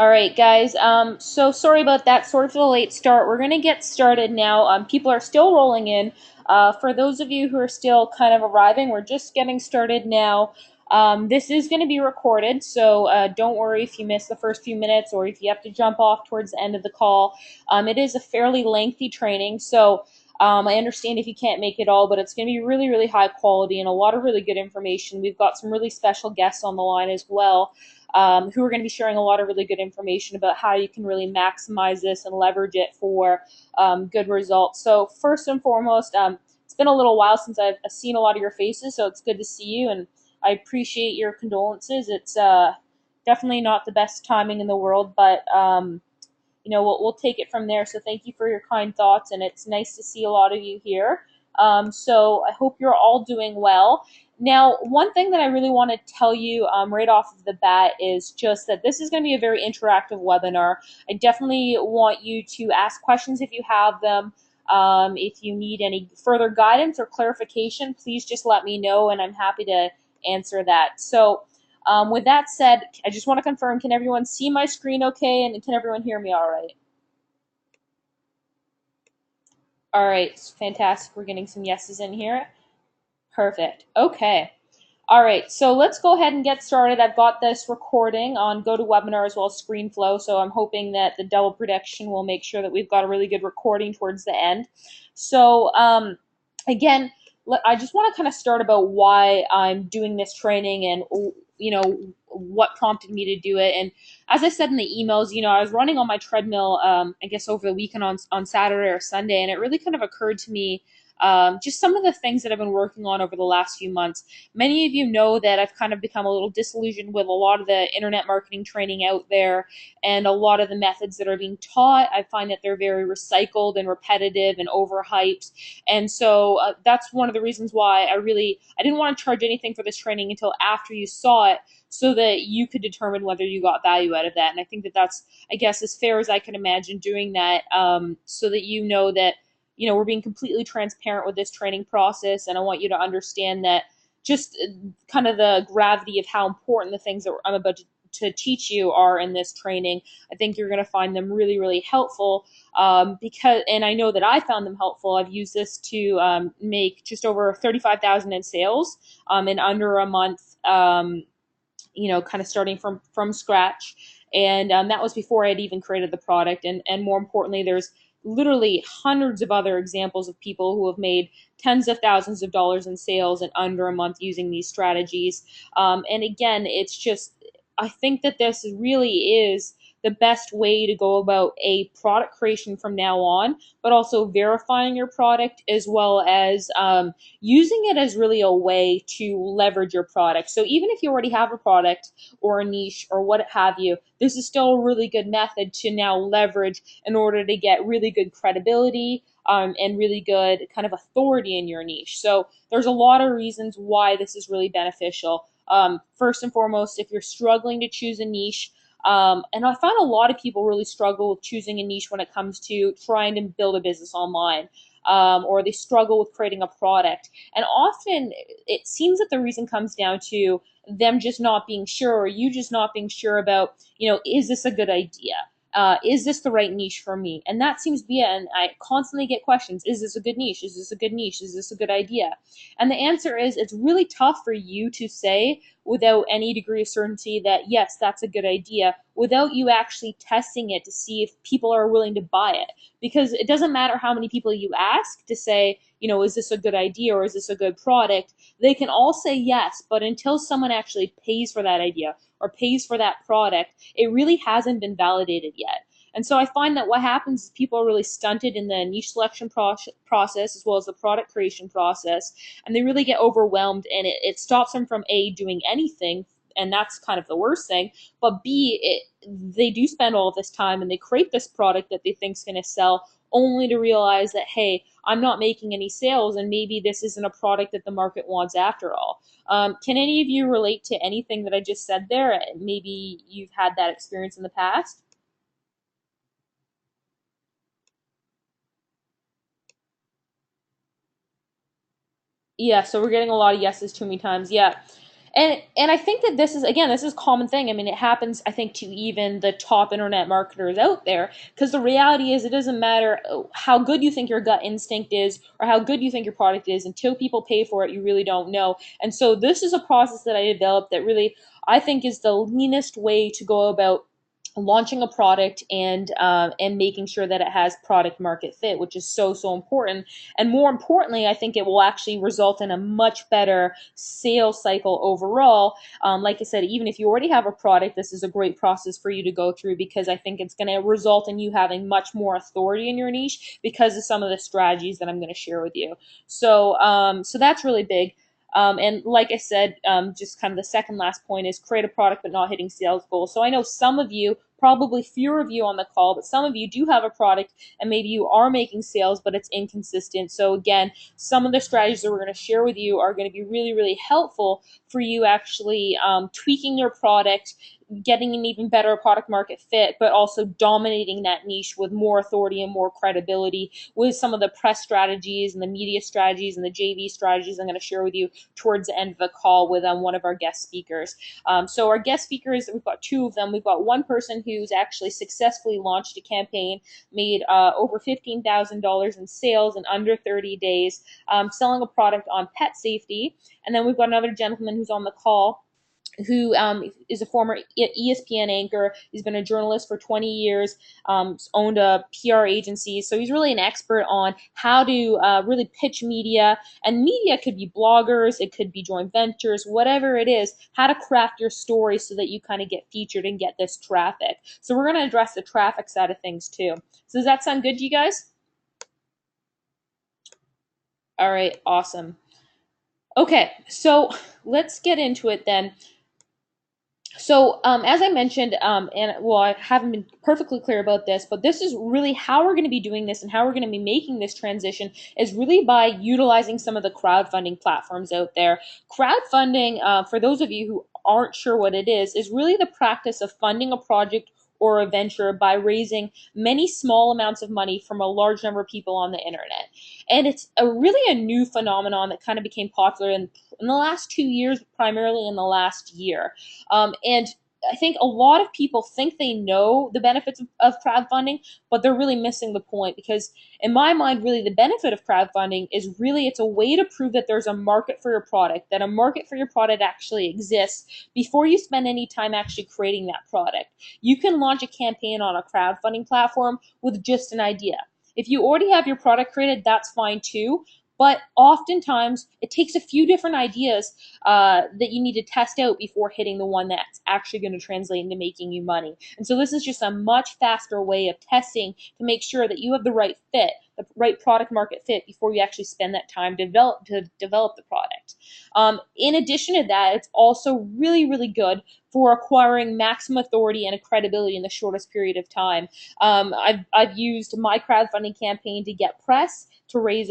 All right, guys. So sorry about that. Sort of a late start. We're gonna get started now. People are still rolling in. For those of you who are still kind of arriving, we're just getting started now. This is going to be recorded, so don't worry if you miss the first few minutes or if you have to jump off towards the end of the call. It is a fairly lengthy training, so I understand if you can't make it all, but it's going to be really, really high quality and a lot of really good information. We've got some really special guests on the line as well, who are going to be sharing a lot of really good information about how you can really maximize this and leverage it for good results. So first and foremost, it's been a little while since I've seen a lot of your faces, so it's good to see you, and I appreciate your condolences. It's definitely not the best timing in the world, but we'll take it from there. So thank you for your kind thoughts, and it's nice to see a lot of you here. So I hope you're all doing well. Now, one thing that I really want to tell you right off of the bat is just that this is going to be a very interactive webinar. I definitely want you to ask questions if you have them. If you need any further guidance or clarification, please just let me know, and I'm happy to answer that. So with that said, I just want to confirm, can everyone see my screen okay, and can everyone hear me all right? All right, fantastic. We're getting some yeses in here. Perfect. Okay. All right, so let's go ahead and get started. I've got this recording on GoToWebinar as well as ScreenFlow, so I'm hoping that the double production will make sure that we've got a really good recording towards the end. So again, I just want to kind of start about why I'm doing this training and what prompted me to do it. And as I said in the emails, I was running on my treadmill, I guess over the weekend on Saturday or Sunday, and it really kind of occurred to me just some of the things that I've been working on over the last few months. Many of you know that I've kind of become a little disillusioned with a lot of the internet marketing training out there, and a lot of the methods that are being taught. I find that they're very recycled and repetitive and overhyped. And so that's one of the reasons why I didn't want to charge anything for this training until after you saw it, so that you could determine whether you got value out of that. And I think that that's, I guess, as fair as I can imagine doing that, so that you know that we're being completely transparent with this training process, and I want you to understand that just kind of the gravity of how important the things that I'm about to teach you are in this training. I think you're going to find them really, really helpful, and I know that I found them helpful. I've used this to make just over 35,000 in sales in under a month. Kind of starting from scratch, and that was before I had even created the product. And more importantly, there's literally hundreds of other examples of people who have made tens of thousands of dollars in sales in under a month using these strategies. And again, it's just, I think that this really is the best way to go about a product creation from now on, but also verifying your product, as well as using it as really a way to leverage your product. So even if you already have a product or a niche or what have you, this is still a really good method to now leverage in order to get really good credibility, and really good kind of authority in your niche. So there's a lot of reasons why this is really beneficial. First and foremost, if you're struggling to choose a niche, and I find a lot of people really struggle with choosing a niche when it comes to trying to build a business online, or they struggle with creating a product. And often it seems that the reason comes down to them just not being sure, or you just not being sure about, is this a good idea? Is this the right niche for me? And that seems to be it. And I constantly get questions: is this a good niche? Is this a good niche? Is this a good idea? And the answer is, it's really tough for you to say without any degree of certainty that yes, that's a good idea, without you actually testing it to see if people are willing to buy it. Because it doesn't matter how many people you ask to say, is this a good idea or is this a good product? They can all say yes, but until someone actually pays for that idea or pays for that product, it really hasn't been validated yet. And so I find that what happens is people are really stunted in the niche selection process, as well as the product creation process, and they really get overwhelmed, and it stops them from A, doing anything, and that's kind of the worst thing, but B, they do spend all this time and they create this product that they think is going to sell, only to realize that, hey, I'm not making any sales, and maybe this isn't a product that the market wants after all. Can any of you relate to anything that I just said there? Maybe you've had that experience in the past. Yeah, so we're getting a lot of yeses too many times. Yeah. And I think that this is, again, this is a common thing. I mean, it happens, I think, to even the top internet marketers out there, because the reality is it doesn't matter how good you think your gut instinct is or how good you think your product is, until people pay for it, you really don't know. And so this is a process that I developed that really I think is the leanest way to go about launching a product and making sure that it has product market fit, which is so important. And more importantly, I think it will actually result in a much better sales cycle overall. Like I said, even if you already have a product, this is a great process for you to go through, because I think it's going to result in you having much more authority in your niche because of some of the strategies that I'm going to share with you. So that's really big. And like I said, just kind of the second last point is create a product but not hitting sales goals. So I know some of you, probably fewer of you on the call, but some of you do have a product and maybe you are making sales, but it's inconsistent. So again, some of the strategies that we're going to share with you are going to be really helpful for you actually tweaking your product, getting an even better product market fit, but also dominating that niche with more authority and more credibility with some of the press strategies and the media strategies and the JV strategies I'm going to share with you towards the end of the call with one of our guest speakers. So our guest speakers, we've got two of them. We've got one person who's actually successfully launched a campaign, made over $15,000 in sales in under 30 days, selling a product on pet safety. And then we've got another gentleman who's on the call who is a former ESPN anchor. He's been a journalist for 20 years, owned a PR agency. So he's really an expert on how to really pitch media. And media could be bloggers, it could be joint ventures, whatever it is, how to craft your story so that you kind of get featured and get this traffic. So we're going to address the traffic side of things too. So does that sound good to you guys? All right, awesome. Okay, so let's get into it then. So, as I mentioned, and well, I haven't been perfectly clear about this, but this is really how we're going to be doing this and how we're going to be making this transition is really by utilizing some of the crowdfunding platforms out there. Crowdfunding, for those of you who aren't sure what it is really the practice of funding a project or a venture by raising many small amounts of money from a large number of people on the internet. And it's really a new phenomenon that kind of became popular in the last 2 years, primarily in the last year. And I think a lot of people think they know the benefits of crowdfunding, but they're really missing the point, because in my mind, really the benefit of crowdfunding is really it's a way to prove that there's a market for your product, that a market for your product actually exists before you spend any time actually creating that product. You can launch a campaign on a crowdfunding platform with just an idea. If you already have your product created, that's fine too. But oftentimes, it takes a few different ideas that you need to test out before hitting the one that's actually going to translate into making you money. And so this is just a much faster way of testing to make sure that you have the right fit, the right product market fit before you actually spend that time to develop the product. In addition to that, it's also really good for acquiring maximum authority and credibility in the shortest period of time. I've used my crowdfunding campaign to get press, to raise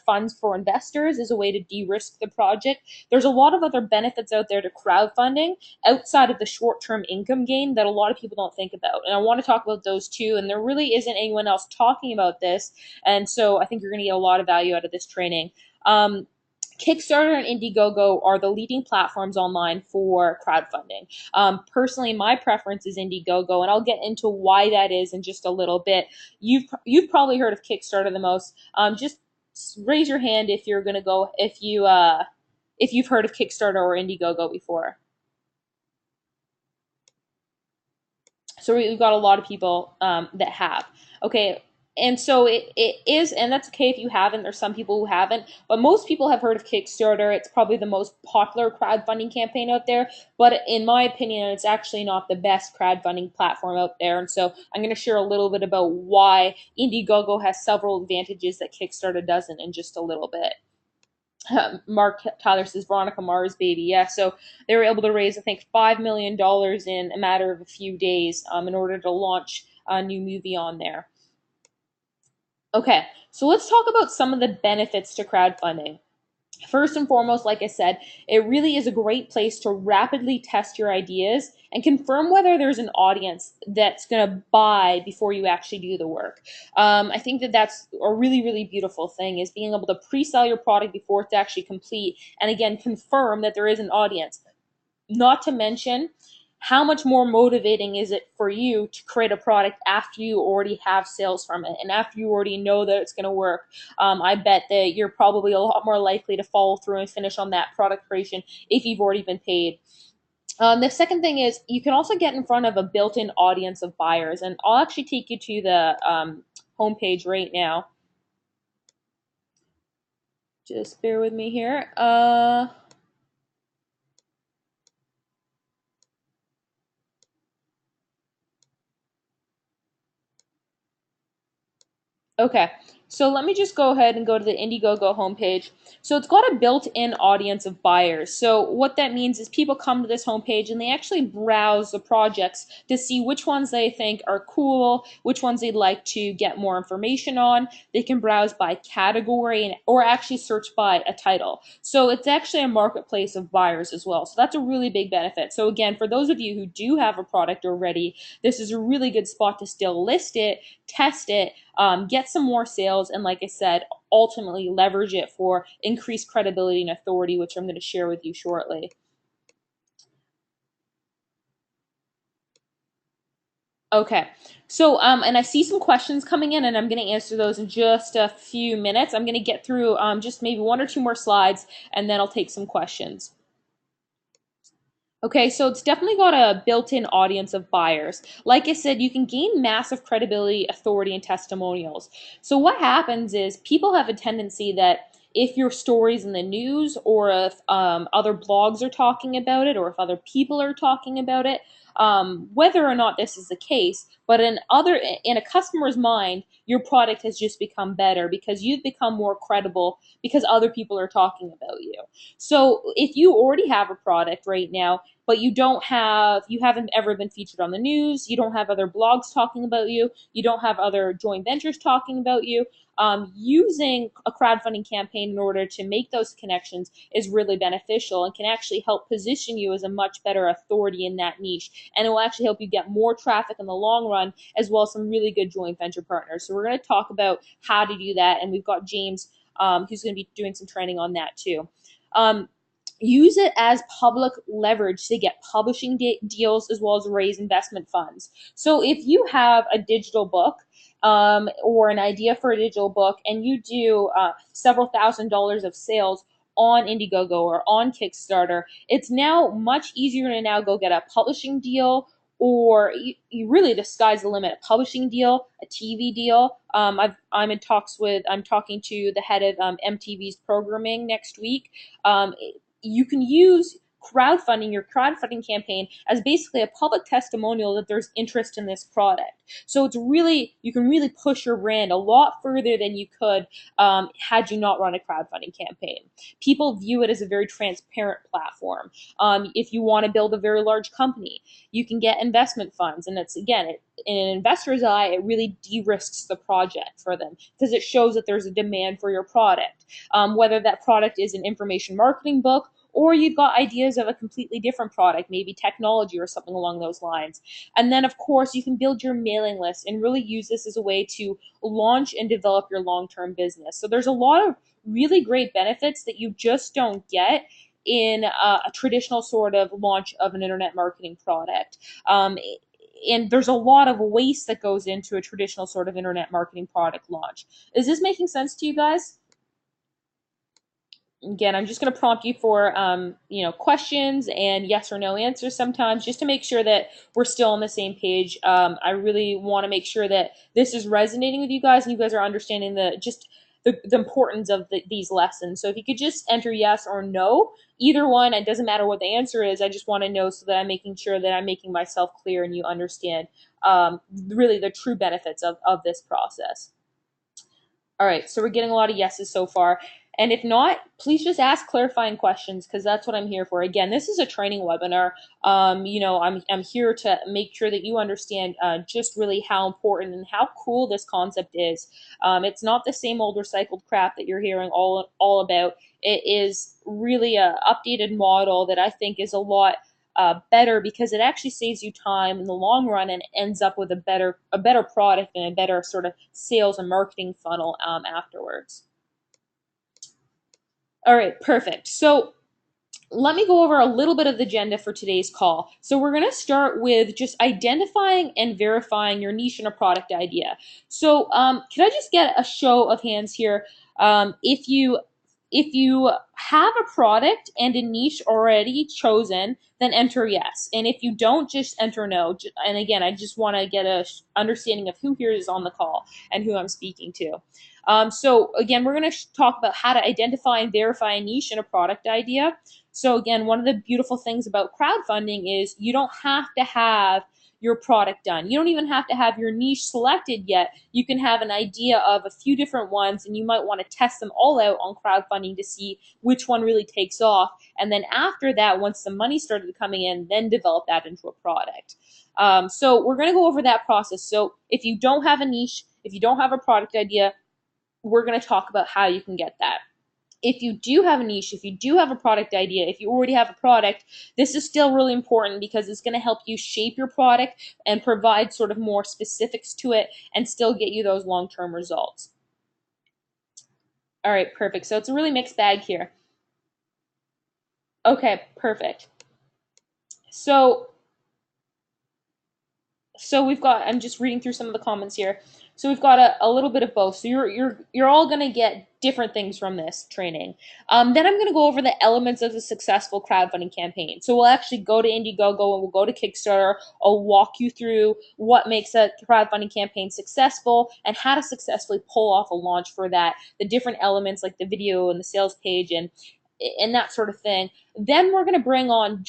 funds for investors as a way to de-risk the project. There's a lot of other benefits out there to crowdfunding outside of the short-term income gain that a lot of people don't think about. And I want to talk about those too. And there really isn't anyone else talking about this. And so I think you're going to get a lot of value out of this training. Kickstarter and Indiegogo are the leading platforms online for crowdfunding. Personally, my preference is Indiegogo, and I'll get into why that is in just a little bit. You've probably heard of Kickstarter the most. Just raise your hand if you're gonna go if you've heard of Kickstarter or Indiegogo before. So we've got a lot of people that have. Okay, and so it is, and that's okay if you haven't. There's some people who haven't, but most people have heard of Kickstarter. It's probably the most popular crowdfunding campaign out there, but in my opinion, it's actually not the best crowdfunding platform out there. And so I'm going to share a little bit about why Indiegogo has several advantages that Kickstarter doesn't in just a little bit. Mark Tyler says Veronica Mars baby. Yeah, so they were able to raise, I think, $5 million in a matter of a few days in order to launch a new movie on there. Okay, so let's talk about some of the benefits to crowdfunding. First and foremost, like I said, it really is a great place to rapidly test your ideas and confirm whether there's an audience that's going to buy before you actually do the work. I think that that's a really, really beautiful thing, is being able to pre-sell your product before it's actually complete, and again, confirm that there is an audience. Not to mention, how much more motivating is it for you to create a product after you already have sales from it and after you already know that it's going to work? I bet that you're probably a lot more likely to follow through and finish on that product creation if you've already been paid. The second thing is you can also get in front of a built-in audience of buyers, and I'll actually take you to the homepage right now. Just bear with me here. Okay, so let me just go ahead and go to the Indiegogo homepage. So it's got a built-in audience of buyers. So what that means is people come to this homepage and they actually browse the projects to see which ones they think are cool, which ones they'd like to get more information on. They can browse by category or actually search by a title. So it's actually a marketplace of buyers as well. So that's a really big benefit. So again, for those of you who do have a product already, this is a really good spot to still list it, test it, get some more sales, and like I said, ultimately leverage it for increased credibility and authority, which I'm going to share with you shortly. Okay, so and I see some questions coming in, and I'm going to answer those in just a few minutes. I'm going to get through just maybe one or two more slides, and then I'll take some questions. Okay, so it's definitely got a built-in audience of buyers. Like I said, you can gain massive credibility, authority, and testimonials. So what happens is people have a tendency that if your story's in the news, or if other blogs are talking about it, or if other people are talking about it, whether or not this is the case, but in a customer's mind, your product has just become better because you've become more credible because other people are talking about you. So if you already have a product right now, but you haven't ever been featured on the news, you don't have other blogs talking about you don't have other joint ventures talking about you, using a crowdfunding campaign in order to make those connections is really beneficial and can actually help position you as a much better authority in that niche. And it will actually help you get more traffic in the long run, as well as some really good joint venture partners. So we're going to talk about how to do that. And we've got James, who's going to be doing some training on that too. Um, Use it as public leverage to get publishing deals, as well as raise investment funds. So if you have a digital book, or an idea for a digital book, and you do several $1,000s of sales on Indiegogo or on Kickstarter, it's now much easier to now go get a publishing deal, or you really, the sky's the limit. A publishing deal, a TV deal. I'm talking to the head of MTV's programming next week. You can use your crowdfunding campaign as basically a public testimonial that there's interest in this product. So you can really push your brand a lot further than you could had you not run a crowdfunding campaign. People view it as a very transparent platform. If you want to build a very large company, you can get investment funds, and in an investor's eye, it really de-risks the project for them because it shows that there's a demand for your product. Whether that product is an information marketing book, or you've got ideas of a completely different product, maybe technology or something along those lines. And then, of course, you can build your mailing list and really use this as a way to launch and develop your long-term business. So there's a lot of really great benefits that you just don't get in a traditional sort of launch of an internet marketing product. And there's a lot of waste that goes into a traditional sort of internet marketing product launch. Is this making sense to you guys? Again, I'm just going to prompt you for questions and yes or no answers sometimes, just to make sure that we're still on the same page. I really want to make sure that this is resonating with you guys and you guys are understanding the importance of these lessons. So if you could just enter yes or no, either one, it doesn't matter what the answer is. I just want to know so that I'm making sure that I'm making myself clear and you understand really the true benefits of this process. All right, so we're getting a lot of yeses so far. And if not, please just ask clarifying questions because that's what I'm here for. Again, this is a training webinar. I'm here to make sure that you understand just really how important and how cool this concept is. It's not the same old recycled crap that you're hearing all about. It is really a updated model that I think is a lot better because it actually saves you time in the long run and ends up with a better product and a better sort of sales and marketing funnel afterwards. All right, perfect. So let me go over a little bit of the agenda for today's call. So we're going to start with just identifying and verifying your niche and a product idea. So can I just get a show of hands here? If you have a product and a niche already chosen, then enter yes. And if you don't, just enter no. And again, I just want to get a understanding of who here is on the call and who I'm speaking to. So again, we're going to talk about how to identify and verify a niche and a product idea. So again, one of the beautiful things about crowdfunding is you don't have to have your product done. You don't even have to have your niche selected yet. You can have an idea of a few different ones and you might want to test them all out on crowdfunding to see which one really takes off. And then after that, once the money started coming in, then develop that into a product. So we're going to go over that process. So if you don't have a niche, if you don't have a product idea, we're going to talk about how you can get that. If you do have a niche, if you do have a product idea, if you already have a product, this is still really important because it's going to help you shape your product and provide sort of more specifics to it and still get you those long-term results. All right, perfect. So it's a really mixed bag here. Okay, perfect. So we've got, I'm just reading through some of the comments here. So we've got a little bit of both. So you're all gonna get different things from this training. Then I'm gonna go over the elements of a successful crowdfunding campaign. So we'll actually go to Indiegogo and we'll go to Kickstarter. I'll walk you through what makes a crowdfunding campaign successful and how to successfully pull off a launch for that. The different elements like the video and the sales page and that sort of thing. Then we're gonna bring on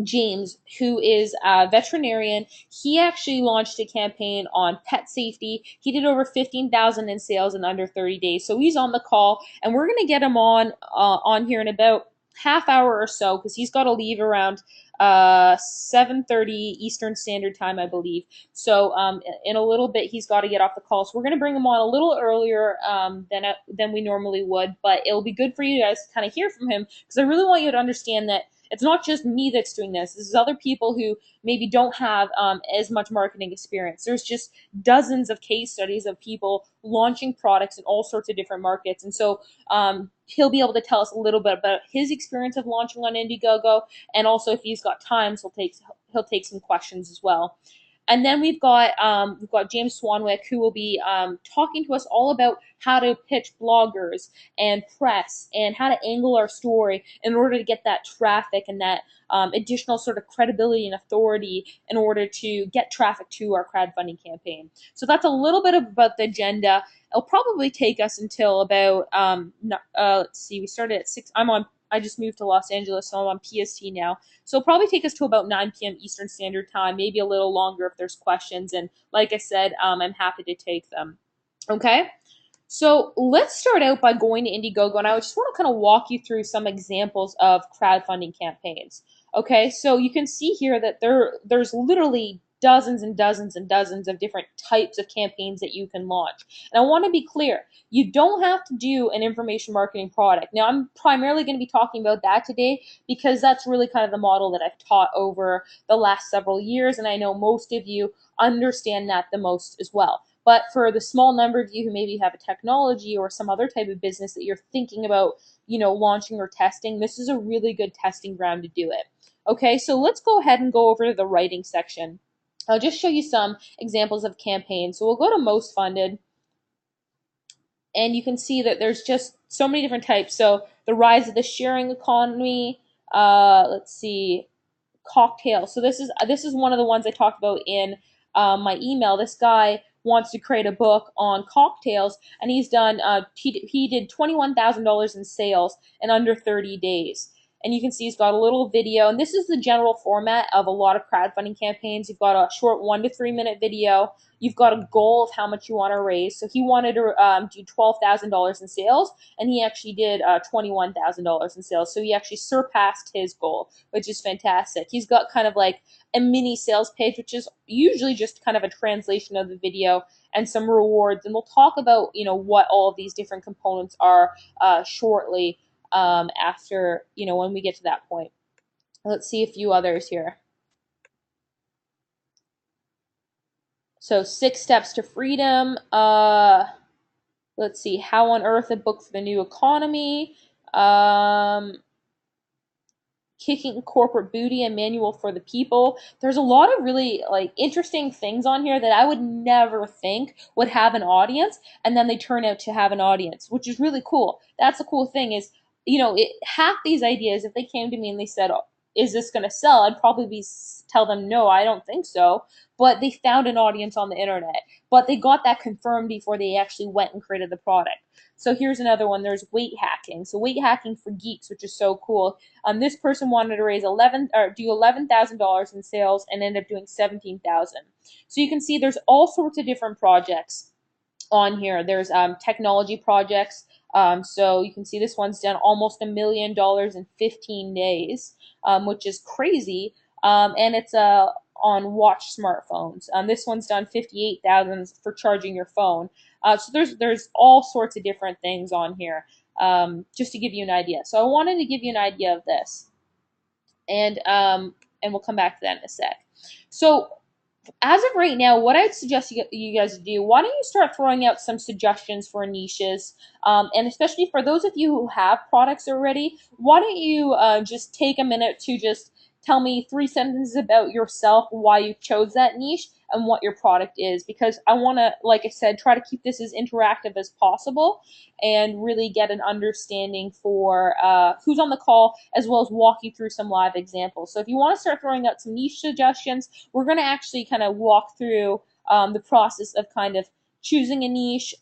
James, who is a veterinarian. He actually launched a campaign on pet safety. He did over 15,000 in sales in under 30 days. So he's on the call, and we're gonna get him on here in about half hour or so because he's got to leave around 7:30 Eastern Standard Time, I believe. So in a little bit, he's got to get off the call. So we're gonna bring him on a little earlier than we normally would, but it'll be good for you guys to kind of hear from him because I really want you to understand that it's not just me that's doing this. This is other people who maybe don't have as much marketing experience. There's just dozens of case studies of people launching products in all sorts of different markets. And so he'll be able to tell us a little bit about his experience of launching on Indiegogo. And also if he's got time, he'll take some questions as well. And then we've got James Swanwick, who will be talking to us all about how to pitch bloggers and press and how to angle our story in order to get that traffic and that additional sort of credibility and authority in order to get traffic to our crowdfunding campaign. So that's a little bit about the agenda. It'll probably take us until about let's see, we started at 6. I just moved to Los Angeles, so I'm on PST now. So it'll probably take us to about 9 p.m. Eastern Standard Time, maybe a little longer if there's questions. And like I said, I'm happy to take them. Okay? So let's start out by going to Indiegogo, and I just want to kind of walk you through some examples of crowdfunding campaigns. Okay, so you can see here that there's literally dozens and dozens and dozens of different types of campaigns that you can launch. And I want to be clear, you don't have to do an information marketing product. Now, I'm primarily going to be talking about that today because that's really kind of the model that I've taught over the last several years, and I know most of you understand that the most as well. But for the small number of you who maybe have a technology or some other type of business that you're thinking about, launching or testing, this is a really good testing ground to do it. Okay, so let's go ahead and go over to the writing section. I'll just show you some examples of campaigns. So we'll go to most funded, and you can see that there's just so many different types. So the rise of the sharing economy, let's see, cocktail. So this is one of the ones I talked about in my email. This guy wants to create a book on cocktails, and he's done he did $21,000 in sales in under 30 days. And you can see he's got a little video, and this is the general format of a lot of crowdfunding campaigns. You've got a short 1 to 3 minute video. You've got a goal of how much you want to raise. So he wanted to do $12,000 in sales, and he actually did $21,000 in sales. So he actually surpassed his goal, which is fantastic. He's got kind of like a mini sales page, which is usually just kind of a translation of the video and some rewards. And we'll talk about, what all of these different components are shortly after, when we get to that point. Let's see a few others here. So 6 steps to freedom. Let's see, how on earth a book for the new economy. Kicking corporate booty, a manual for the people. There's a lot of really like interesting things on here that I would never think would have an audience, and then they turn out to have an audience, which is really cool. That's the cool thing is, half these ideas, if they came to me and they said, oh, is this going to sell? I'd probably tell them, no, I don't think so. But they found an audience on the internet, but they got that confirmed before they actually went and created the product. So here's another one. There's weight hacking. So weight hacking for geeks, which is so cool. This person wanted to raise do $11,000 in sales and ended up doing 17,000. So you can see there's all sorts of different projects on here. There's technology projects. So you can see this one's done almost $1 million in 15 days, which is crazy. And it's on watch smartphones. This one's done 58,000 for charging your phone. So there's all sorts of different things on here, just to give you an idea. So I wanted to give you an idea of this, and we'll come back to that in a sec. So as of right now, what I'd suggest you guys do, why don't you start throwing out some suggestions for niches, and especially for those of you who have products already, why don't you just take a minute to just tell me 3 sentences about yourself, why you chose that niche, and what your product is, because I want to, like I said, try to keep this as interactive as possible and really get an understanding for who's on the call, as well as walk you through some live examples. So if you want to start throwing out some niche suggestions, we're going to actually kind of walk through the process of kind of choosing a niche,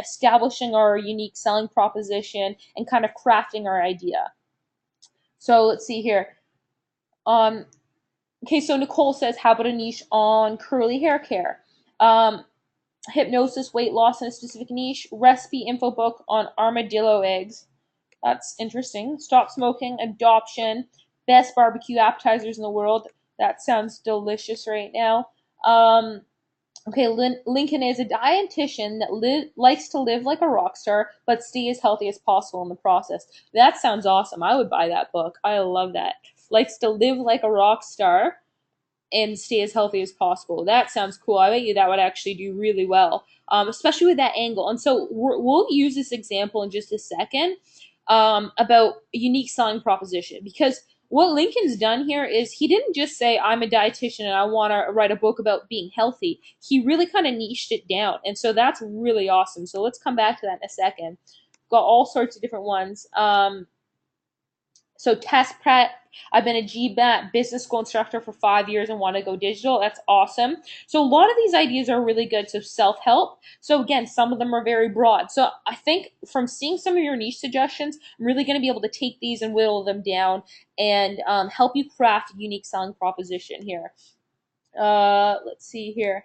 establishing our unique selling proposition, and kind of crafting our idea. So let's see here. Okay, so Nicole says, how about a niche on curly hair care? Hypnosis, weight loss in a specific niche. Recipe info book on armadillo eggs. That's interesting. Stop smoking, adoption, best barbecue appetizers in the world. That sounds delicious right now. Okay, Lincoln is a dietitian that likes to live like a rock star, but stay as healthy as possible in the process. That sounds awesome. I would buy that book. I love that. Likes to live like a rock star and stay as healthy as possible. That sounds cool. I bet you that would actually do really well, especially with that angle. And so we'll use this example in just a second about a unique selling proposition, because what Lincoln's done here is he didn't just say, I'm a dietitian and I want to write a book about being healthy. He really kind of niched it down. And so that's really awesome. So let's come back to that in a second. Got all sorts of different ones. So test prep. I've been a GMAT business school instructor for 5 years and want to go digital. That's awesome. So a lot of these ideas are really good. So self-help. So again, some of them are very broad. So I think from seeing some of your niche suggestions, I'm really going to be able to take these and whittle them down and help you craft a unique selling proposition here. Let's see here.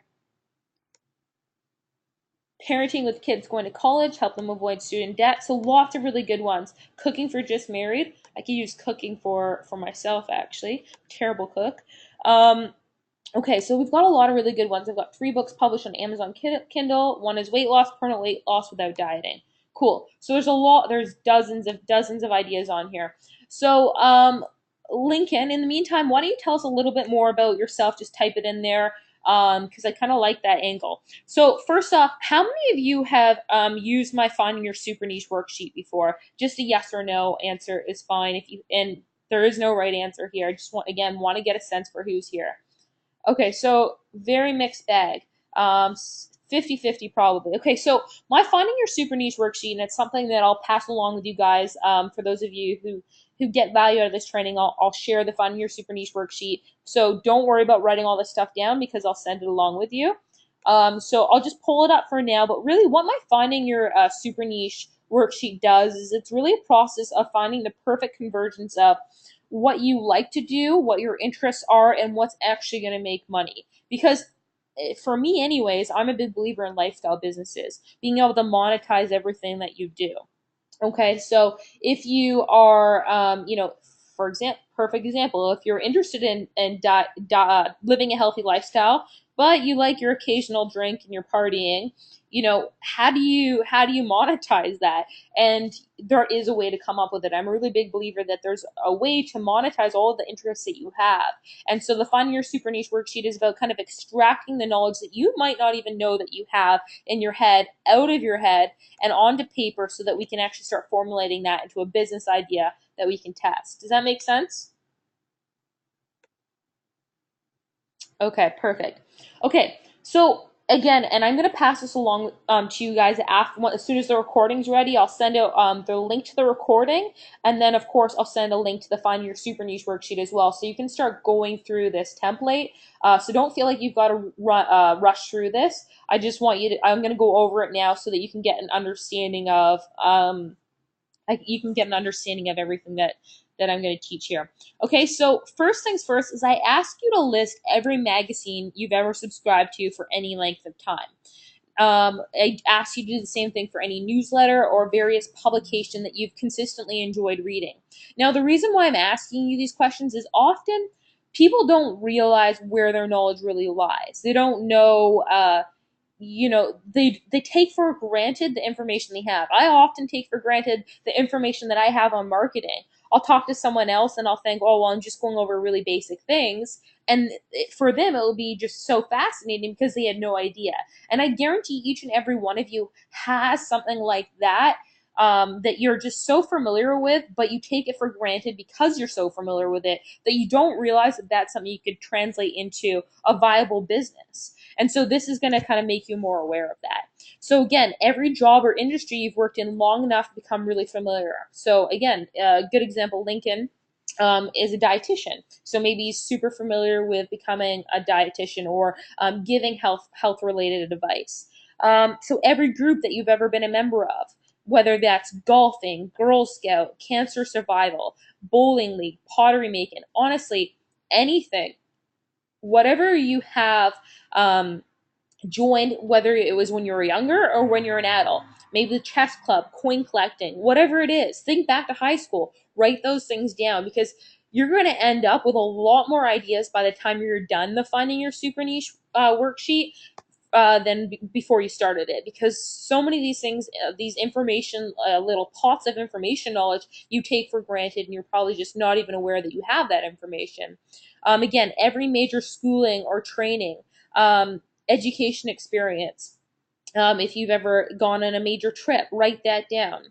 Parenting with kids going to college, help them avoid student debt. So lots of really good ones. Cooking for just married. I could use cooking for myself, actually. Terrible cook. Okay, so we've got a lot of really good ones. I've got 3 books published on Amazon Kindle. One is weight loss, permanent weight loss without dieting. Cool. So there's dozens of ideas on here. So Lincoln, in the meantime, why don't you tell us a little bit more about yourself? Just type it in there, because I kind of like that angle. So first off, how many of you have used my Finding Your Super Niche worksheet before? Just a yes or no answer is fine. And there is no right answer here. I just want to get a sense for who's here. Okay, so very mixed bag. 50-50 probably. Okay, so my Finding Your Super Niche worksheet, and it's something that I'll pass along with you guys. For those of you who get value out of this training, I'll share the Finding Your Super Niche worksheet. So don't worry about writing all this stuff down, because I'll send it along with you. So I'll just pull it up for now. But really, what my Finding Your Super Niche worksheet does is it's really a process of finding the perfect convergence of what you like to do, what your interests are, and what's actually going to make money. Because for me, anyways, I'm a big believer in lifestyle businesses, being able to monetize everything that you do. Okay, so if you are, for example, perfect example, if you're interested in living a healthy lifestyle, but you like your occasional drink and you're partying, how do you monetize that? And there is a way to come up with it. I'm a really big believer that there's a way to monetize all of the interests that you have. And so the Finding Your Super Niche worksheet is about kind of extracting the knowledge that you might not even know that you have in your head out of your head and onto paper so that we can actually start formulating that into a business idea that we can test. Does that make sense? Okay, perfect. Okay, so again, and I'm going to pass this along to you guys after as soon as the recording's ready. I'll send out the link to the recording, and then of course I'll send a link to the Find Your Super Niche worksheet as well, so you can start going through this template. So don't feel like you've got to rush through this. I just want you to. I'm going to go over it now so that you can get an understanding of you can get an understanding of everything that I'm going to teach here. Okay, so first things first is I ask you to list every magazine you've ever subscribed to for any length of time. I ask you to do the same thing for any newsletter or various publication that you've consistently enjoyed reading. Now, the reason why I'm asking you these questions is often people don't realize where their knowledge really lies. They don't know they take for granted the information they have. I often take for granted the information that I have on marketing. I'll talk to someone else and I'll think, oh well, I'm just going over really basic things, and for them it'll be just so fascinating because they had no idea. And I guarantee each and every one of you has something like that, that you're just so familiar with, but you take it for granted because you're so familiar with it that you don't realize that that's something you could translate into a viable business. And so this is going to kind of make you more aware of that. So again, every job or industry you've worked in long enough to become really familiar. So again, a good example, Lincoln is a dietitian. So maybe he's super familiar with becoming a dietitian or giving health related advice. So every group that you've ever been a member of, whether that's golfing, Girl Scout, cancer survival, bowling league, pottery making, honestly, anything, whatever you have joined, whether it was when you were younger or when you're an adult, maybe the chess club, coin collecting, whatever it is, think back to high school, write those things down because you're going to end up with a lot more ideas by the time you're done the Finding Your Super Niche worksheet than before you started it, because so many of these things, these information, little pots of information knowledge, you take for granted, and you're probably just not even aware that you have that information. Again, every major schooling or training, education experience. If you've ever gone on a major trip, write that down.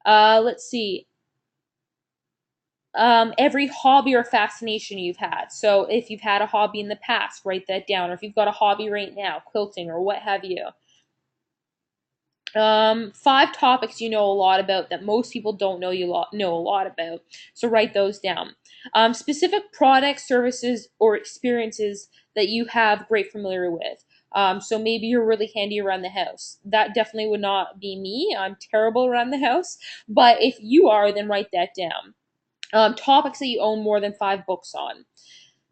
Let's see. Every hobby or fascination you've had. So if you've had a hobby in the past, write that down. Or if you've got a hobby right now, quilting or what have you. Five topics you know a lot about that most people don't know a lot about. So write those down. Specific products, services, or experiences that you have great familiar with. So maybe you're really handy around the house. That definitely would not be me. I'm terrible around the house. But if you are, then write that down. Topics that you own more than 5 books on.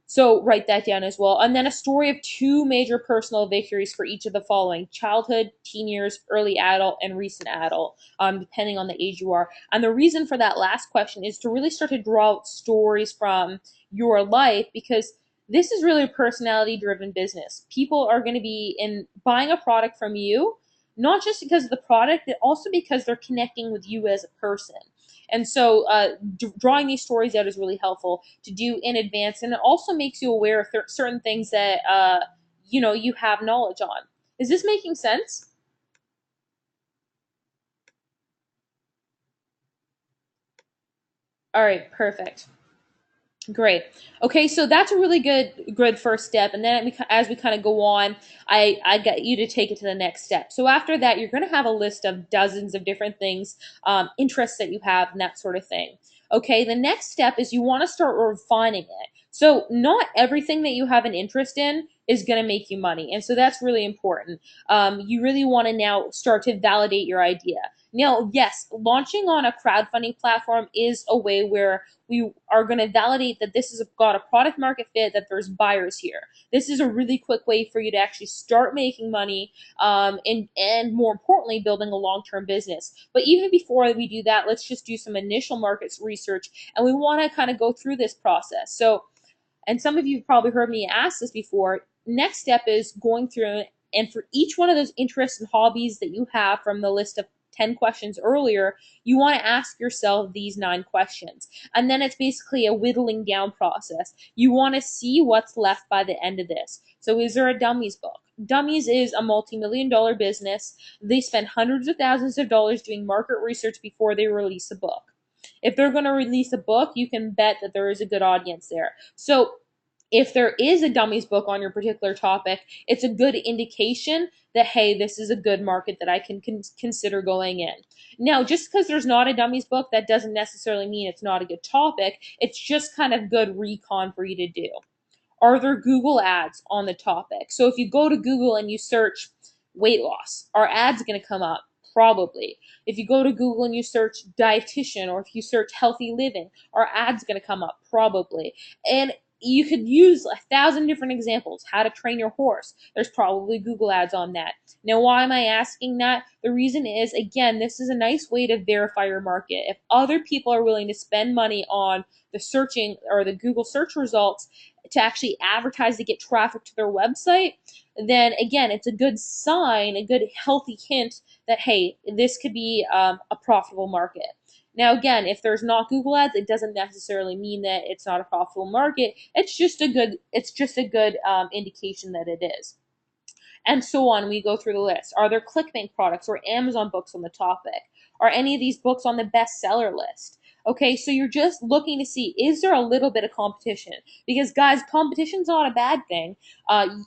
So write that down as well. And then a story of 2 major personal victories for each of the following: childhood, teen years, early adult, and recent adult, depending on the age you are. And the reason for that last question is to really start to draw out stories from your life, because this is really a personality driven business. People are going to be in buying a product from you, not just because of the product, but also because they're connecting with you as a person. And so drawing these stories out is really helpful to do in advance, and it also makes you aware of certain things that you have knowledge on. Is this making sense? All right, perfect. Great. Okay, so that's a really good first step, and then as we kind of go on, I get you to take it to the next step. So after that, you're going to have a list of dozens of different things, interests that you have, and that sort of thing. Okay, the next step is you want to start refining it. So not everything that you have an interest in is going to make you money. And so that's really important. You really want to now start to validate your idea. Now, yes, launching on a crowdfunding platform is a way where we are going to validate that this has got a product market fit, that there's buyers here. This is a really quick way for you to actually start making money, and more importantly, building a long-term business. But even before we do that, let's just do some initial markets research, and we want to kind of go through this process. So, and some of you have probably heard me ask this before, next step is going through, and for each one of those interests and hobbies that you have from the list of 10 questions earlier, you want to ask yourself these 9 questions. And then it's basically a whittling down process. You want to see what's left by the end of this. So is there a dummies book? Dummies is a multi-million-dollar business. They spend hundreds of thousands of dollars doing market research before they release a book. If they're going to release a book, you can bet that there is a good audience there. So if there is a dummies book on your particular topic, it's a good indication that, hey, this is a good market that I can consider going in. Now, just because there's not a dummies book, that doesn't necessarily mean it's not a good topic. It's just kind of good recon for you to do. Are there Google ads on the topic? So if you go to Google and you search weight loss, are ads going to come up? Probably. If you go to Google and you search dietitian, or if you search healthy living, are ads going to come up? Probably. And you could use 1,000 different examples. How to train your horse. There's probably Google ads on that. Now, why am I asking that? The reason is, again, this is a nice way to verify your market. If other people are willing to spend money on the searching or the Google search results to actually advertise to get traffic to their website, then again, it's a good sign, a good healthy hint that, hey, this could be a profitable market. Now, again, if there's not Google ads, it doesn't necessarily mean that it's not a profitable market. It's just a good indication that it is. And so on. We go through the list. Are there ClickBank products or Amazon books on the topic? Are any of these books on the bestseller list? Okay, so you're just looking to see, is there a little bit of competition? Because guys, competition's not a bad thing.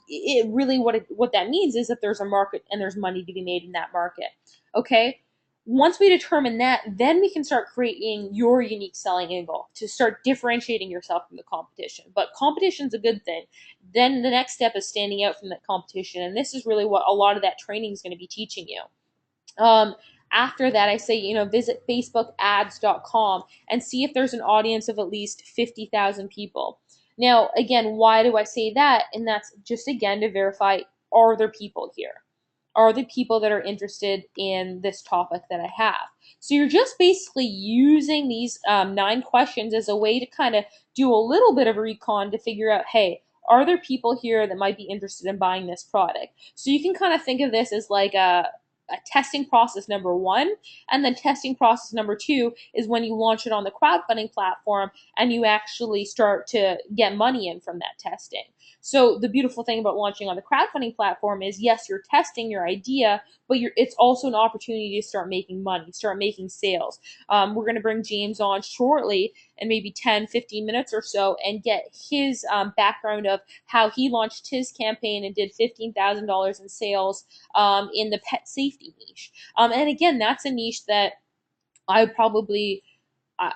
It really what that means is that there's a market and there's money to be made in that market. Okay, once we determine that, then we can start creating your unique selling angle to start differentiating yourself from the competition. But competition's a good thing. Then the next step is standing out from that competition, and this is really what a lot of that training is going to be teaching you. After that, I say, visit facebookads.com and see if there's an audience of at least 50,000 people. Now, again, why do I say that? And that's just, again, to verify, are there people here? Are the people that are interested in this topic that I have? So you're just basically using these 9 questions as a way to kind of do a little bit of recon to figure out, hey, are there people here that might be interested in buying this product? So you can kind of think of this as like a testing process number 1, and then testing process number 2 is when you launch it on the crowdfunding platform and you actually start to get money in from that testing. So the beautiful thing about launching on the crowdfunding platform is, yes, you're testing your idea, but it's also an opportunity to start making money, start making sales. We're going to bring James on shortly in maybe 10, 15 minutes or so and get his background of how he launched his campaign and did $15,000 in sales in the pet safety niche. And again, that's a niche that I probably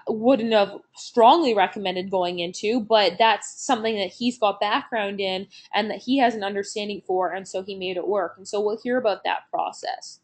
wouldn't have strongly recommended going into, but that's something that he's got background in and that he has an understanding for, and so he made it work. And so we'll hear about that process.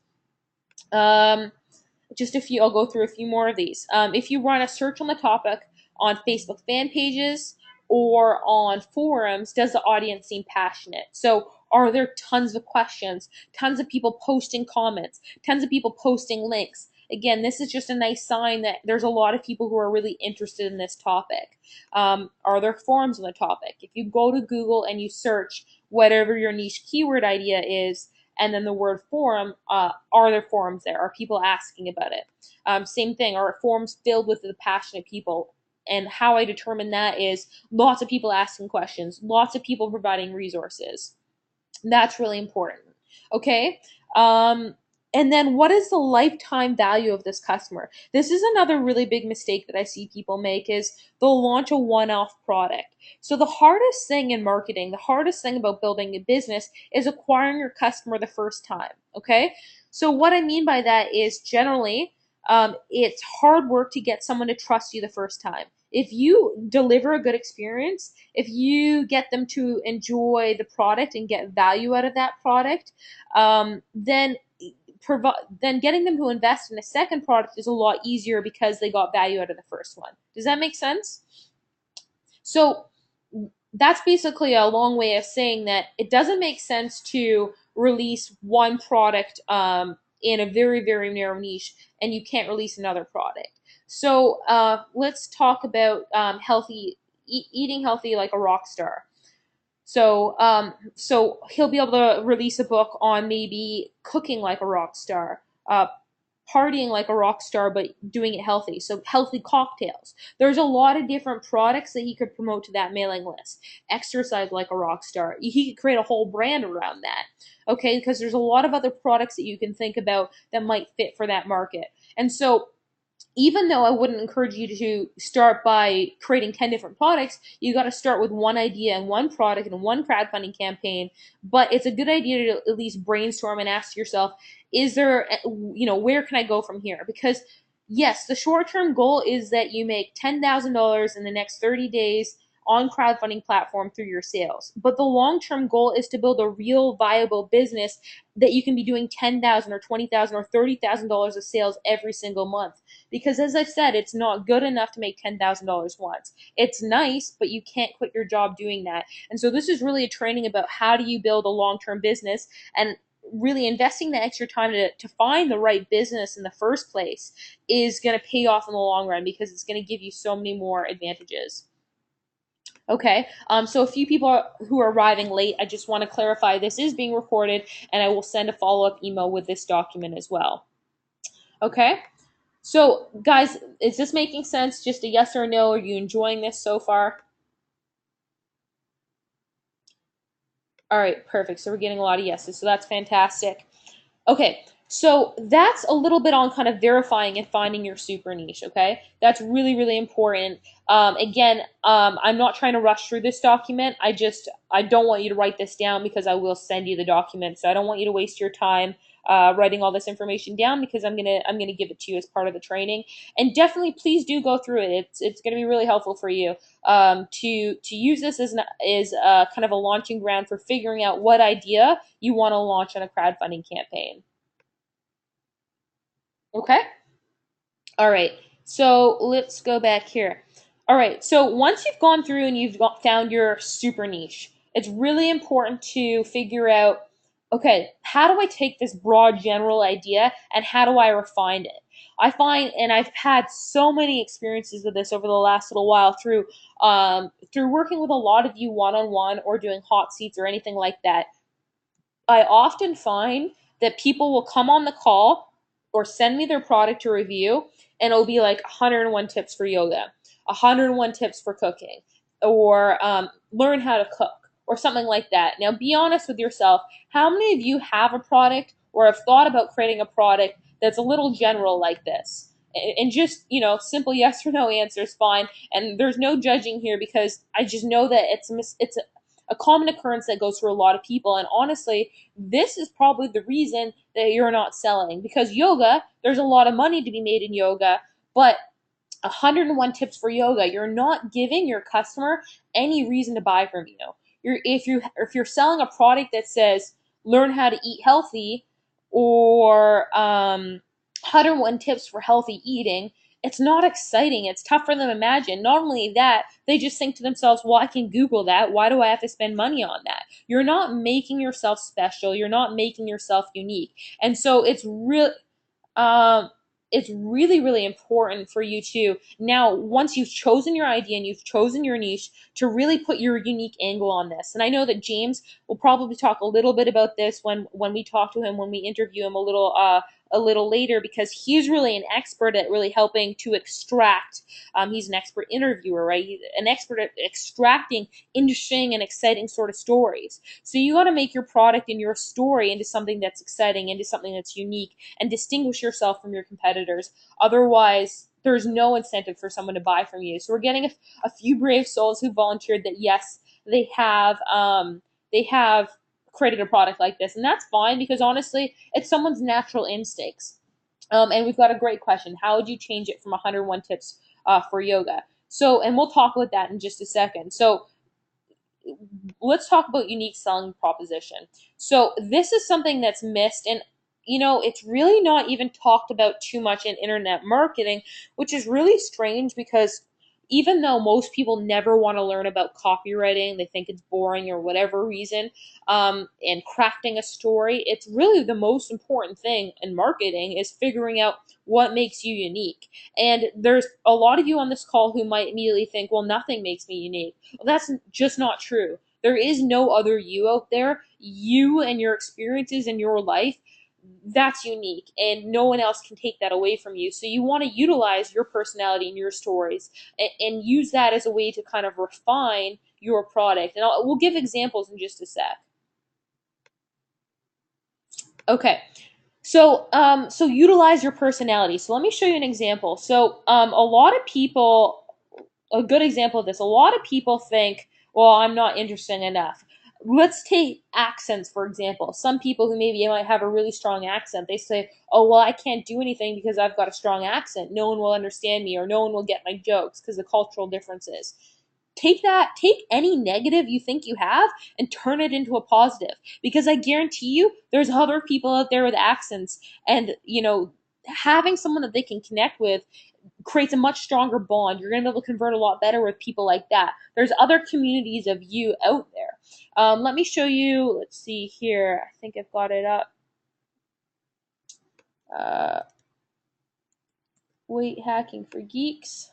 Just a few, I'll go through a few more of these. If you run a search on the topic on Facebook fan pages or on forums, does the audience seem passionate? So are there tons of questions, tons of people posting comments, tons of people posting links? Again, this is just a nice sign that there's a lot of people who are really interested in this topic. Are there forums on the topic? If you go to Google and you search whatever your niche keyword idea is, and then the word forum, are there forums there? Are people asking about it? Same thing, are forums filled with the passionate people? And how I determine that is lots of people asking questions, lots of people providing resources. That's really important. Okay. And then what is the lifetime value of this customer? This is another really big mistake that I see people make is they'll launch a one-off product. So the hardest thing in marketing, the hardest thing about building a business is acquiring your customer the first time. Okay. So what I mean by that is generally it's hard work to get someone to trust you the first time. If you deliver a good experience, if you get them to enjoy the product and get value out of that product, then then getting them to invest in a second product is a lot easier because they got value out of the first one. Does that make sense? So that's basically a long way of saying that it doesn't make sense to release one product in a very, very narrow niche and you can't release another product. So let's talk about eating healthy like a rock star. So he'll be able to release a book on maybe cooking like a rock star, partying like a rock star, but doing it healthy. So healthy cocktails. There's a lot of different products that he could promote to that mailing list. Exercise like a rock star. He could create a whole brand around that. Okay, because there's a lot of other products that you can think about that might fit for that market. And so even though I wouldn't encourage you to start by creating 10 different products, you got to start with one idea and one product and one crowdfunding campaign. But it's a good idea to at least brainstorm and ask yourself, is there, where can I go from here? Because yes, the short term goal is that you make $10,000 in the next 30 days on crowdfunding platform through your sales. But the long term goal is to build a real viable business that you can be doing $10,000 or $20,000 or $30,000 of sales every single month. Because as I said, it's not good enough to make $10,000 once. It's nice, but you can't quit your job doing that. And so this is really a training about how do you build a long-term business, and really investing the extra time to find the right business in the first place is going to pay off in the long run because it's going to give you so many more advantages. Okay, so a few people who are arriving late, I just want to clarify this is being recorded and I will send a follow-up email with this document as well. Okay, so guys, is this making sense? Just a yes or no? Are you enjoying this so far? All right, perfect. So we're getting a lot of yeses, so that's fantastic. Okay, so that's a little bit on kind of verifying and finding your super niche, okay? That's really, really important. Again, I'm not trying to rush through this document. I don't want you to write this down because I will send you the document. So I don't want you to waste your time writing all this information down because I'm gonna give it to you as part of the training. And definitely, please do go through it. It's gonna be really helpful for you to use this as kind of a launching ground for figuring out what idea you want to launch on a crowdfunding campaign. Okay? All right. So let's go back here. All right. So once you've gone through and found your super niche, it's really important to figure out, okay, how do I take this broad general idea and how do I refine it? I find, and I've had so many experiences with this over the last little while through working with a lot of you one on one or doing hot seats or anything like that. I often find that people will come on the call or send me their product to review, and it'll be like 101 tips for yoga, 101 tips for cooking, or learn how to cook, or something like that. Now, be honest with yourself. How many of you have a product or have thought about creating a product that's a little general like this? And just, simple yes or no answer is fine. And there's no judging here because I just know that it's a common occurrence that goes through a lot of people. And honestly, this is probably the reason that you're not selling because yoga, there's a lot of money to be made in yoga, but 101 tips for yoga, you're not giving your customer any reason to buy from you. If you're selling a product that says learn how to eat healthy or 101 tips for healthy eating, it's not exciting. It's tough for them to imagine. Not only that, they just think to themselves, well, I can Google that. Why do I have to spend money on that? You're not making yourself special. You're not making yourself unique. And so um, it's really, really important for you to now, once you've chosen your idea and you've chosen your niche, to really put your unique angle on this. And I know that James will probably talk a little bit about this when we talk to him, when we interview him a little later, because he's really an expert at really helping to extract. He's an expert interviewer, right? He's an expert at extracting interesting and exciting sort of stories. So you got to make your product and your story into something that's exciting, into something that's unique, and distinguish yourself from your competitors. Otherwise, there's no incentive for someone to buy from you. So we're getting a few brave souls who volunteered that yes, they have created a product like this, and that's fine because honestly, it's someone's natural instincts. And we've got a great question. How would you change it from 101 tips for yoga? So, and we'll talk about that in just a second. So, let's talk about unique selling proposition. So this is something that's missed, and it's really not even talked about too much in internet marketing, which is really strange because even though most people never want to learn about copywriting, they think it's boring or whatever reason, and crafting a story, it's really the most important thing in marketing is figuring out what makes you unique. And there's a lot of you on this call who might immediately think, well, nothing makes me unique. Well, that's just not true. There is no other you out there. You and your experiences in your life, that's unique, and no one else can take that away from you. So you want to utilize your personality and your stories, and use that as a way to kind of refine your product. And we'll give examples in just a sec. Okay. So utilize your personality. So let me show you an example. So a lot of people, a good example of this, a lot of people think, well, I'm not interesting enough. Let's take accents, for example. Some people who maybe might have a really strong accent, they say, oh, well, I can't do anything because I've got a strong accent. No one will understand me, or no one will get my jokes because of cultural differences. Take any negative you think you have and turn it into a positive, because I guarantee you there's other people out there with accents, and having someone that they can connect with creates a much stronger bond. You're going to be able to convert a lot better with people like that. There's other communities of you out there. Let me show you. Let's see here. I think I've got it up. uh, Weight hacking for geeks.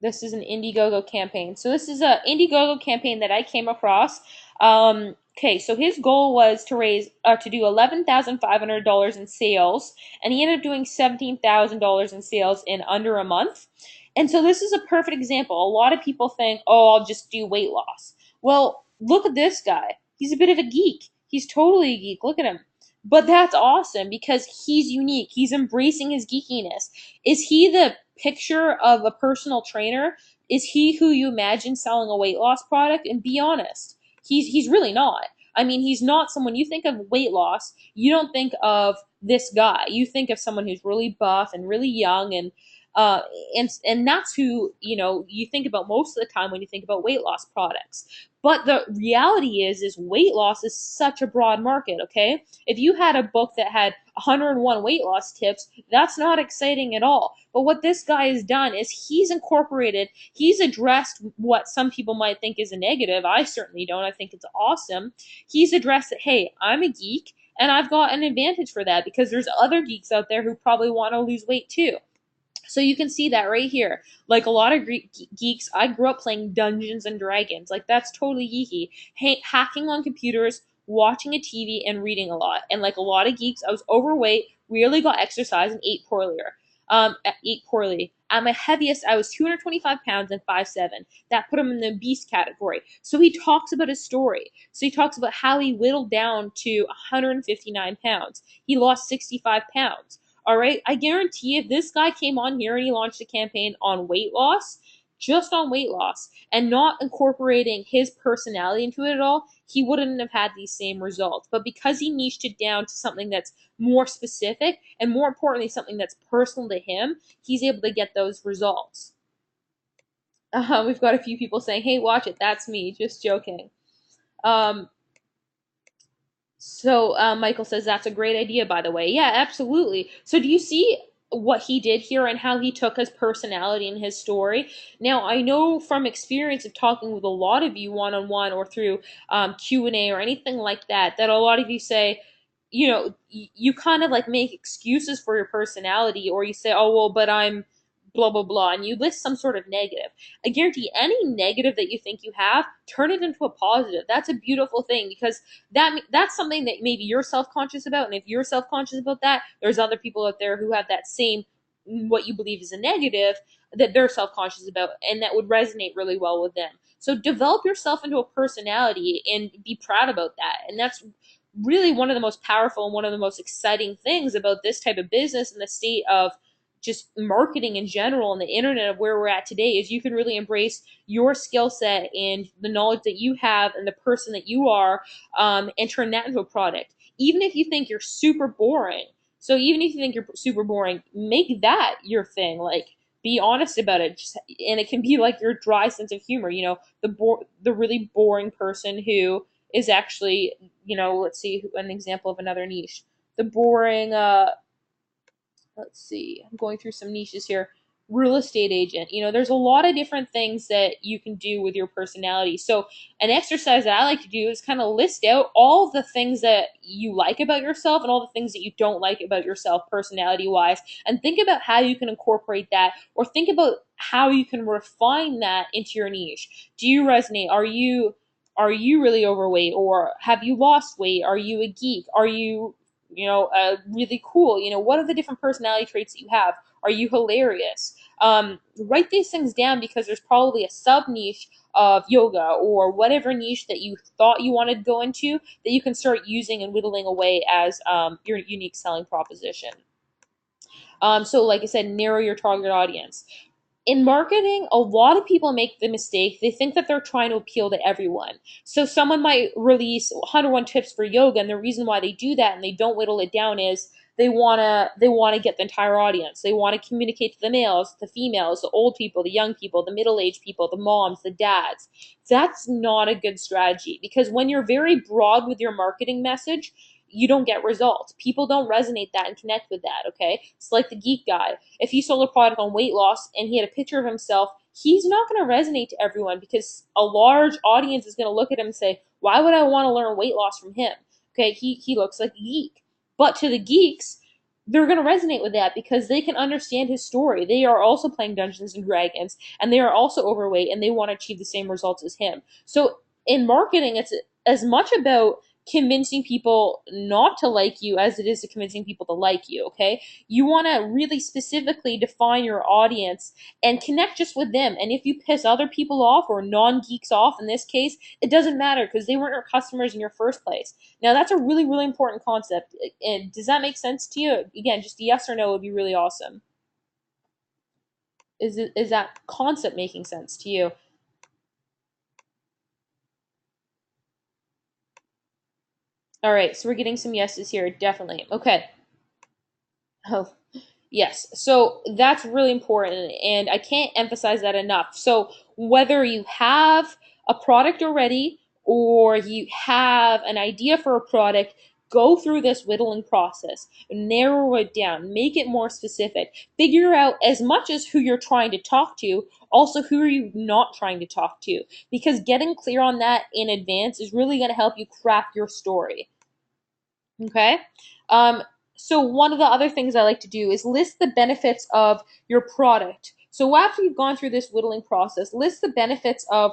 This is an Indiegogo campaign. So this is a Indiegogo campaign that I came across. Okay, so his goal was to do $11,500 in sales, and he ended up doing $17,000 in sales in under a month. And so this is a perfect example. A lot of people think, oh, I'll just do weight loss. Well, look at this guy. He's a bit of a geek. He's totally a geek. Look at him. But that's awesome because he's unique. He's embracing his geekiness. Is he the picture of a personal trainer? Is he who you imagine selling a weight loss product? And be honest, he's really not. I mean, he's not someone you think of weight loss. You don't think of this guy. You think of someone who's really buff and really young, uh, and that's who you think about most of the time when you think about weight loss products. But the reality is weight loss is such a broad market. Okay, if you had a book that had 101 weight loss tips, that's not exciting at all. But what this guy has done is he's addressed what some people might think is a negative. I certainly don't. I think it's awesome. He's addressed that, hey, I'm a geek and I've got an advantage for that because there's other geeks out there who probably want to lose weight too. So you can see that right here. Like a lot of geeks, I grew up playing Dungeons and Dragons. Like that's totally geeky. Hacking on computers, watching a TV, and reading a lot. And like a lot of geeks, I was overweight, rarely got exercise, and ate poorly. Ate poorly. At my heaviest, I was 225 pounds and 5'7". That put him in the beast category. So he talks about his story. So he talks about how he whittled down to 159 pounds. He lost 65 pounds. All right. I guarantee if this guy came on here and he launched a campaign on weight loss, just on weight loss, and not incorporating his personality into it at all, he wouldn't have had these same results. But because he niched it down to something that's more specific and more importantly, something that's personal to him, he's able to get those results. We've got a few people saying, hey, watch it. That's me. Just joking. So Michael says that's a great idea, by the way. Yeah, absolutely. So do you see what he did here and how he took his personality and his story? Now, I know from experience of talking with a lot of you one-on-one or through Q&A or anything like that, that a lot of you say, you kind of like make excuses for your personality, or you say, oh, well, but I'm blah, blah, blah, and you list some sort of negative. I guarantee any negative that you think you have, turn it into a positive. That's a beautiful thing because that's something that maybe you're self-conscious about, and if you're self-conscious about that, there's other people out there who have that same what you believe is a negative that they're self-conscious about, and that would resonate really well with them. So develop yourself into a personality and be proud about that. And that's really one of the most powerful and one of the most exciting things about this type of business and the state of just marketing in general and the internet of where we're at today is you can really embrace your skill set and the knowledge that you have and the person that you are, and turn that into a product. Even if you think you're super boring, So even if you think you're super boring, make that your thing. Like, be honest about it. And it can be like your dry sense of humor. The really boring person who is actually, let's see an example of another niche. The boring let's see, I'm going through some niches here. Real estate agent. There's a lot of different things that you can do with your personality. So, an exercise that I like to do is kind of list out all the things that you like about yourself and all the things that you don't like about yourself, personality wise, and think about how you can incorporate that, or think about how you can refine that into your niche. Do you resonate? Are you really overweight, or have you lost weight? Are you a geek? Are you really cool? What are the different personality traits that you have? Are you hilarious? Write these things down, because there's probably a sub niche of yoga or whatever niche that you thought you wanted to go into that you can start using and whittling away as your unique selling proposition. So, like I said, narrow your target audience. In marketing, a lot of people make the mistake. They think that they're trying to appeal to everyone. So someone might release 101 tips for yoga, and the reason why they do that and they don't whittle it down is they want to get the entire audience. They want to communicate to the males, the females, the old people, the young people, the middle-aged people, the moms, the dads. That's not a good strategy, because when you're very broad with your marketing message, you don't get results. People don't resonate that and connect with that, okay? It's like the geek guy. If he sold a product on weight loss and he had a picture of himself, he's not going to resonate to everyone, because a large audience is going to look at him and say, why would I want to learn weight loss from him? Okay, he looks like a geek. But to the geeks, they're going to resonate with that because they can understand his story. They are also playing Dungeons and Dragons, and they are also overweight, and they want to achieve the same results as him. So in marketing, it's as much about convincing people not to like you as it is to convincing people to like you, okay? You want to really specifically define your audience and connect just with them. And if you piss other people off, or non-geeks off in this case, it doesn't matter, because they weren't your customers in your first place. Now, that's a really, really important concept. And does that make sense to you? Again, just a yes or no would be really awesome. Is that concept making sense to you? All right, so we're getting some yeses here, definitely. Okay. Oh, yes. So that's really important, and I can't emphasize that enough. So whether you have a product already or you have an idea for a product, go through this whittling process, narrow it down, make it more specific, figure out as much as who you're trying to talk to, also who are you not trying to talk to, because getting clear on that in advance is really going to help you craft your story. Okay. Um, so one of the other things I like to do is list the benefits of your product. So after you've gone through this whittling process, list the benefits of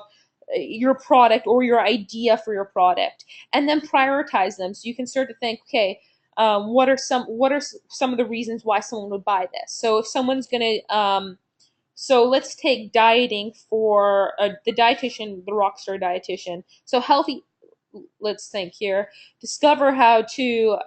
your product or your idea for your product, and then prioritize them. So you can start to think, okay, what are some of the reasons why someone would buy this? So if someone's gonna so let's take dieting for the dietitian, the rockstar dietitian. So healthy, let's think here. Discover how to,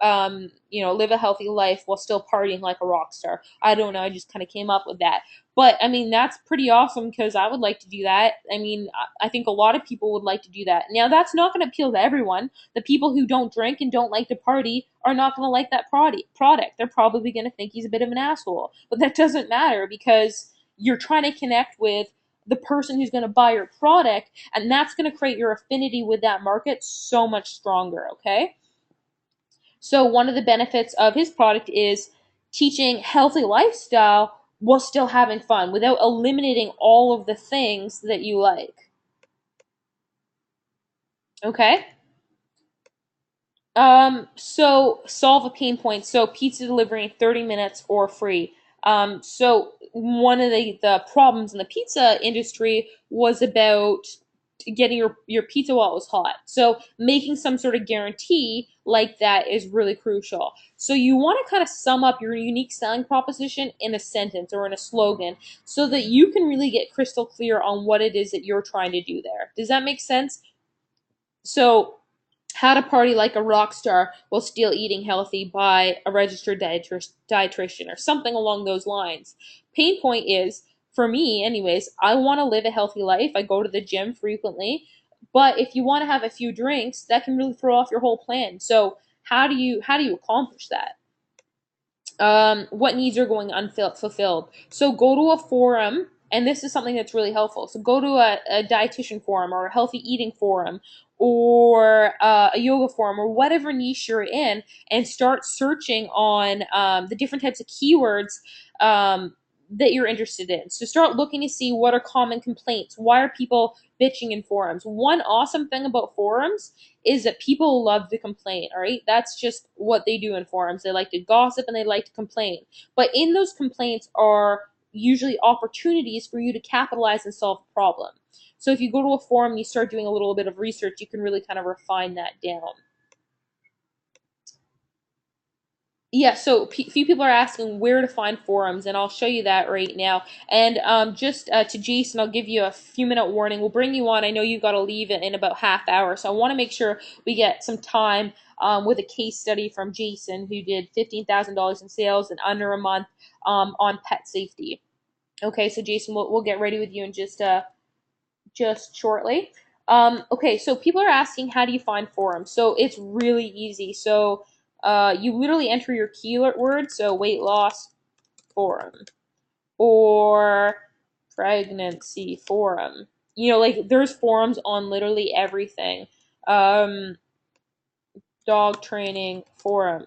live a healthy life while still partying like a rock star. I don't know. I just kind of came up with that. But I mean, that's pretty awesome, because I would like to do that. I mean, I think a lot of people would like to do that. Now, that's not going to appeal to everyone. The people who don't drink and don't like to party are not going to like that product. They're probably going to think he's a bit of an asshole. But that doesn't matter, because you're trying to connect with the person who's going to buy your product, and that's going to create your affinity with that market so much stronger, okay? So one of the benefits of his product is teaching healthy lifestyle while still having fun without eliminating all of the things that you like. Okay? So solve a pain point. So pizza delivery in 30 minutes or free. So one of the problems in the pizza industry was about getting your pizza while it was hot. So making some sort of guarantee like that is really crucial. So you want to kind of sum up your unique selling proposition in a sentence or in a slogan, so that you can really get crystal clear on what it is that you're trying to do there. Does that make sense? So how to party like a rock star while still eating healthy by a registered dietitian, or something along those lines. Pain point is, for me anyways, I want to live a healthy life. I go to the gym frequently, but if you want to have a few drinks, that can really throw off your whole plan. So how do you accomplish that? what needs are going unfulfilled. So go to a forum, and this is something that's really helpful. So go to a dietitian forum or a healthy eating forum or a yoga forum or whatever niche you're in, and start searching on the different types of keywords that you're interested in. So start looking to see what are common complaints. Why are people bitching in forums? One awesome thing about forums is that people love to complain, all right? That's just what they do in forums. They like to gossip and they like to complain. But in those complaints are usually opportunities for you to capitalize and solve a problem. So if you go to a forum and you start doing a little bit of research, you can really kind of refine that down. Yeah, so few people are asking where to find forums, and I'll show you that right now. And just to Jason, I'll give you a few-minute warning. We'll bring you on. I know you've got to leave in about half hour, so I want to make sure we get some time with a case study from Jason, who did $15,000 in sales in under a month on pet safety. Okay, so Jason, we'll get ready with you in just shortly. Okay, so people are asking, how do you find forums? So it's really easy. So you literally enter your keyword, so weight loss forum or pregnancy forum. You know, like there's forums on literally everything. Um, dog training forum,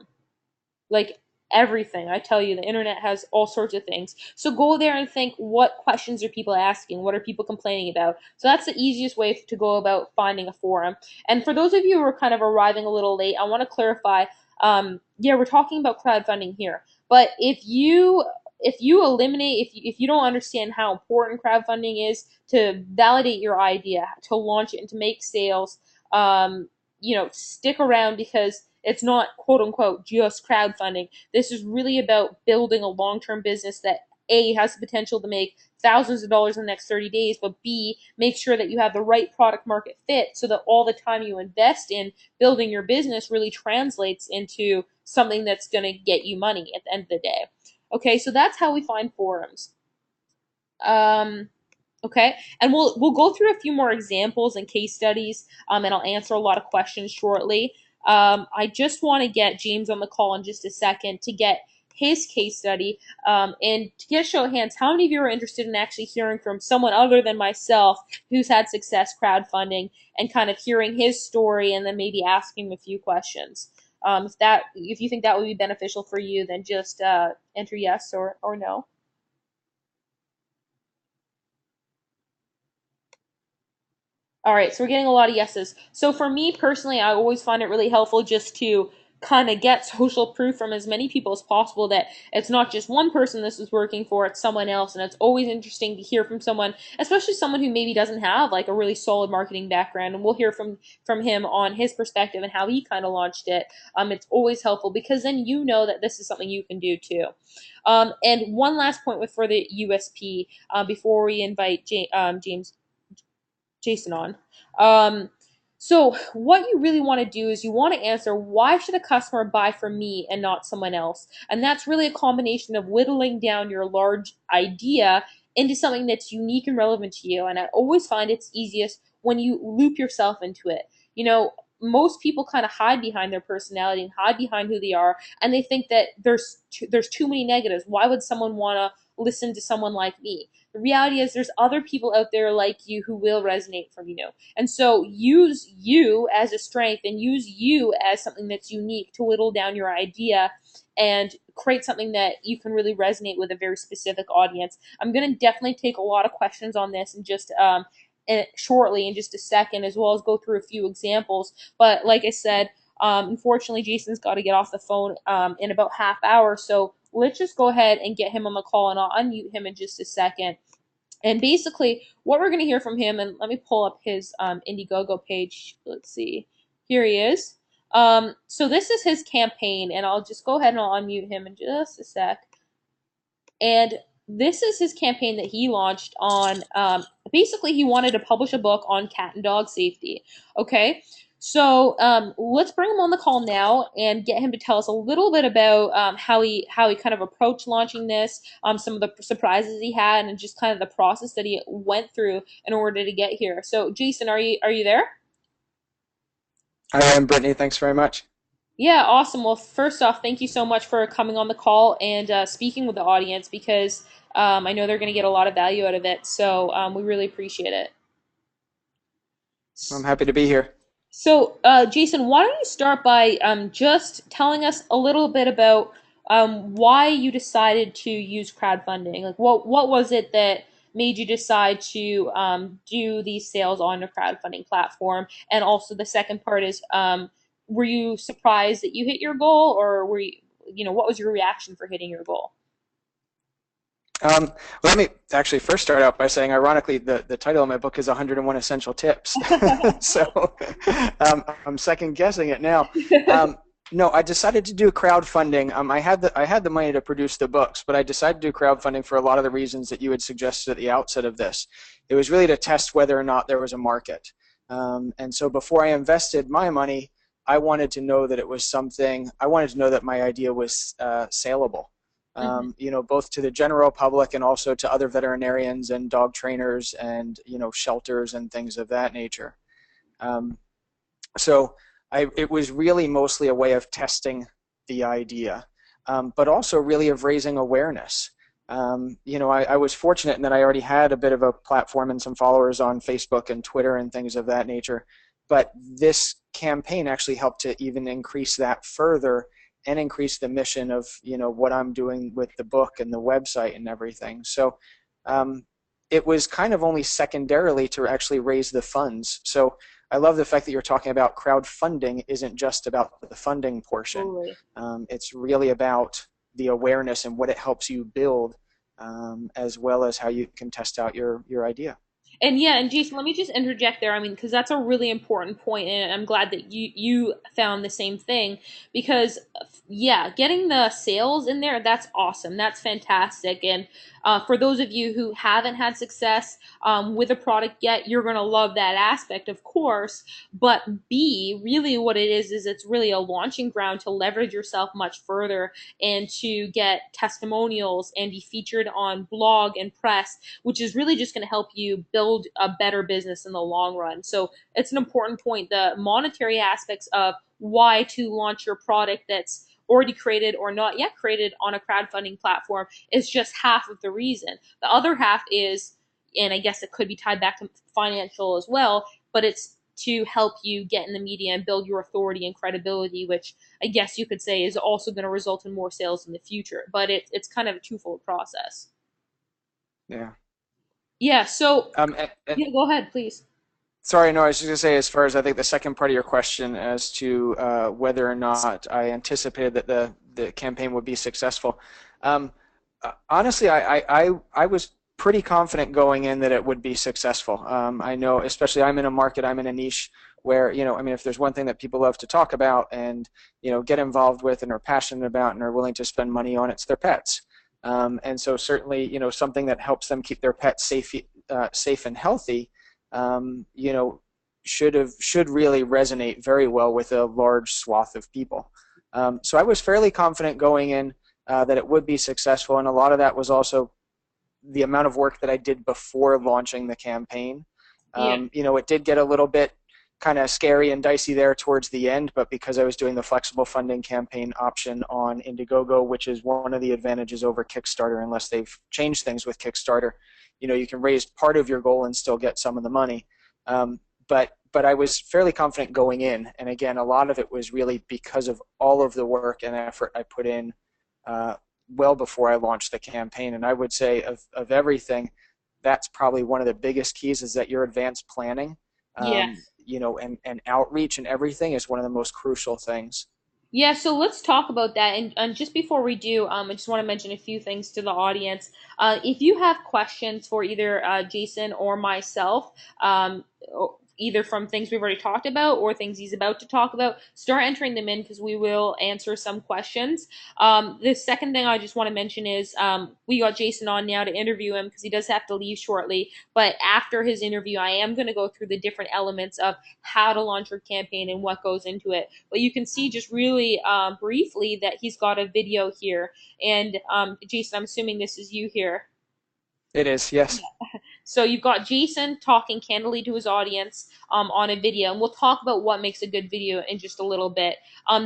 like everything. I tell you, the internet has all sorts of things. So go there and think, what questions are people asking? What are people complaining about? So that's the easiest way to go about finding a forum. And for those of you who are kind of arriving a little late, I want to clarify. Yeah, we're talking about crowdfunding here, but if you eliminate, if you don't understand how important crowdfunding is to validate your idea, to launch it, and to make sales, stick around, because it's not quote unquote just crowdfunding. This is really about building a long term business that A, has the potential to make thousands of dollars in the next 30 days, but B, make sure that you have the right product market fit so that all the time you invest in building your business really translates into something that's going to get you money at the end of the day. Okay, so that's how we find forums. Um, Okay, and we'll go through a few more examples and case studies, and I'll answer a lot of questions shortly. I just want to get James on the call in just a second to get his case study, and to get a show of hands, how many of you are interested in actually hearing from someone other than myself who's had success crowdfunding, and kind of hearing his story, and then maybe asking him a few questions. If you think that would be beneficial for you, then just enter yes or no. All right, so we're getting a lot of yeses. So for me personally, I always find it really helpful just to kind of get social proof from as many people as possible that it's not just one person this is working for, it's someone else. And it's always interesting to hear from someone, especially someone who maybe doesn't have like a really solid marketing background. And we'll hear from him on his perspective and how he kind of launched it. It's always helpful because then you know that this is something you can do too. And one last point with for the USP before we invite Jason on. Um, so what you really want to do is you want to answer, why should a customer buy from me and not someone else? And that's really a combination of whittling down your large idea into something that's unique and relevant to you. And I always find it's easiest when you loop yourself into it. You know, most people kind of hide behind their personality and hide behind who they are, and they think that there's too many negatives. Why would someone want to listen to someone like me? The reality is there's other people out there like you who will resonate from you. And so use you as a strength and use you as something that's unique to whittle down your idea and create something that you can really resonate with a very specific audience. I'm going to definitely take a lot of questions on this and just shortly in just a second, as well as go through a few examples. But like I said, unfortunately, Jason's got to get off the phone in about half hour. So let's just go ahead and get him on the call, and I'll unmute him in just a second. And basically, what we're going to hear from him, and let me pull up his Indiegogo page. Let's see. Here he is. So this is his campaign, and I'll just go ahead and I'll unmute him in just a sec. And this is his campaign that he launched on. Basically, he wanted to publish a book on cat and dog safety. Okay, so let's bring him on the call now and get him to tell us a little bit about how he kind of approached launching this, some of the surprises he had, and just kind of the process that he went through in order to get here. So, Jason, are you there? Hi, I'm Brittany. Thanks very much. Yeah, awesome. Well, first off, thank you so much for coming on the call and speaking with the audience because I know they're going to get a lot of value out of it. So we really appreciate it. I'm happy to be here. So, Jason, why don't you start by just telling us a little bit about why you decided to use crowdfunding? Like, what was it that made you decide to do these sales on a crowdfunding platform? And also, the second part is, were you surprised that you hit your goal, or were you, what was your reaction for hitting your goal? Um, Let me actually first start out by saying, ironically, the title of my book is 101 Essential Tips. So I'm second guessing it now. Um, no, I decided to do crowdfunding. I had the money to produce the books, but I decided to do crowdfunding for a lot of the reasons that you had suggested at the outset of this. It was really to test whether or not there was a market. And so before I invested my money, I wanted to know that it was something. I wanted to know that my idea was saleable. Mhm. Both to the general public and also to other veterinarians and dog trainers and, shelters and things of that nature. Um, so it was really mostly a way of testing the idea, but also really of raising awareness. I was fortunate in that I already had a bit of a platform and some followers on Facebook and Twitter and things of that nature. But this campaign actually helped to even increase that further and increase the mission of what I'm doing with the book and the website and everything. So um, it was kind of only secondarily to actually raise the funds. So I love the fact that you're talking about crowdfunding isn't just about the funding portion. Totally. It's really about the awareness and what it helps you build, as well as how you can test out your idea. And yeah, and Jason, let me just interject there. I mean, because that's a really important point, and I'm glad that you found the same thing. Because yeah, getting the sales in there, that's awesome. That's fantastic. And for those of you who haven't had success with a product yet, you're gonna love that aspect, of course. But B, really, what it is it's really a launching ground to leverage yourself much further and to get testimonials and be featured on blog and press, which is really just going to help you build a better business in the long run. So it's an important point. The monetary aspects of why to launch your product that's already created or not yet created on a crowdfunding platform is just half of the reason. The other half is, and I guess it could be tied back to financial as well, but it's to help you get in the media and build your authority and credibility, which I guess you could say is also going to result in more sales in the future. But it's kind of a twofold process. Yeah. Yeah, so And yeah, go ahead, please. sorry, no, I was just going to say, as far as I think the second part of your question as to whether or not I anticipated that the campaign would be successful. Um, Honestly, I was pretty confident going in that it would be successful. I know, especially I'm in a market, I'm in a niche where, I mean, if there's one thing that people love to talk about and, get involved with and are passionate about and are willing to spend money on, it's their pets. And so certainly, something that helps them keep their pets safe and healthy, should really resonate very well with a large swath of people. So I was fairly confident going in that it would be successful, and a lot of that was also the amount of work that I did before launching the campaign. Yeah. It did get a little bit kind of scary and dicey there towards the end, but because I was doing the flexible funding campaign option on Indiegogo, which is one of the advantages over Kickstarter, unless they've changed things with Kickstarter, you can raise part of your goal and still get some of the money. But I was fairly confident going in, and again, a lot of it was really because of all of the work and effort I put in uh, well before I launched the campaign. And I would say of everything, that's probably one of the biggest keys is that your advanced planning, Yes. and outreach and everything is one of the most crucial things. Yeah, so let's talk about that. And just before we do, I just want to mention a few things to the audience. If you have questions for either Jason or myself, either from things we've already talked about or things he's about to talk about, start entering them in because we will answer some questions. The second thing I just want to mention is we got Jason on now to interview him because he does have to leave shortly. But after his interview, I am going to go through the different elements of how to launch your campaign and what goes into it. But you can see just really briefly that he's got a video here. And Jason, I'm assuming this is you here. It is, yes. So you've got Jason talking candidly to his audience on a video, and we'll talk about what makes a good video in just a little bit.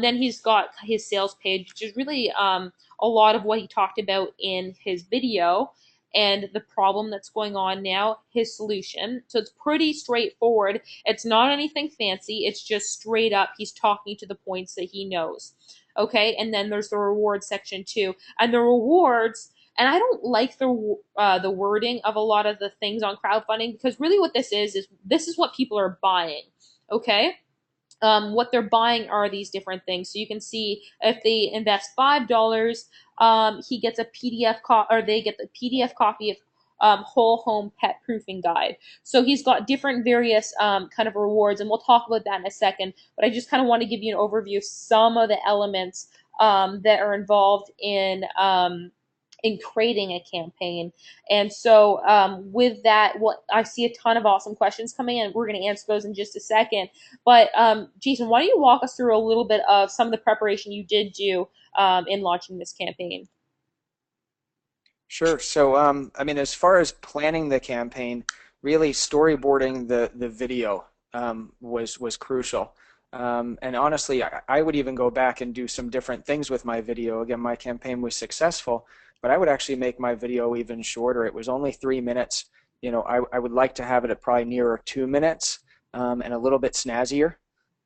Then he's got his sales page, which is really a lot of what he talked about in his video and the problem that's going on now, his solution. So it's pretty straightforward. It's not anything fancy. It's just straight up. He's talking to the points that he knows. Okay, and then there's the rewards section too, and the rewards. And I don't like the wording of a lot of the things on crowdfunding, because really what this is this is what people are buying. Okay, what they're buying are these different things. So you can see if they invest $5, he gets a or they get the PDF copy of whole home pet proofing guide. So he's got different various kind of rewards, and we'll talk about that in a second. But I just kind of want to give you an overview of some of the elements that are involved in creating a campaign. And so, with that, well, I see a ton of awesome questions coming in. We're going to answer those in just a second. But Jason, why don't you walk us through a little bit of some of the preparation you did do in launching this campaign? Sure. So, I mean, as far as planning the campaign, really storyboarding the video was crucial. And honestly, I would even go back and do some different things with my video. Again, my campaign was successful, but I would actually make my video even shorter. It was only 3 minutes. You know, I would like to have it at probably nearer 2 minutes, and a little bit snazzier.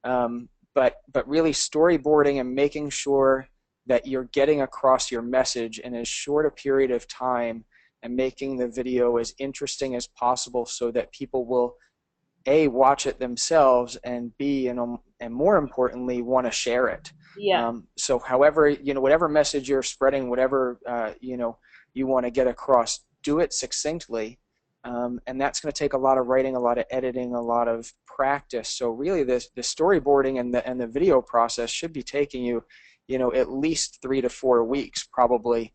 But really storyboarding and making sure that you're getting across your message in as short a period of time, and making the video as interesting as possible so that people will A, watch it themselves, and B, and more importantly, want to share it. Yeah. So however, whatever message you're spreading, whatever, you want to get across, do it succinctly. And that's going to take a lot of writing, a lot of editing, a lot of practice. So really the storyboarding and the video process should be taking you, at least 3 to 4 weeks probably,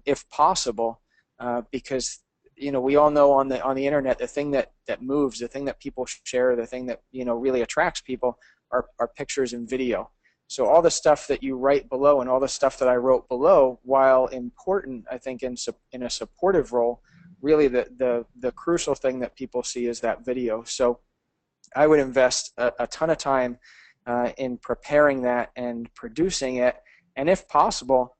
if possible, because we all know on the internet, the thing that moves, the thing that people share, the thing that really attracts people are pictures and video. So all the stuff that you write below and all the stuff that I wrote below, while important, I think in a supportive role, really the crucial thing that people see is that video. So I would invest a ton of time in preparing that and producing it, and if possible,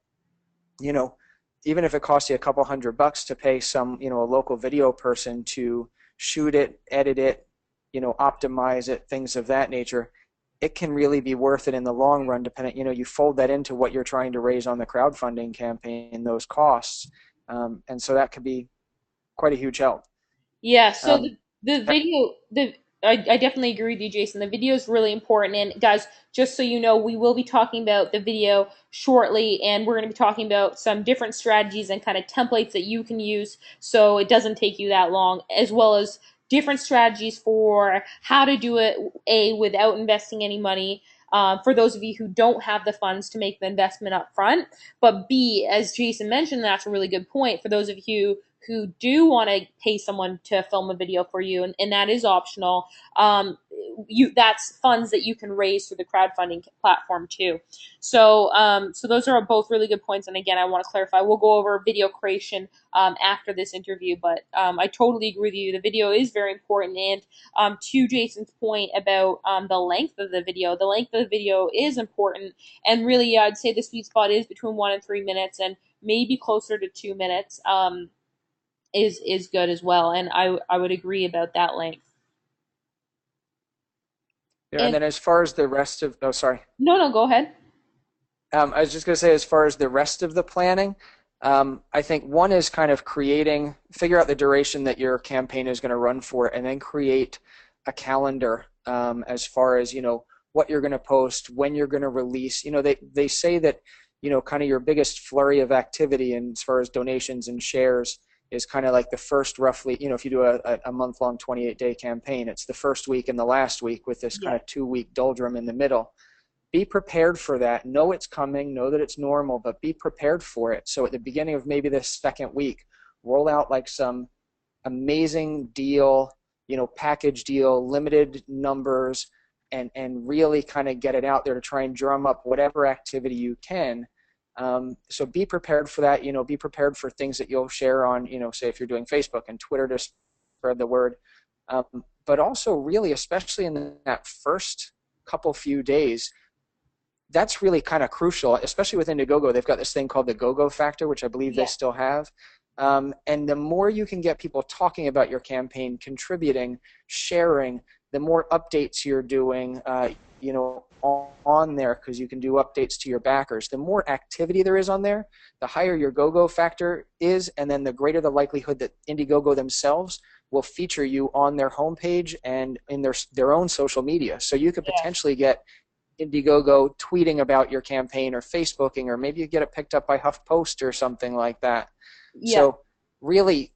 even if it costs you a couple $100 to pay some, a local video person to shoot it, edit it, optimize it, things of that nature, it can really be worth it in the long run. Depending, you fold that into what you're trying to raise on the crowdfunding campaign, those costs, and so that could be quite a huge help. Yeah, so Um, the video the I definitely agree with you, Jason. The video is really important. And guys, just so you know, we will be talking about the video shortly, and we're going to be talking about some different strategies and kind of templates that you can use so it doesn't take you that long, as well as different strategies for how to do it, A, without investing any money. For those of you who don't have the funds to make the investment up front, but B, as Jason mentioned, that's a really good point. For those of you who do want to pay someone to film a video for you, and that is optional, that's funds that you can raise through the crowdfunding platform too. So those are both really good points. And again, I want to clarify, we'll go over video creation after this interview, but I totally agree with you. The video is very important. And to Jason's point about the length of the video is important. And really, I'd say the sweet spot is between 1 and 3 minutes, and maybe closer to 2 minutes. Is good as well, and I would agree about that length. yeah, and And then as far as the rest of, oh, sorry. no, go ahead. I was just going to say, as far as the rest of the planning, I think one is kind of figure out the duration that your campaign is going to run for, and then create a calendar, as far as, what you're going to post, when you're going to release. They say that, kind of your biggest flurry of activity, and as far as donations and shares, is kind of like the first roughly, if you do a month-long 28-day campaign, it's the first week and the last week, with this kind Yeah. of 2-week doldrum in the middle. Be prepared for that. Know it's coming, know that it's normal, but be prepared for it. So at the beginning of maybe the second week, roll out like some amazing deal, package deal, limited numbers, and really kind of get it out there to try and drum up whatever activity you can. So be prepared for that. Be prepared for things that you'll share on, say if you're doing Facebook and Twitter spread the word. But also really, especially in that first couple few days, that's really kind of crucial, especially with Indiegogo. They've got this thing called the go-go factor, which I believe they Yeah. still have. And the more you can get people talking about your campaign, contributing, sharing, the more updates you're doing, on there, because you can do updates to your backers. The more activity there is on there, the higher your go-go factor is, and then the greater the likelihood that Indiegogo themselves will feature you on their homepage and in their own social media. So you could Yeah. potentially get Indiegogo tweeting about your campaign or Facebooking, or maybe you get it picked up by HuffPost or something like that. Yeah. So really,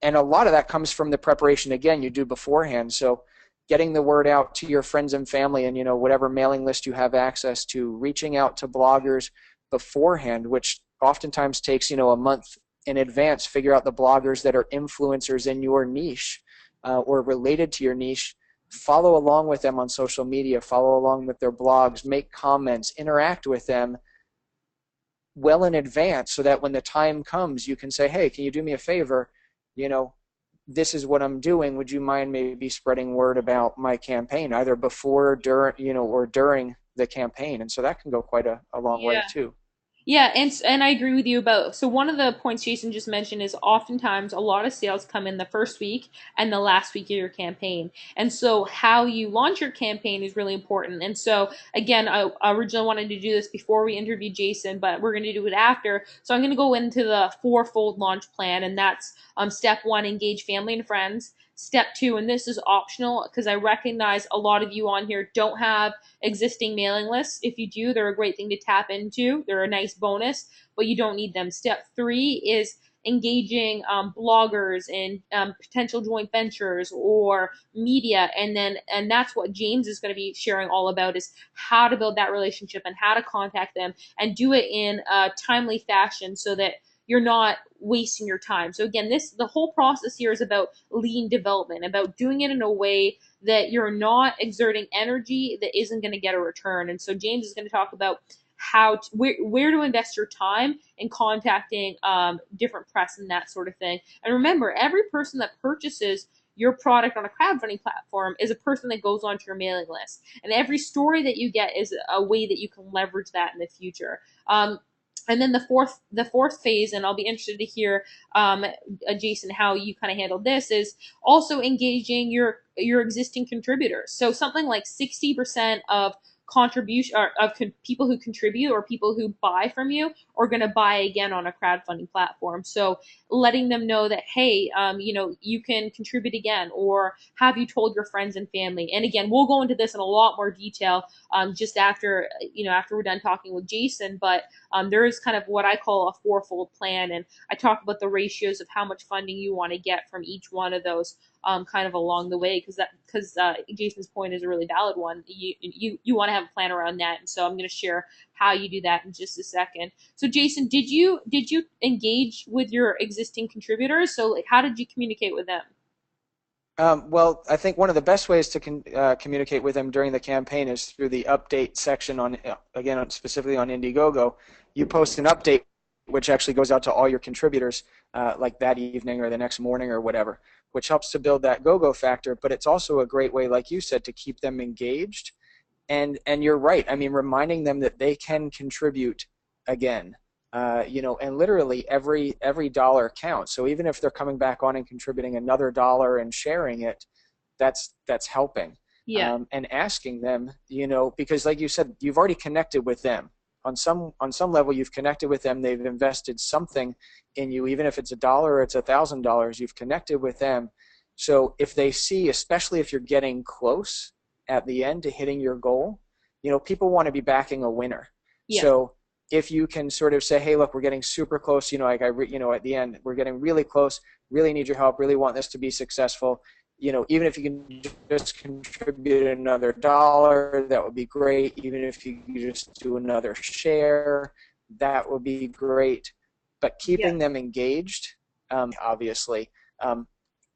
and a lot of that comes from the preparation again you do beforehand. So getting the word out to your friends and family, and whatever mailing list you have access to, reaching out to bloggers beforehand, which oftentimes takes a month in advance. Figure out the bloggers that are influencers in your niche, or related to your niche. Follow along with them on social media, follow along with their blogs, make comments, interact with them well in advance, so that when the time comes, you can say, hey, can you do me a favor? you know this is what I'm doing. Would you mind maybe spreading word about my campaign, either before, during, or during the campaign? And so that can go quite a long way Yeah. too. Yeah, and I agree with you about. So one of the points Jason just mentioned is oftentimes a lot of sales come in the first week and the last week of your campaign. And so how you launch your campaign is really important. And so again, I originally wanted to do this before we interviewed Jason, but we're going to do it after. So I'm going to go into the fourfold launch plan, and that's step one: engage family and friends. Step two, and this is optional because I recognize a lot of you on here don't have existing mailing lists. If you do, they're a great thing to tap into. They're a nice bonus, but you don't need them. Step three is engaging bloggers and potential joint ventures or media, and that's what James is going to be sharing all about, is how to build that relationship and how to contact them and do it in a timely fashion so that you're not wasting your time. So again, the whole process here is about lean development, about doing it in a way that you're not exerting energy that isn't going to get a return. And so James is going to talk about where to invest your time in contacting different press and that sort of thing. And remember, every person that purchases your product on a crowdfunding platform is a person that goes onto your mailing list, and every story that you get is a way that you can leverage that in the future. And then the fourth phase, and I'll be interested to hear, Jason, how you kind of handled this, is also engaging your existing contributors. So something like 60% of contribution or of people who contribute or people who buy from you are going to buy again on a crowdfunding platform. So letting them know that, hey, you can contribute again, or have you told your friends and family? And again, we'll go into this in a lot more detail just after we're done talking with Jason. But there is kind of what I call a fourfold plan, and I talk about the ratios of how much funding you want to get from each one of those kind of along the way, because Jason's point is a really valid one. You want to have a plan around that, and so I'm going to share how you do that in just a second. So Jason, did you engage with your existing contributors? So like, how did you communicate with them? Well, I think one of the best ways to communicate with them during the campaign is through the update section on, again, specifically on Indiegogo. You post an update which actually goes out to all your contributors, like that evening or the next morning or whatever, which helps to build that go-go factor. But it's also a great way, like you said, to keep them engaged. And you're right. I mean, reminding them that they can contribute again. And literally every dollar counts. So even if they're coming back on and contributing another dollar and sharing it, that's helping. Yeah. And asking them, because like you said, you've already connected with them on some level. You've connected with them. They've invested something in you, even if it's $1 or it's $1,000. You've connected with them. So if they see, especially if you're getting close at the end to hitting your goal, people want to be backing a winner. Yeah. So if you can sort of say, hey, look, we're getting super close, at the end, we're getting really close, really need your help, really want this to be successful. Even if you can just contribute another dollar, that would be great. Even if you can just do another share, that would be great. But Yeah. keeping them engaged, obviously,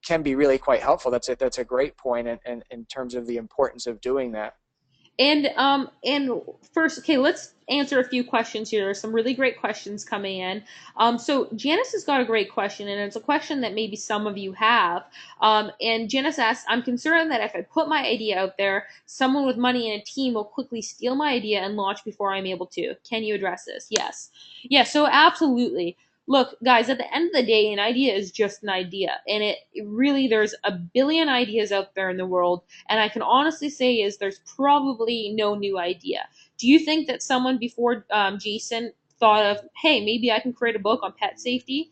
can be really quite helpful. That's a great point in terms of the importance of doing that. And first, okay, let's answer a few questions here. There's some really great questions coming in. So Janice has got a great question, and it's a question that maybe some of you have. And Janice asks, I'm concerned that if I put my idea out there, someone with money and a team will quickly steal my idea and launch before I'm able to. Can you address this? Yes. Yeah, so absolutely. Look, guys, at the end of the day, an idea is just an idea. And it really, there's a billion ideas out there in the world. And I can honestly say is there's probably no new idea. Do you think that someone before Jason thought of, hey, maybe I can create a book on pet safety?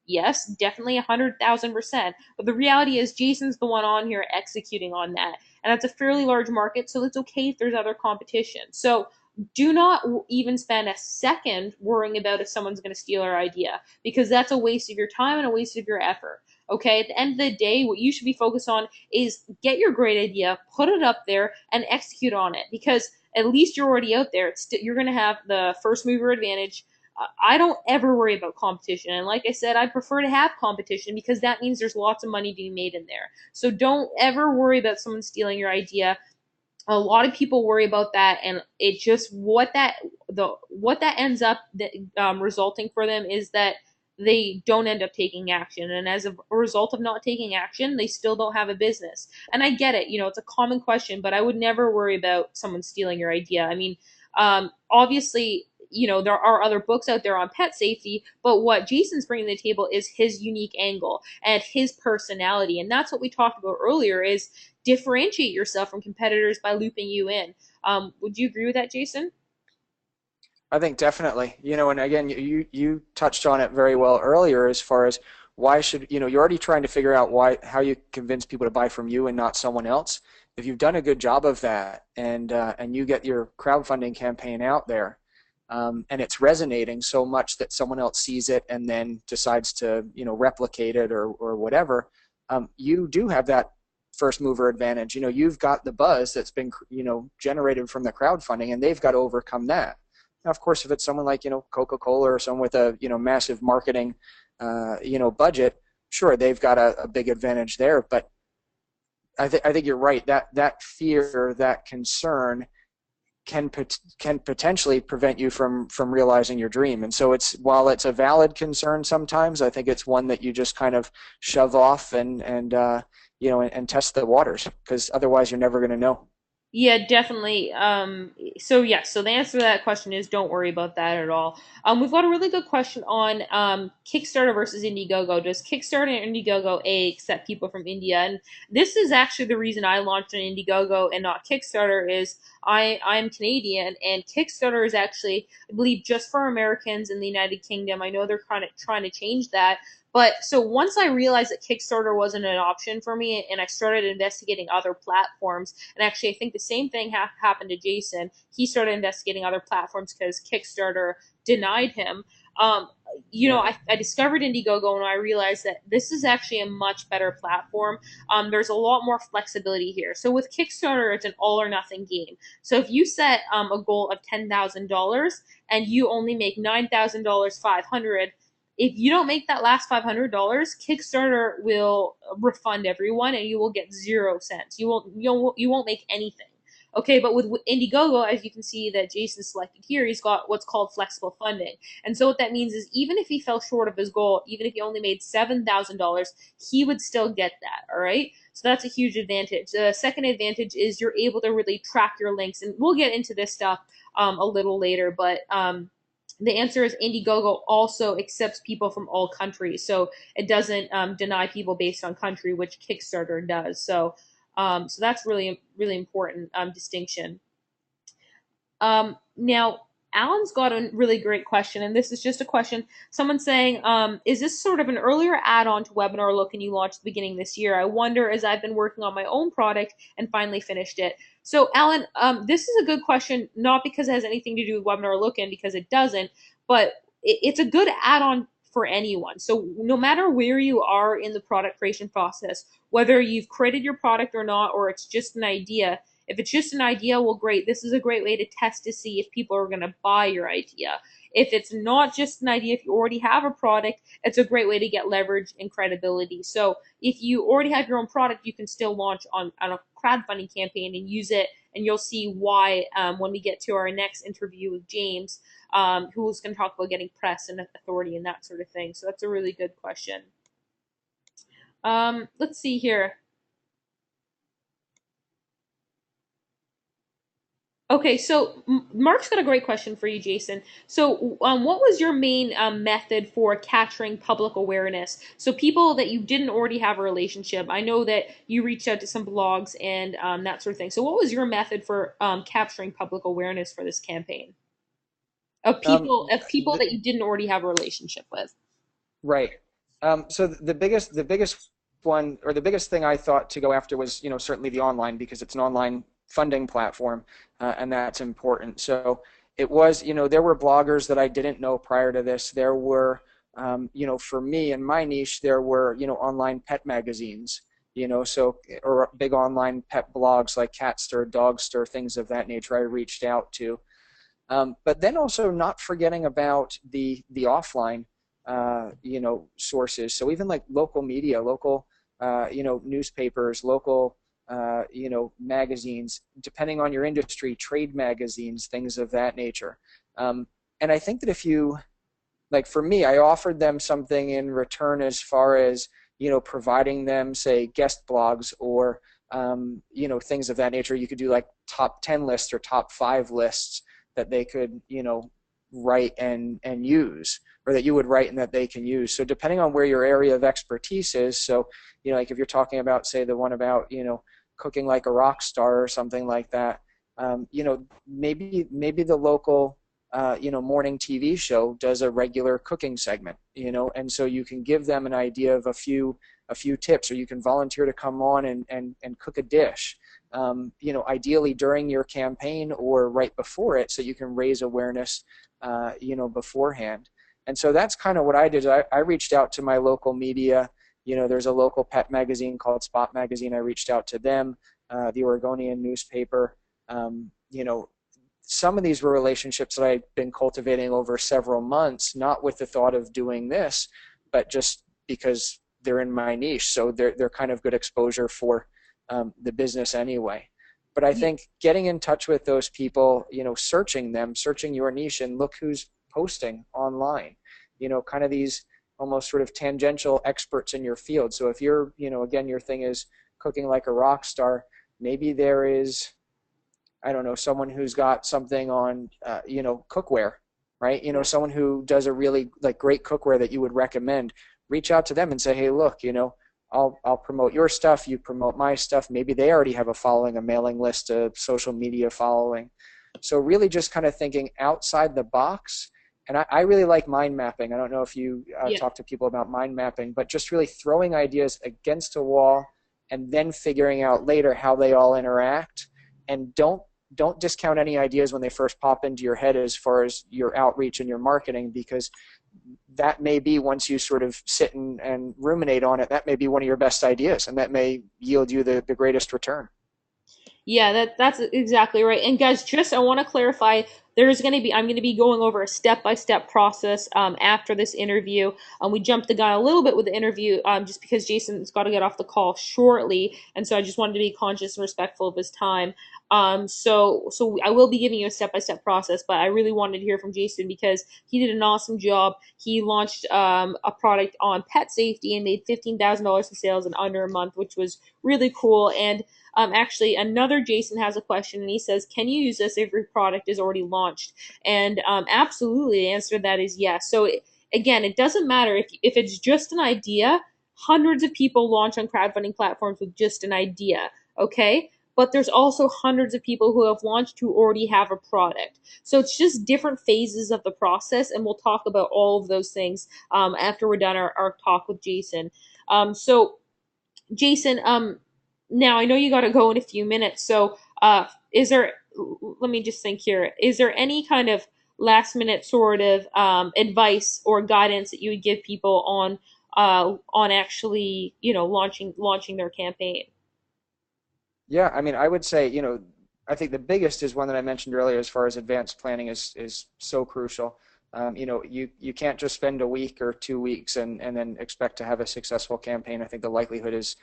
Yes, definitely 100,000%. But the reality is, Jason's the one on here executing on that. And that's a fairly large market, so it's okay if there's other competition. So do not even spend a second worrying about if someone's going to steal our idea, because that's a waste of your time and a waste of your effort. Okay, at the end of the day, what you should be focused on is get your great idea, put it up there, and execute on it, because at least you're already out there. You're going to have the first mover advantage. I don't ever worry about competition. And like I said, I prefer to have competition because that means there's lots of money being made in there. So don't ever worry about someone stealing your idea. A lot of people worry about that, and it just what that ends up resulting for them is that they don't end up taking action, and as a result of not taking action, they still don't have a business. And I get it, it's a common question, but I would never worry about someone stealing your idea. I mean, obviously, there are other books out there on pet safety, but what Jason's bringing to the table is his unique angle and his personality, and that's what we talked about earlier, is differentiate yourself from competitors by looping you in. Would you agree with that, Jason? I think definitely, and again, you touched on it very well earlier as far as why should, you're already trying to figure out how you convince people to buy from you and not someone else. If you've done a good job of that and you get your crowdfunding campaign out there, and it's resonating so much that someone else sees it and then decides to, replicate it or whatever, you do have that first mover advantage. You've got the buzz that's been, generated from the crowdfunding, and they've got to overcome that. Now, of course, if it's someone like, Coca-Cola or someone with a, massive marketing, budget, sure, they've got a big advantage there. But I think you're right. That fear, that concern can potentially prevent you from realizing your dream. And so while it's a valid concern sometimes, I think it's one that you just kind of shove off and test the waters, because otherwise you're never going to know. Yeah, definitely. So yeah, so the answer to that question is don't worry about that at all. We've got a really good question on Kickstarter versus Indiegogo. Does Kickstarter and Indiegogo accept people from India? And this is actually the reason I launched on Indiegogo and not Kickstarter. Is I'm Canadian, and Kickstarter is actually, I believe, just for Americans in the United Kingdom. I know they're kind of trying to change that. But so once I realized that Kickstarter wasn't an option for me, and I started investigating other platforms, and actually, I think the same thing happened to Jason. He started investigating other platforms because Kickstarter denied him. Um, Yeah. I discovered Indiegogo, and I realized that this is actually a much better platform. There's a lot more flexibility here. So with Kickstarter, it's an all or nothing game. So if you set a goal of $10,000 and you only make $9,000, 500, if you don't make that last $500, Kickstarter will refund everyone, and you will get 0 cents. You won't make anything. Okay, but with Indiegogo, as you can see that Jason selected here, he's got what's called flexible funding. And so what that means is even if he fell short of his goal, even if he only made $7,000, he would still get that. All right. So that's a huge advantage. The second advantage is you're able to really track your links, and we'll get into this stuff a little later, but the answer is Indiegogo also accepts people from all countries, so it doesn't deny people based on country, which Kickstarter does. So that's really important distinction. Now, Alan's got a really great question, and this is just a question. Someone saying, is this sort of an earlier add-on to Webinar Look and you launched at the beginning this year? I wonder, as I've been working on my own product and finally finished it. So, Alan, this is a good question, not because it has anything to do with Webinar Look in, because it doesn't, but it's a good add-on for anyone. So no matter where you are in the product creation process, whether you've created your product or not, or it's just an idea, if it's just an idea, well, great. This is a great way to test to see if people are going to buy your idea. If it's not just an idea, if you already have a product, it's a great way to get leverage and credibility. So if you already have your own product, you can still launch on a crowdfunding campaign and use it and you'll see why when we get to our next interview with James, who's going to talk about getting press and authority and that sort of thing. So that's a really good question. Let's see here. Okay, so Mark's got a great question for you, Jason. So, what was your main method for capturing public awareness? So, people that you didn't already have a relationship. I know that you reached out to some blogs and that sort of thing. So, what was your method for capturing public awareness for this campaign Um, of people the, that you didn't already have a relationship with? right. So the biggest one, or the biggest thing I thought to go after was, certainly the online, because it's an online funding platform, and that's important. So it was, there were bloggers that I didn't know prior to this. There were, for me in my niche, there were, online pet magazines, or big online pet blogs like Catster, Dogster, things of that nature I reached out to. But then also not forgetting about the offline, sources. So even like local media, local, newspapers, local, magazines, depending on your industry, trade magazines, things of that nature. And I think that if you, like for me, I offered them something in return as far as, providing them, say, guest blogs or, things of that nature. You could do like top 10 lists or top 5 lists that they could, write and use, or that you would write and that they can use. So depending on where your area of expertise is, so, like if you're talking about, say, the one about, cooking like a rock star or something like that, maybe the local morning TV show does a regular cooking segment, and so you can give them an idea of a few tips, or you can volunteer to come on and cook a dish, ideally during your campaign or right before it, so you can raise awareness, beforehand. And so that's kind of what I did. I reached out to my local media. There's a local pet magazine called Spot Magazine. I reached out to them, the Oregonian newspaper. Some of these were relationships that I'd been cultivating over several months, not with the thought of doing this, but just because they're in my niche. So they're kind of good exposure for the business anyway. But I think getting in touch with those people, searching them, searching your niche, and look who's posting online, kind of these almost sort of tangential experts in your field. So if you're, again, your thing is cooking like a rock star, maybe there is, I don't know, someone who's got something on, cookware, right? Someone who does a really like great cookware that you would recommend. Reach out to them and say, hey, look, I'll promote your stuff. You promote my stuff. Maybe they already have a following, a mailing list, a social media following. So really, just kind of thinking outside the box. And I really like mind mapping. I don't know if you Yeah. talk to people about mind mapping, but just really throwing ideas against a wall and then figuring out later how they all interact. And don't discount any ideas when they first pop into your head as far as your outreach and your marketing, because that may be, once you sort of sit and ruminate on it, that may be one of your best ideas, and that may yield you the greatest return. Yeah, that's exactly right. And guys, just I want to clarify, there's going to be I'm going to be going over a step-by-step process after this interview. We jumped the gun a little bit with the interview just because Jason's got to get off the call shortly, and so I just wanted to be conscious and respectful of his time. So I will be giving you a step-by-step process, but I really wanted to hear from Jason because he did an awesome job. He launched a product on pet safety and made $15,000 in sales in under a month, which was really cool. And actually, another Jason has a question, and he says, "Can you use this if your product is already launched?" And absolutely, the answer to that is yes. So again, it doesn't matter if it's just an idea. Hundreds of people launch on crowdfunding platforms with just an idea. Okay. But there's also hundreds of people who have launched who already have a product. So it's just different phases of the process, and we'll talk about all of those things after we're done our talk with Jason. So Jason, now I know you got to go in a few minutes. So, is there? Let me just think here. Is there any kind of last minute sort of advice or guidance that you would give people on actually launching their campaign? Yeah, I mean, I would say, I think the biggest is one that I mentioned earlier, as far as advanced planning is so crucial. You can't just spend a week or 2 weeks and then expect to have a successful campaign. I think the likelihood is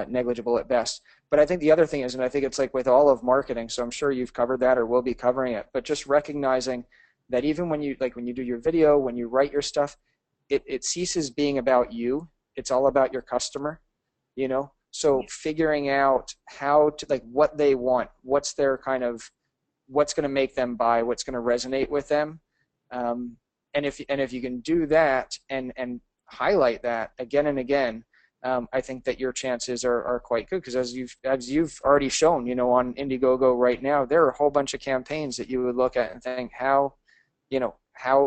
negligible at best. But I think the other thing is, and I think it's like with all of marketing, so I'm sure you've covered that or will be covering it, but just recognizing that even when you like when you do your video, when you write your stuff, it ceases being about you. It's all about your customer, you know? So figuring out how to like what they want, what's their kind of what's going to make them buy, what's going to resonate with them. And if you can do that and highlight that again and again, I think that your chances are quite good because as you've already shown, on Indiegogo right now, there are a whole bunch of campaigns that you would look at and think how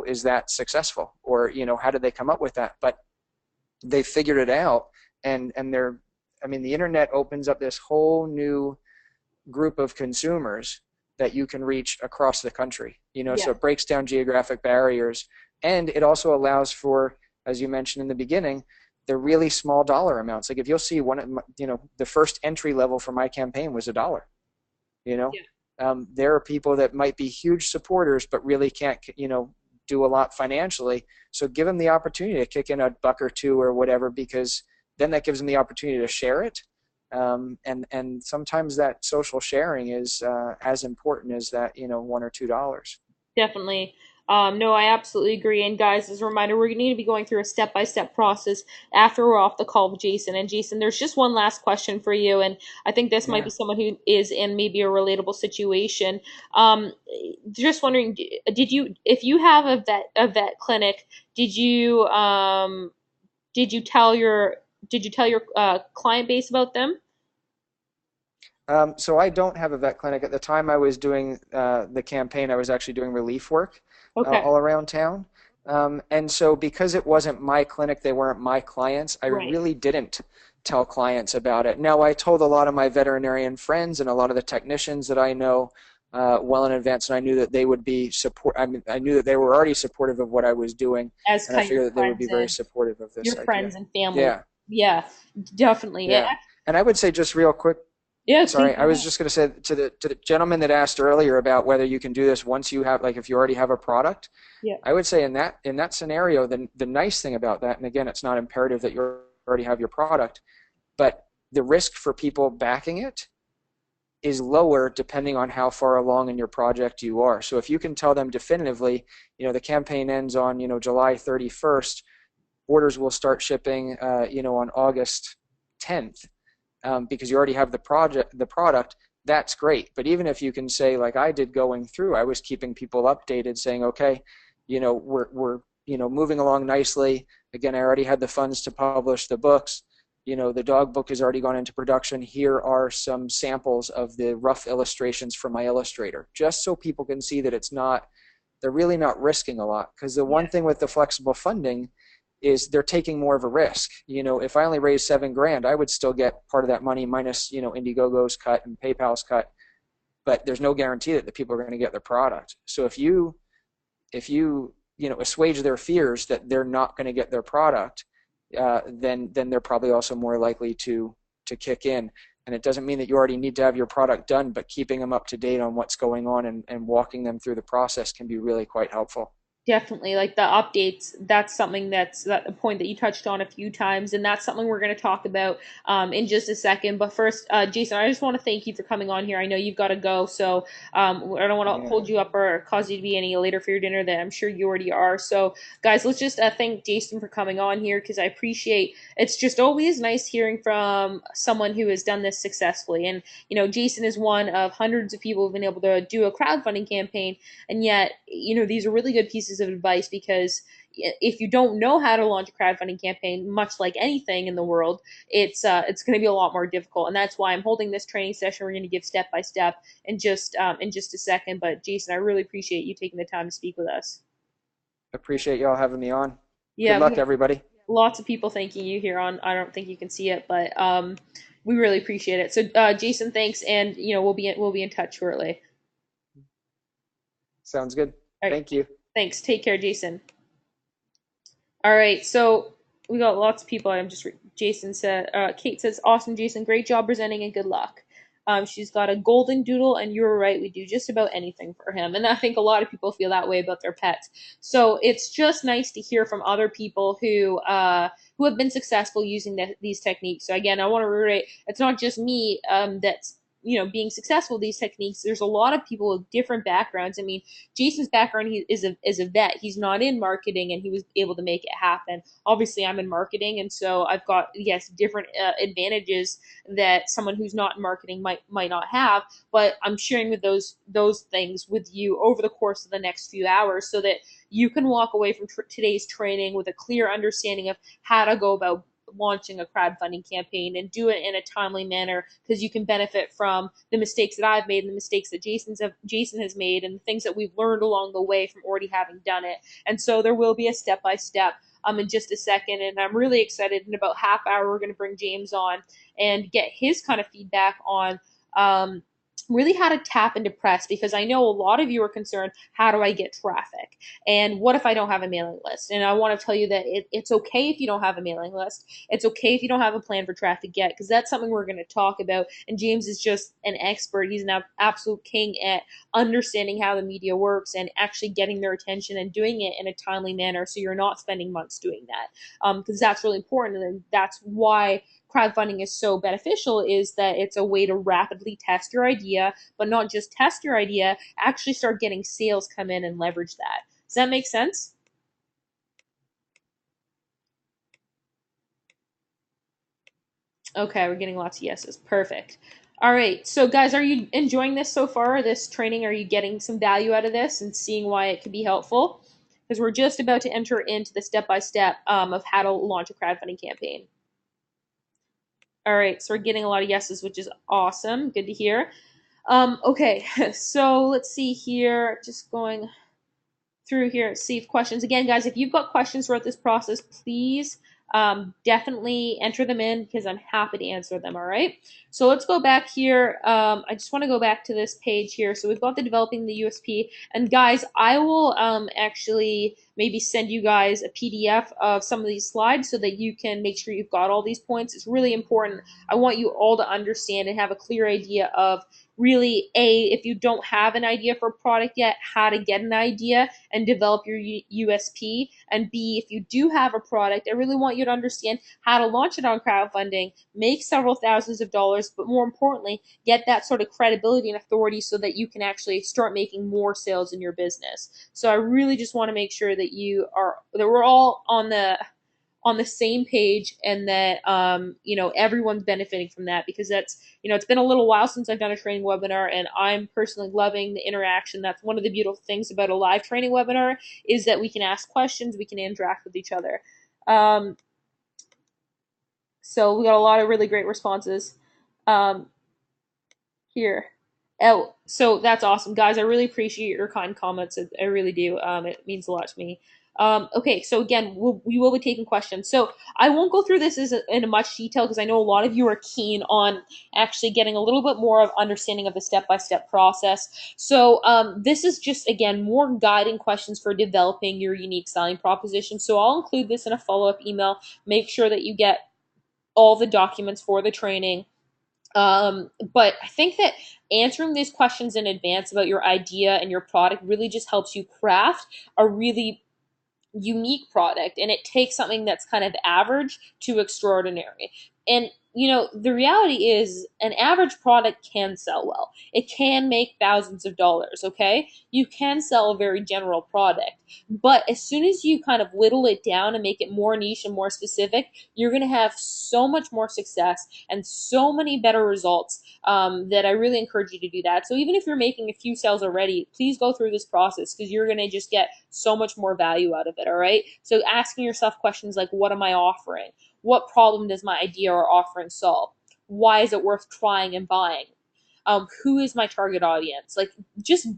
is that successful, or how did they come up with that? But they figured it out, and they're I mean the internet opens up this whole new group of consumers that you can reach across the country. So Yeah. it breaks down geographic barriers, and it also allows for, as you mentioned in the beginning, the really small dollar amounts. Like if you'll see one of the first entry level for my campaign was $1. You know, Yeah. there are people that might be huge supporters but really can't do a lot financially. So give them the opportunity to kick in a buck or two or whatever, because then that gives them the opportunity to share it. And sometimes that social sharing is as important as that $1 or $2. Definitely. No, I absolutely agree. And guys, as a reminder, we're going to need to be going through a step-by-step process after we're off the call with Jason. And Jason, there's just one last question for you, and I think this might Yeah. be someone who is in maybe a relatable situation. Just wondering, if you have a vet clinic, did you did you tell your client base about them? So I don't have a vet clinic. At the time I was doing the campaign, I was actually doing relief work Okay. all around town. And so because it wasn't my clinic, they weren't my clients, I Right. really didn't tell clients about it. Now, I told a lot of my veterinarian friends and a lot of the technicians that I know well in advance, and I knew that they would be support. I mean, I knew that they were already supportive of what I was doing, As and I kind of figured that they would be very supportive of your this idea. friends and family. Yeah, Yeah, definitely. yeah. And I would say just real quick, Yeah, please sorry, go I was ahead. just going to say to the gentleman that asked earlier about whether you can do this once you have, like, if you already have a product. Yeah. I would say in that scenario, the nice thing about that, and again, it's not imperative that you already have your product, but the risk for people backing it is lower depending on how far along in your project you are. So if you can tell them definitively, the campaign ends on July 31st, orders will start shipping on August 10th, because you already have the product. That's great. But even if you can say, like I did going through, I was keeping people updated, saying, okay, we're moving along nicely. Again, I already had the funds to publish the books. The dog book has already gone into production. Here are some samples of the rough illustrations from my illustrator, just so people can see that they're really not risking a lot. Because the one Yeah. thing with the flexible funding is they're taking more of a risk. If I only raised $7,000, I would still get part of that money minus, Indiegogo's cut and PayPal's cut. But there's no guarantee that the people are going to get their product. So if you assuage their fears that they're not going to get their product, then they're probably also more likely to kick in. And it doesn't mean that you already need to have your product done, but keeping them up to date on what's going on and walking them through the process can be really quite helpful. Definitely, like the updates. That's something that's a point that you touched on a few times, and that's something we're going to talk about in just a second. But first, Jason, I just want to thank you for coming on here. I know you've got to go, so I don't want to Yeah, hold you up or cause you to be any later for your dinner than I'm sure you already are. So, guys, let's just thank Jason for coming on here because I appreciate. It's just always nice hearing from someone who has done this successfully, and Jason is one of hundreds of people who've been able to do a crowdfunding campaign, and yet these are really good pieces of advice because if you don't know how to launch a crowdfunding campaign, much like anything in the world, it's going to be a lot more difficult, and that's why I'm holding this training session. We're going to give step by step in just a second. But Jason, I really appreciate you taking the time to speak with us. appreciate y'all having me on. Good Yeah, we luck, have everybody. lots of people thanking you here on. I don't think you can see it, but we really appreciate it. So Jason, thanks, and we'll be in touch shortly. Sounds good. All right, Thank you. thanks. Take care, Jason. All right, so we got lots of people. Jason said, Kate says, awesome, Jason, great job presenting and good luck. She's got a golden doodle, and you're right, we do just about anything for him. And I think a lot of people feel that way about their pets. So it's just nice to hear from other people who have been successful using these techniques. So again, I want to reiterate, it's not just me that's being successful with these techniques. There's a lot of people with different backgrounds. I mean, Jason's background, he is a vet. He's not in marketing, and he was able to make it happen. Obviously, I'm in marketing, and so I've got, yes, different advantages that someone who's not in marketing might not have. But I'm sharing with those things with you over the course of the next few hours, so that you can walk away from today's training with a clear understanding of how to go about launching a crowdfunding campaign and do it in a timely manner, because you can benefit from the mistakes that I've made and the mistakes that Jason has made, and the things that we've learned along the way from already having done it. And so there will be a step by step in just a second, and I'm really excited. In about half hour, we're going to bring James on and get his kind of feedback on um, really how to tap into press, because I know a lot of you are concerned, how do I get traffic, and what if I don't have a mailing list? And I want to tell you that it's okay if you don't have a mailing list. It's okay if you don't have a plan for traffic yet, because that's something we're going to talk about. And James is just an expert. He's an absolute king at understanding how the media works and actually getting their attention and doing it in a timely manner, so you're not spending months doing that, because that's really important. And that's why crowdfunding is so beneficial, is that it's a way to rapidly test your idea, but not just test your idea, actually start getting sales come in and leverage that. Does that make sense? Okay, we're getting lots of yeses. Perfect. All right. So, guys, are you enjoying this so far, this training? Are you getting some value out of this and seeing why it could be helpful? Because we're just about to enter into the step by step of how to launch a crowdfunding campaign. All right. So, we're getting a lot of yeses, which is awesome. Good to hear. Okay. So, let's see here. Just going through here, see if questions. Again, guys, if you've got questions throughout this process, please definitely enter them in, because I'm happy to answer them. All right. So let's go back here. I just want to go back to this page here. So we've got the developing the USP. And guys, I will actually maybe send you guys a PDF of some of these slides, so that you can make sure you've got all these points. It's really important. I want you all to understand and have a clear idea of, really, A, if you don't have an idea for a product yet, how to get an idea and develop your USP. And B, if you do have a product, I really want you to understand how to launch it on crowdfunding, make several thousands of dollars, but more importantly, get that sort of credibility and authority, so that you can actually start making more sales in your business. So I really just want to make sure that we're all on the same page, and that everyone's benefiting from that, because that's, it's been a little while since I've done a training webinar, and I'm personally loving the interaction. That's one of the beautiful things about a live training webinar, is that we can ask questions, we can interact with each other. So we got a lot of really great responses here. Oh, so that's awesome, guys. I really appreciate your kind comments. I really do. It means a lot to me. Okay, so again, we will be taking questions. So I won't go through this in much detail, because I know a lot of you are keen on actually getting a little bit more of understanding of the step-by-step process. So this is just, again, more guiding questions for developing your unique selling proposition. So I'll include this in a follow-up email. Make sure that you get all the documents for the training. But I think that answering these questions in advance about your idea and your product really just helps you craft a really unique product, and it takes something that's kind of average to extraordinary. And the reality is, an average product can sell well. It can make thousands of dollars. Okay, you can sell a very general product, but as soon as you kind of whittle it down and make it more niche and more specific, you're going to have so much more success and so many better results, that I really encourage you to do that. So even if you're making a few sales already, please go through this process, because you're going to just get so much more value out of it. All right. So asking yourself questions like, what am I offering? What problem does my idea or offering solve? Why is it worth trying and buying? Who is my target audience? Like,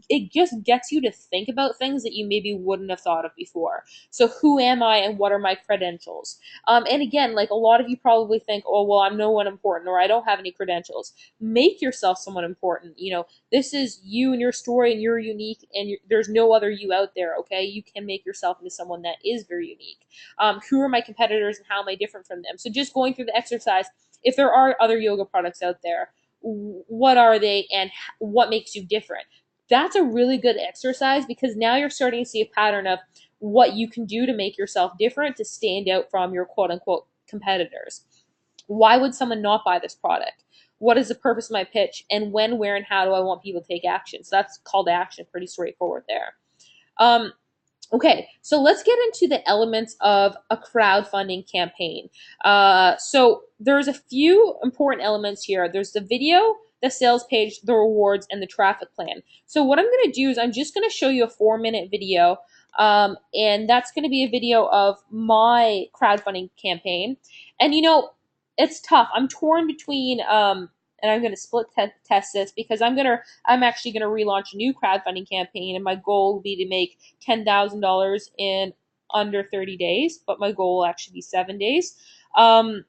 it just gets you to think about things that you maybe wouldn't have thought of before. So who am I, and what are my credentials? And again, like, a lot of you probably think, oh, well, I'm no one important, or I don't have any credentials. Make yourself someone important. This is you and your story, and you're unique, and there's no other you out there. Okay, you can make yourself into someone that is very unique. Who are my competitors, and how am I different from them? So just going through the exercise, if there are other yoga products out there, what are they, and what makes you different. That's a really good exercise because now you're starting to see a pattern of what you can do to make yourself different to stand out from your quote unquote competitors. Why would someone not buy this product? What is the purpose of my pitch? And when, where, and how do I want people to take action? So that's call to action, pretty straightforward there. Um, Okay, so let's get into the elements of a crowdfunding campaign. So there's a few important elements here. There's the video, the sales page, the rewards, and the traffic plan. So what I'm going to do is I'm just going to show you a 4-minute video, and that's going to be a video of my crowdfunding campaign. And it's tough. I'm torn between, and I'm going to split test this because I'm actually going to relaunch a new crowdfunding campaign, and my goal will be to make $10,000 in under 30 days, but my goal will actually be 7 days. So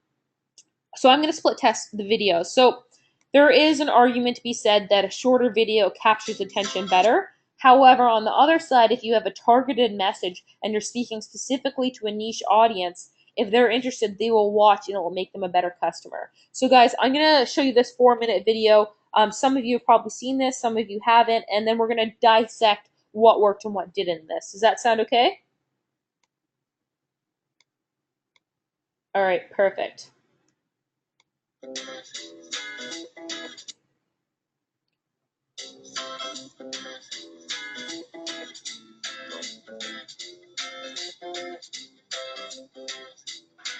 I'm going to split test the video. So there is an argument to be said that a shorter video captures attention better. However, on the other side, if you have a targeted message and you're speaking specifically to a niche audience, if they're interested, they will watch and it will make them a better customer. So guys, I'm going to show you this 4-minute video. Some of you have probably seen this, some of you haven't, and then we're going to dissect what worked and what didn't in this. Does that sound okay? All right, perfect.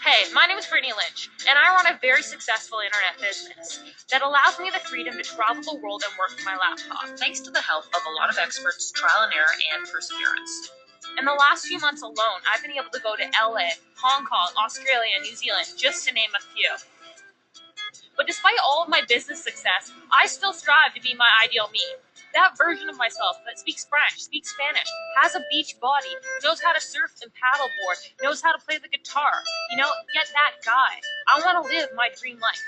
Hey, my name is Brittany Lynch, and I run a very successful internet business that allows me the freedom to travel the world and work from my laptop, thanks to the help of a lot of experts, trial and error, and perseverance. In the last few months alone, I've been able to go to LA, Hong Kong, Australia, and New Zealand, just to name a few. But despite all of my business success, I still strive to be my ideal me. That version of myself that speaks French, speaks Spanish, has a beach body, knows how to surf and paddleboard, knows how to play the guitar. Get that guy. I want to live my dream life.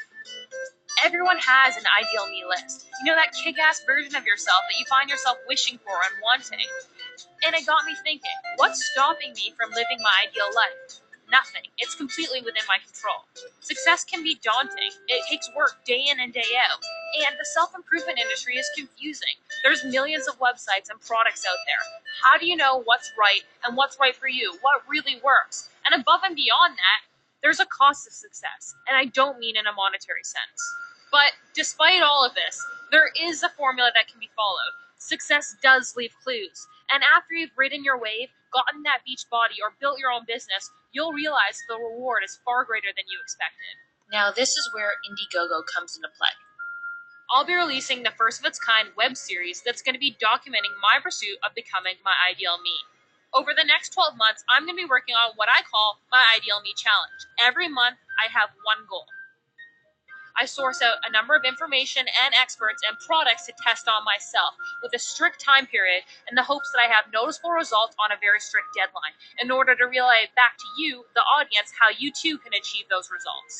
Everyone has an ideal me list. That kick-ass version of yourself that you find yourself wishing for and wanting. And it got me thinking, what's stopping me from living my ideal life? Nothing. It's completely within my control. Success can be daunting. It takes work day in and day out. And the self-improvement industry is confusing. There's millions of websites and products out there. How do you know what's right and what's right for you? What really works? And above and beyond that, there's a cost of success. And I don't mean in a monetary sense. But despite all of this, there is a formula that can be followed. Success does leave clues. And after you've ridden your wave, gotten that beach body, or built your own business, you'll realize the reward is far greater than you expected. Now, this is where Indiegogo comes into play. I'll be releasing the first of its kind web series that's going to be documenting my pursuit of becoming my ideal me. Over the next 12 months, I'm going to be working on what I call my Ideal Me Challenge. Every month, I have one goal. I source out a number of information and experts and products to test on myself with a strict time period in the hopes that I have noticeable results on a very strict deadline in order to relay back to you, the audience, how you too can achieve those results.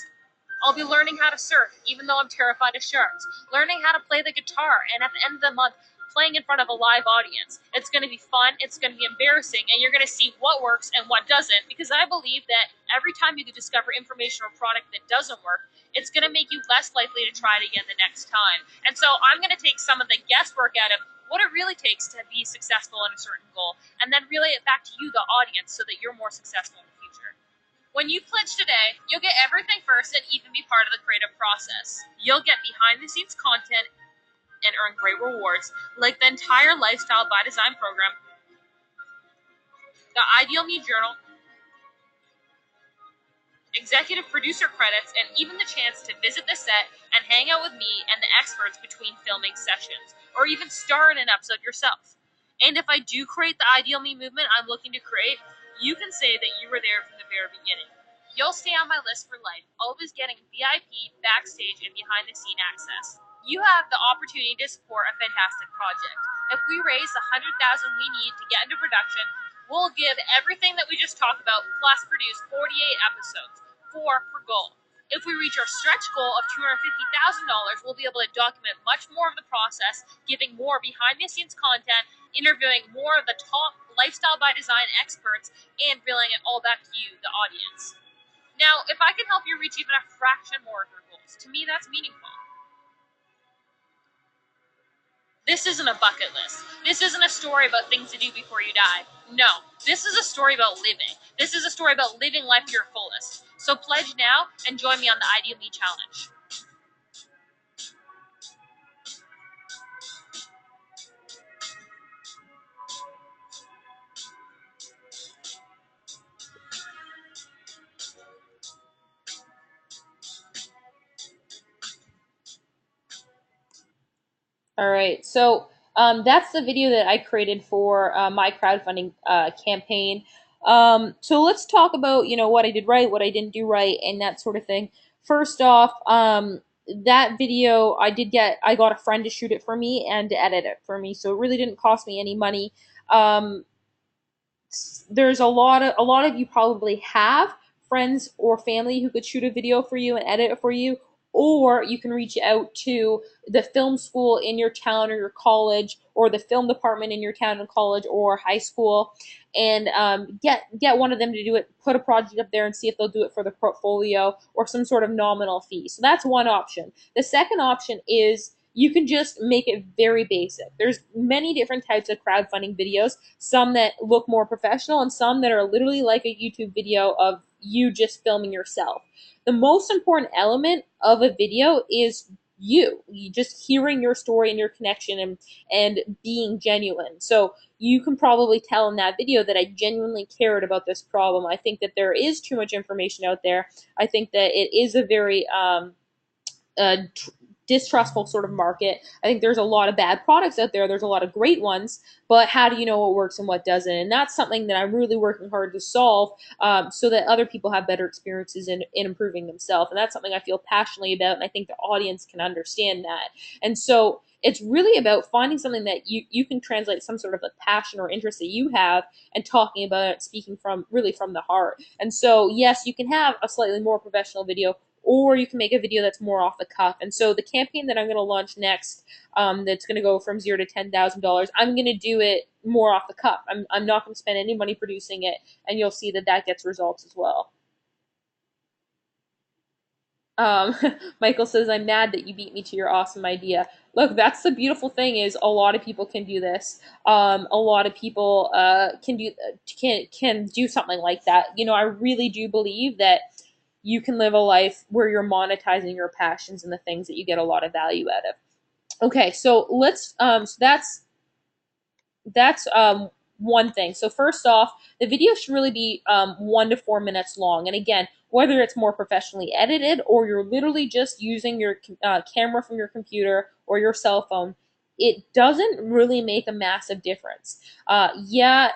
I'll be learning how to surf, even though I'm terrified of sharks, learning how to play the guitar, and at the end of the month, playing in front of a live audience. It's going to be fun, it's going to be embarrassing, and you're going to see what works and what doesn't, because I believe that every time you discover information or product that doesn't work, it's going to make you less likely to try it again the next time. And so I'm going to take some of the guesswork out of what it really takes to be successful in a certain goal, and then relay it back to you, the audience, so that you're more successful in the future. When you pledge today, you'll get everything first and even be part of the creative process. You'll get behind-the-scenes content and earn great rewards, like the entire Lifestyle by Design program, the Ideal Me Journal, executive producer credits, and even the chance to visit the set and hang out with me and the experts between filming sessions, or even star in an episode yourself. And if I do create the Ideal Me movement I'm looking to create, you can say that you were there from the very beginning. You'll stay on my list for life, always getting VIP, backstage, and behind-the-scene access. You have the opportunity to support a fantastic project. If we raise the $100,000 we need to get into production, we'll give everything that we just talked about, plus produce 48 episodes, 4 per goal. If we reach our stretch goal of $250,000, we'll be able to document much more of the process, giving more behind-the-scenes content, interviewing more of the top Lifestyle by Design experts, and relaying it all back to you, the audience. Now, if I can help you reach even a fraction more of your goals, to me that's meaningful. This isn't a bucket list. This isn't a story about things to do before you die. No, this is a story about living. This is a story about living life to your fullest. So pledge now and join me on the Ideal Me Challenge. All right, so that's the video that I created for my crowdfunding campaign. So let's talk about what I did right, what I didn't do right, and that sort of thing. First off, that video I got a friend to shoot it for me and to edit it for me, so it really didn't cost me any money. Um, there's a lot of you probably have friends or family who could shoot a video for you and edit it for you, or you can reach out to the film school in your town or your college, or the film department in your town and college or high school, and get one of them to do it. Put a project up there and see if they'll do it for the portfolio or some sort of nominal fee. So that's one option. The second option is you can just make it very basic. There's many different types of crowdfunding videos, some that look more professional and some that are literally like a YouTube video of you just filming yourself. The most important element of a video is you just hearing your story and your connection, and being genuine. So you can probably tell in that video that I genuinely cared about this problem. I think that there is too much information out there. I think that it is a very uh, distrustful sort of market. I think there's a lot of bad products out there. There's a lot of great ones, but how do you know what works and what doesn't? And that's something that I'm really working hard to solve, so that other people have better experiences in improving themselves. And that's something I feel passionately about, and I think the audience can understand that. And so it's really about finding something that you can translate some sort of a passion or interest that you have, and talking about it, speaking from really from the heart. And so yes, you can have a slightly more professional video, or you can make a video that's more off the cuff. And so the campaign that I'm going to launch next, that's going to go from $0 to $10,000, I'm going to do it more off the cuff. I'm not going to spend any money producing it, and you'll see that that gets results as well. Um, Michael says, "I'm mad that you beat me to your awesome idea." Look, that's the beautiful thing, is a lot of people can do this. A lot of people can do something like that. I really do believe that you can live a life where you're monetizing your passions and the things that you get a lot of value out of. Okay, so let's so that's one thing. So first off, the video should really be 1 to 4 minutes long. And again, whether it's more professionally edited or you're literally just using your camera from your computer or your cell phone, it doesn't really make a massive difference. Yeah,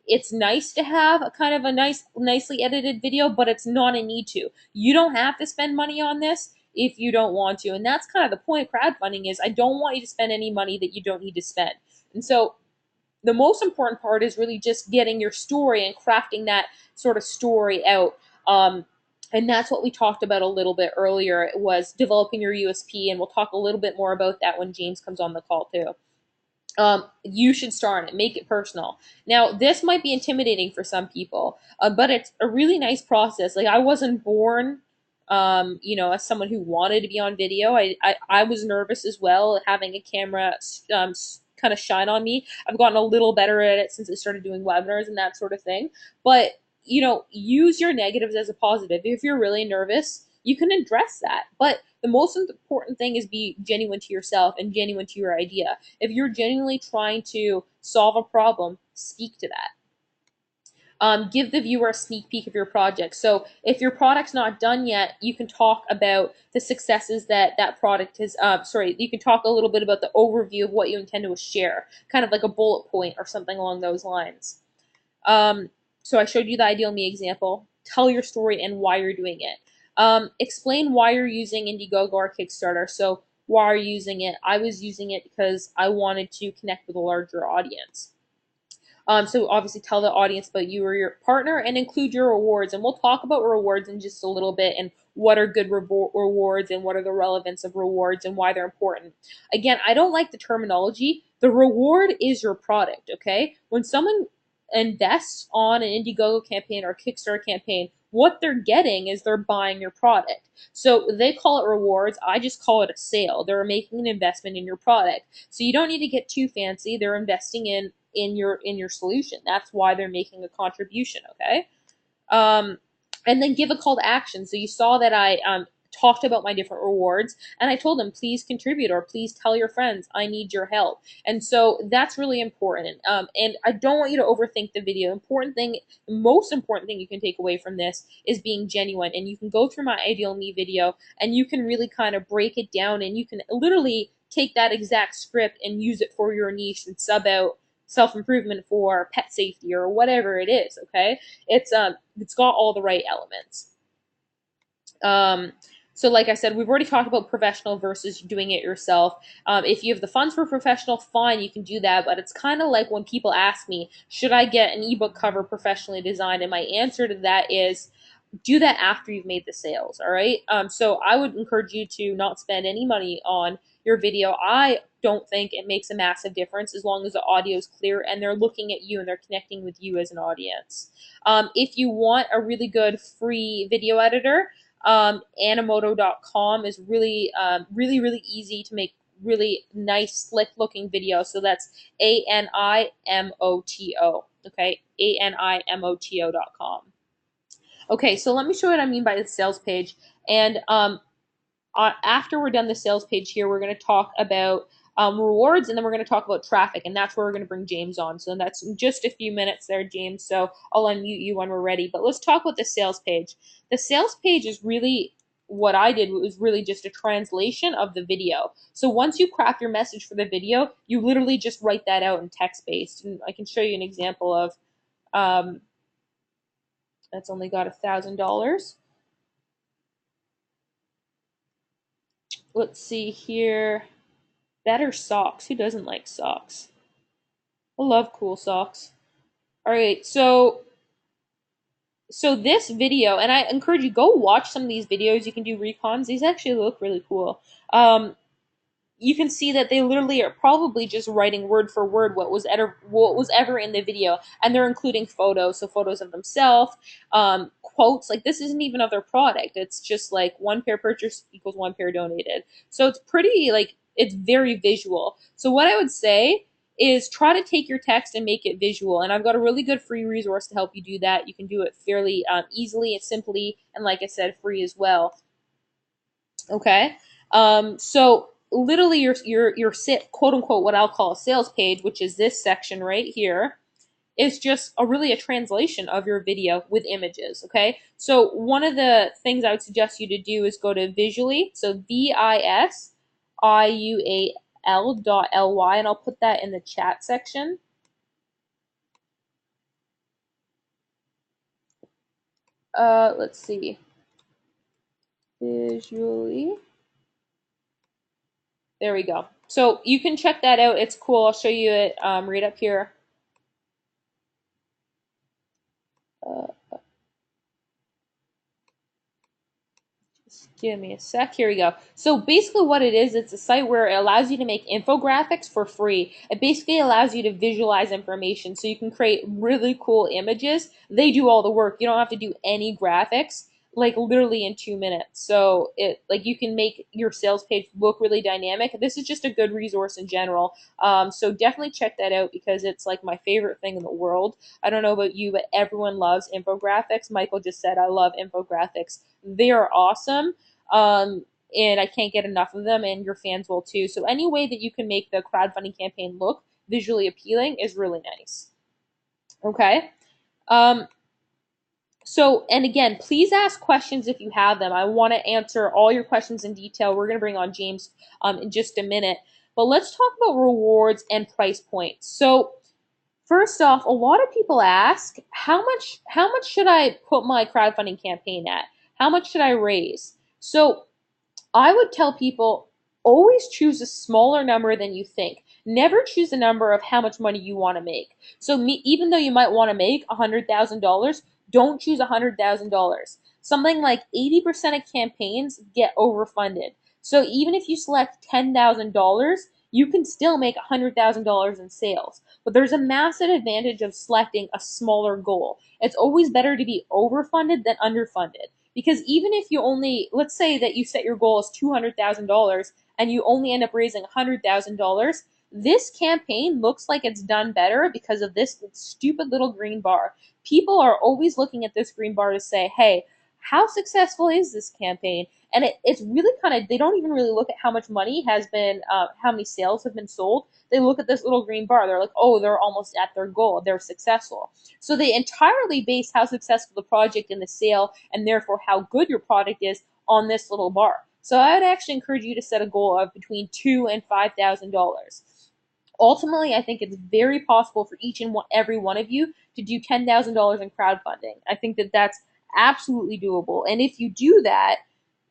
it's nice to have a kind of a nicely edited video, but it's not a need to. You don't have to spend money on this if you don't want to. And that's kind of the point of crowdfunding, is I don't want you to spend any money that you don't need to spend. And so the most important part is really just getting your story and crafting that sort of story out. And that's what we talked about a little bit earlier. It was developing your USP, and we'll talk a little bit more about that when James comes on the call too. You should start it. Make it personal. Now, this might be intimidating for some people, but it's a really nice process. Like, I wasn't born, as someone who wanted to be on video. I was nervous as well, having a camera kind of shine on me. I've gotten a little better at it since I started doing webinars and that sort of thing. But, use your negatives as a positive. If you're really nervous, you can address that. But the most important thing is be genuine to yourself and genuine to your idea. If you're genuinely trying to solve a problem, speak to that. Give the viewer a sneak peek of your project. So if your product's not done yet, you can talk about the successes that product has. You can talk a little bit about the overview of what you intend to share, kind of like a bullet point or something along those lines. So I showed you the Ideal Me example. Tell your story and why you're doing it. Explain why you're using Indiegogo or Kickstarter. So why are you using it? I was using it because I wanted to connect with a larger audience. So obviously tell the audience about you or your partner, and include your rewards. And we'll talk about rewards in just a little bit, and what are good rewards and what are the relevance of rewards and why they're important. Again, I don't like the terminology. The reward is your product, okay? When someone invests on an Indiegogo campaign or Kickstarter campaign, what they're getting is they're buying your product. So they call it rewards. I just call it a sale. They're making an investment in your product. So you don't need to get too fancy. They're investing in your solution. That's why they're making a contribution. Okay. um, and then give a call to action. So you saw that I talked about my different rewards, and I told them, please contribute or please tell your friends I need your help. And so that's really important. And I don't want you to overthink the video. The most important thing you can take away from this is being genuine. And you can go through my Ideal Me video, and you can really kind of break it down, and you can literally take that exact script and use it for your niche and sub out self improvement for pet safety or whatever it is. Okay. It's got all the right elements. Um, so like I said, we've already talked about professional versus doing it yourself. If you have the funds for professional, fine, you can do that. But it's kind of like when people ask me, should I get an ebook cover professionally designed? And my answer to that is, do that after you've made the sales. All right. So I would encourage you to not spend any money on your video. I don't think it makes a massive difference as long as the audio is clear and they're looking at you and they're connecting with you as an audience. If you want a really good free video editor, Animoto.com is really easy to make really nice, slick looking videos. So that's ANIMOTO. Okay, ANIMOTO.com. Okay, so let me show you what I mean by the sales page. And after we're done the sales page here, we're going to talk about rewards, and then we're going to talk about traffic, and that's where we're going to bring James on. So that's just a few minutes there, James. So I'll unmute you when we're ready. But let's talk about the sales page. The sales page is really what I did was really just a translation of the video. So once you craft your message for the video, you literally just write that out in text based. And I can show you an example of that's only got $1,000. Let's see here. Better socks. Who doesn't like socks? I love cool socks. All right, so this video, and I encourage you, go watch some of these videos. You can do recons. These actually look really cool. You can see that they literally are probably just writing word for word what was ever in the video, and they're including photos, so photos of themselves, quotes. Like, this isn't even of their product. It's just like one pair purchased equals one pair donated. So it's pretty, like, it's very visual. So what I would say is try to take your text and make it visual. And I've got a really good free resource to help you do that. You can do it fairly easily and simply, and like I said, free as well. Okay. So literally your quote unquote what I'll call a sales page, which is this section right here, is just really a translation of your video with images. Okay. So one of the things I would suggest you to do is go to visually. So VISIUAL.ly, and I'll put that in the chat section. Let's see. Visually. There we go. So you can check that out. It's cool. I'll show you it right up here. Uh, Give me a sec. Here we go. So basically what it is, it's a site where it allows you to make infographics for free. It basically allows you to visualize information so you can create really cool images. They do all the work. You don't have to do any graphics, like literally in 2 minutes. So you can make your sales page look really dynamic. This is just a good resource in general. So definitely check that out because it's like my favorite thing in the world. I don't know about you, but everyone loves infographics. Michael just said, I love infographics. They are awesome. And I can't get enough of them, and your fans will too. So any way that you can make the crowdfunding campaign look visually appealing is really nice. Okay. Um, and again, please ask questions if you have them. I want to answer all your questions in detail. We're going to bring on James in just a minute. But let's talk about rewards and price points. So first off, a lot of people ask, how much should I put my crowdfunding campaign at? How much should I raise? So I would tell people, always choose a smaller number than you think. Never choose a number of how much money you want to make. So even though you might want to make $100,000, don't choose $100,000. Something like 80% of campaigns get overfunded. So even if you select $10,000, you can still make $100,000 in sales. But there's a massive advantage of selecting a smaller goal. It's always better to be overfunded than underfunded. Because even if you only, let's say that you set your goal as $200,000 and you only end up raising $100,000, this campaign looks like it's done better because of this stupid little green bar. People are always looking at this green bar to say, hey, how successful is this campaign? And it's really kind of, they don't even really look at how much money has been, how many sales have been sold. They look at this little green bar. They're like, oh, they're almost at their goal. They're successful. So they entirely base how successful the project and the sale, and therefore how good your product is, on this little bar. So I would actually encourage you to set a goal of between $2,000 and $5,000. Ultimately, I think it's very possible for each and every one of you to do $10,000 in crowdfunding. I think that that's absolutely doable. And if you do that,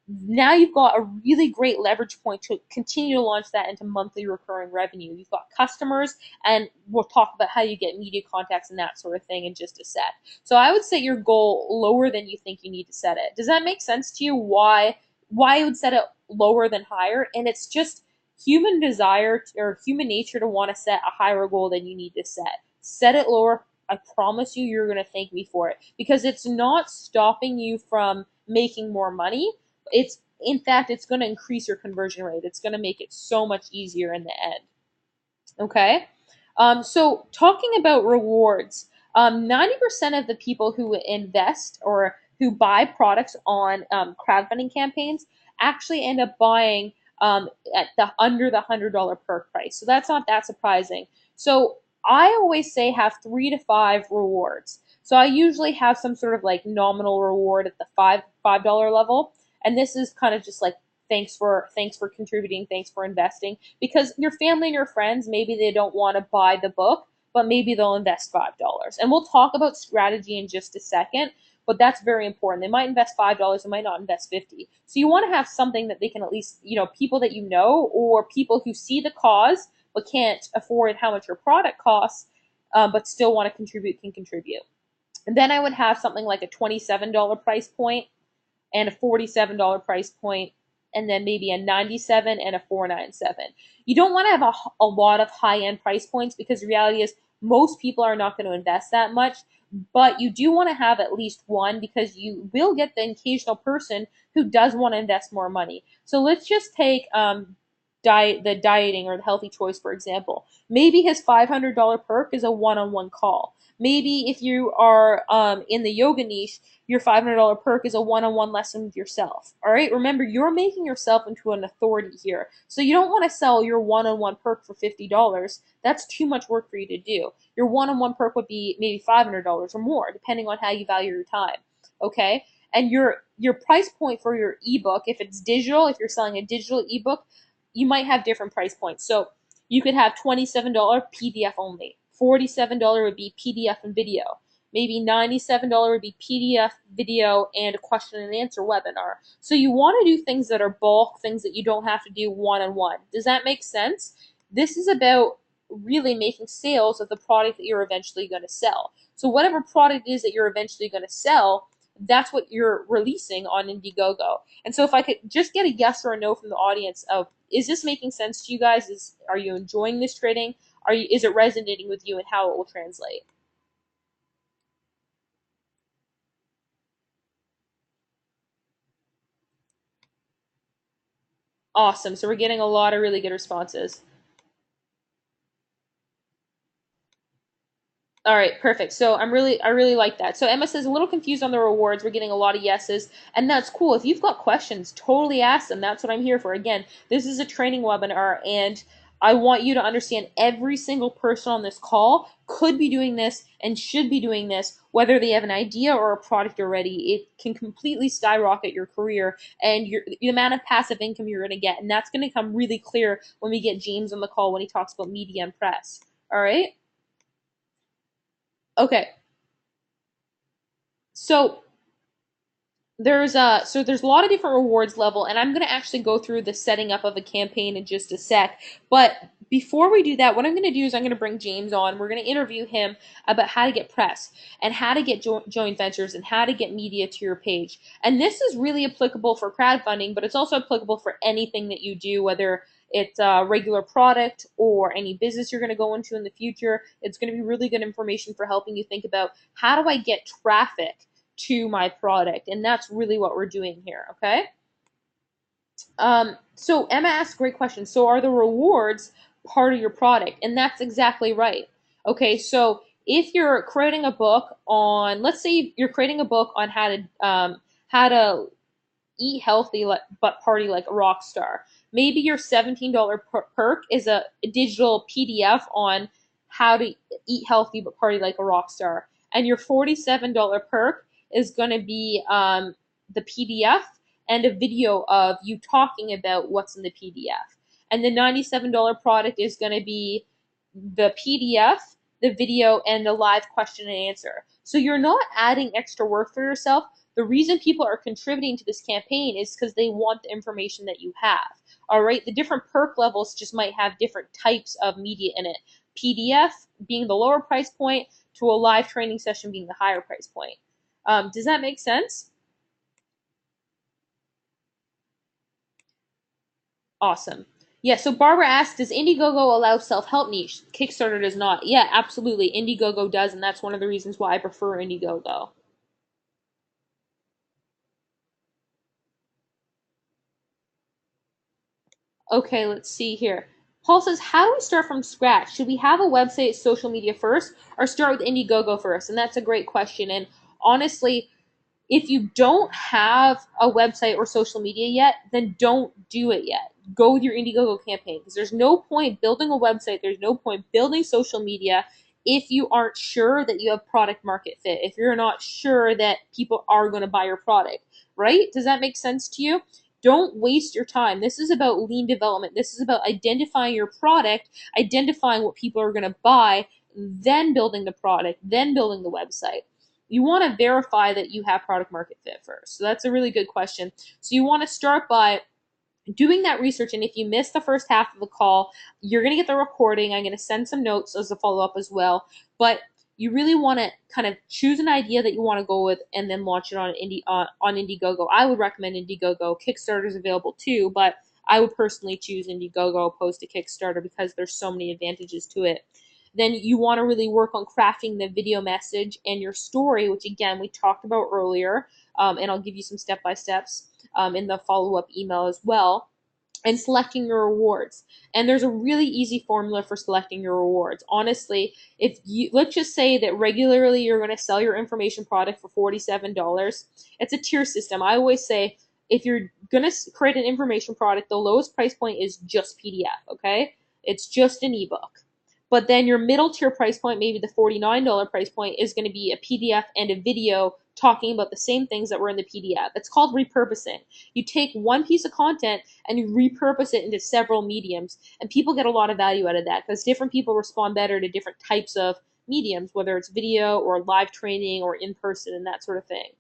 now you've got a really great leverage point to continue to launch that into monthly recurring revenue. You've got customers, and we'll talk about how you get media contacts and that sort of thing in just a sec. So I would set your goal lower than you think you need to set it. Does that make sense to you? Why you would set it lower than higher? And it's just human desire or human nature to want to set a higher goal than you need to set. Set it lower. I promise you, you're going to thank me for it, because it's not stopping you from making more money. It's, in fact, it's going to increase your conversion rate. It's going to make it so much easier in the end. Okay. So talking about rewards, 90% of the people who invest or who buy products on crowdfunding campaigns actually end up buying at the under the $100 perk price. So that's not that surprising. So I always say have 3 to 5 rewards. So I usually have some sort of like nominal reward at the $5 level, and this is kind of just like thanks for contributing, thanks for investing, because your family and your friends, maybe they don't want to buy the book, but maybe they'll invest $5. And we'll talk about strategy in just a second, but that's very important. They might invest $5, they might not invest 50. So you want to have something that they can at least, people that you know, or people who see the cause but can't afford how much your product costs, but still want to contribute, can contribute. And then I would have something like a $27 price point and a $47 price point, and then maybe a 97 and a 497. You don't want to have a lot of high end price points, because the reality is most people are not going to invest that much. But you do want to have at least one, because you will get the occasional person who does want to invest more money. So let's just take the dieting or the healthy choice, for example. Maybe his $500 perk is a one-on-one call. Maybe if you are in the yoga niche, your $500 perk is a one-on-one lesson with yourself. All right, remember, you're making yourself into an authority here. So you don't want to sell your one-on-one perk for $50. That's too much work for you to do. Your one-on-one perk would be maybe $500 or more, depending on how you value your time. Okay, and your price point for your ebook, if it's digital, if you're selling a digital ebook, you might have different price points. So you could have $27 PDF only. $47 would be PDF and video. Maybe $97 would be PDF, video, and a question and answer webinar. So you want to do things that are bulk, things that you don't have to do one-on-one. Does that make sense? This is about really making sales of the product that you're eventually going to sell. So whatever product it is that you're eventually going to sell, that's what you're releasing on Indiegogo. And so if I could just get a yes or a no from the audience of, is this making sense to you guys? Are you enjoying this trading? Is it resonating with you, and how it will translate? Awesome. So we're getting a lot of really good responses. All right, perfect. So I really like that. So Emma says a little confused on the rewards. We're getting a lot of yeses, and that's cool. If you've got questions, totally ask them. That's what I'm here for. Again, this is a training webinar, and I want you to understand every single person on this call could be doing this and should be doing this, whether they have an idea or a product already. It can completely skyrocket your career and the amount of passive income you're going to get, and that's going to come really clear when we get James on the call when he talks about media and press. All right. Okay. So there's a lot of different rewards level, and I'm going to actually go through the setting up of a campaign in just a sec. But before we do that, what I'm going to do is I'm going to bring James on. We're going to interview him about how to get press and how to get joint ventures and how to get media to your page. And this is really applicable for crowdfunding, but it's also applicable for anything that you do, whether it's a regular product or any business you're going to go into in the future. It's going to be really good information for helping you think about how do I get traffic to my product, and that's really what we're doing here. Okay. So Emma asked a great question. So are the rewards part of your product? And that's exactly right. Okay, so if you're creating a book on, let's say you're creating a book on how to eat healthy but party like a rock star. Maybe your $17 perk is a digital PDF on how to eat healthy but party like a rock star, and your $47 perk is going to be the PDF and a video of you talking about what's in the PDF. And the $97 product is going to be the PDF, the video, and the live question and answer. So you're not adding extra work for yourself. The reason people are contributing to this campaign is because they want the information that you have. All right, the different perk levels just might have different types of media in it. PDF being the lower price point to a live training session being the higher price point. Does that make sense? Awesome. Yeah, so Barbara asked, does Indiegogo allow self-help niche? Kickstarter does not. Yeah, absolutely. Indiegogo does, and that's one of the reasons why I prefer Indiegogo. Okay, let's see here. Paul says, how do we start from scratch? Should we have a website, social media first, or start with Indiegogo first? And that's a great question. And honestly, if you don't have a website or social media yet, then don't do it yet. Go with your Indiegogo campaign because there's no point building a website, there's no point building social media if you aren't sure that you have product market fit, if you're not sure that people are going to buy your product, right? Does that make sense to you? Don't waste your time. This is about lean development. This is about identifying your product, identifying what people are going to buy, then building the product, then building the website. You want to verify that you have product market fit first. So that's a really good question. So you want to start by doing that research. And if you miss the first half of the call, you're going to get the recording. I'm going to send some notes as a follow up as well. But you really want to kind of choose an idea that you want to go with and then launch it on Indiegogo. I would recommend Indiegogo. Kickstarter is available too, but I would personally choose Indiegogo opposed to Kickstarter because there's so many advantages to it. Then you want to really work on crafting the video message and your story, which again we talked about earlier, and I'll give you some step by steps in the follow up email as well, and selecting your rewards. And there's a really easy formula for selecting your rewards. Honestly, if you let's just say that regularly you're going to sell your information product for $47, it's a tier system. I always say if you're going to create an information product, the lowest price point is just PDF, okay? It's just an ebook. But then your middle tier price point, maybe the $49 price point, is going to be a PDF and a video talking about the same things that were in the PDF. It's called repurposing. You take one piece of content and you repurpose it into several mediums, and people get a lot of value out of that because different people respond better to different types of mediums, whether it's video or live training or in person and that sort of thing.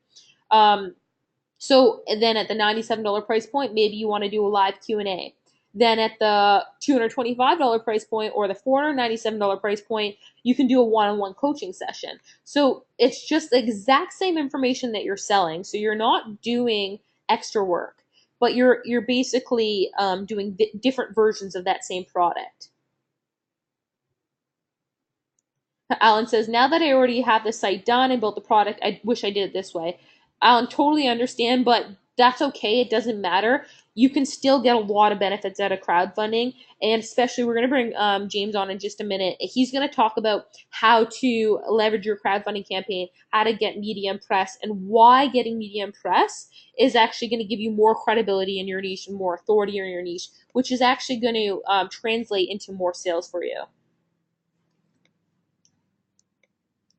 So then at the $97 price point, maybe you want to do a live Q&A. Then at the $225 price point or the $497 price point, you can do a one-on-one coaching session. So it's just the exact same information that you're selling. So you're not doing extra work, but you're basically doing different versions of that same product. Alan says, now that I already have the site done and built the product, I wish I did it this way. Alan, totally understand, but that's okay. It doesn't matter. You can still get a lot of benefits out of crowdfunding. And especially, we're going to bring James on in just a minute. He's going to talk about how to leverage your crowdfunding campaign, how to get media and press, and why getting media and press is actually going to give you more credibility in your niche and more authority in your niche, which is actually going to translate into more sales for you.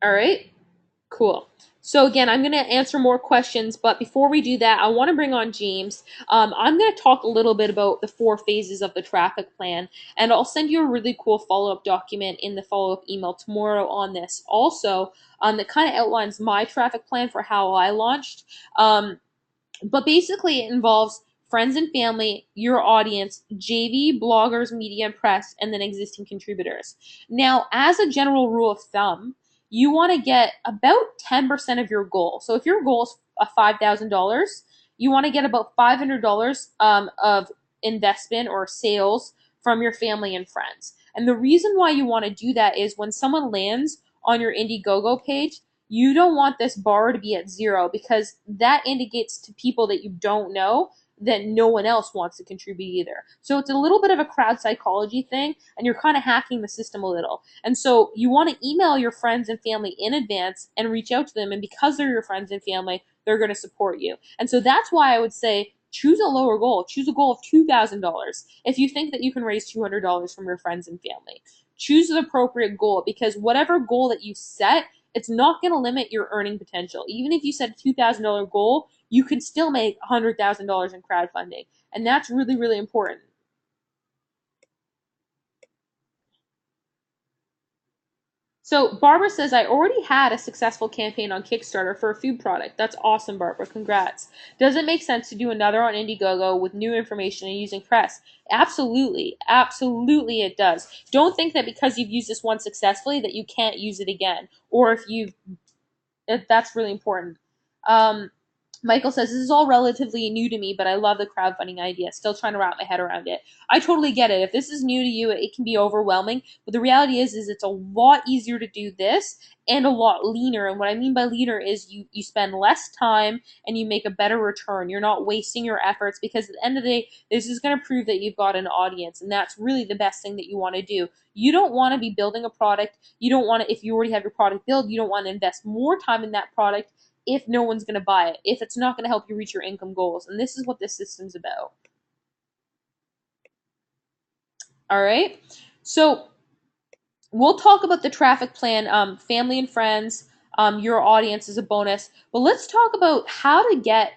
All right. Cool. So again, I'm going to answer more questions, but before we do that, I want to bring on James. I'm going to talk a little bit about the 4 phases of the traffic plan, and I'll send you a really cool follow-up document in the follow-up email tomorrow on this. Also, that kind of outlines my traffic plan for how I launched. But basically, it involves friends and family, your audience, JV, bloggers, media, and press, and then existing contributors. Now, as a general rule of thumb, you want to get about 10% of your goal. So if your goal is $5,000, you want to get about $500 of investment or sales from your family and friends. And the reason why you want to do that is when someone lands on your Indiegogo page, you don't want this bar to be at 0, because that indicates to people that you don't know that no one else wants to contribute either. So it's a little bit of a crowd psychology thing, and you're kind of hacking the system a little. And so you want to email your friends and family in advance and reach out to them. And because they're your friends and family, they're going to support you. And so that's why I would say choose a lower goal. Choose a goal of $2,000 if you think that you can raise $200 from your friends and family. Choose the appropriate goal, because whatever goal that you set, it's not going to limit your earning potential. Even if you set a $2,000 goal, you can still make $100,000 in crowdfunding. And that's really, really important. So Barbara says, I already had a successful campaign on Kickstarter for a food product. That's awesome, Barbara. Congrats. Does it make sense to do another on Indiegogo with new information and using press? Absolutely. Absolutely it does. Don't think that because you've used this one successfully that you can't use it again. Or if that's really important. Michael says, this is all relatively new to me, but I love the crowdfunding idea. Still trying to wrap my head around it. I totally get it. If this is new to you, it can be overwhelming. But the reality is it's a lot easier to do this and a lot leaner. And what I mean by leaner is you spend less time and you make a better return. You're not wasting your efforts, because at the end of the day, this is going to prove that you've got an audience. And that's really the best thing that you want to do. You don't want to be building a product. You don't want to, if you already have your product built, you don't want to invest more time in that product if no one's going to buy it, if it's not going to help you reach your income goals. And this is what this system's about. All right. So we'll talk about the traffic plan, family and friends, your audience is a bonus. But let's talk about how to get,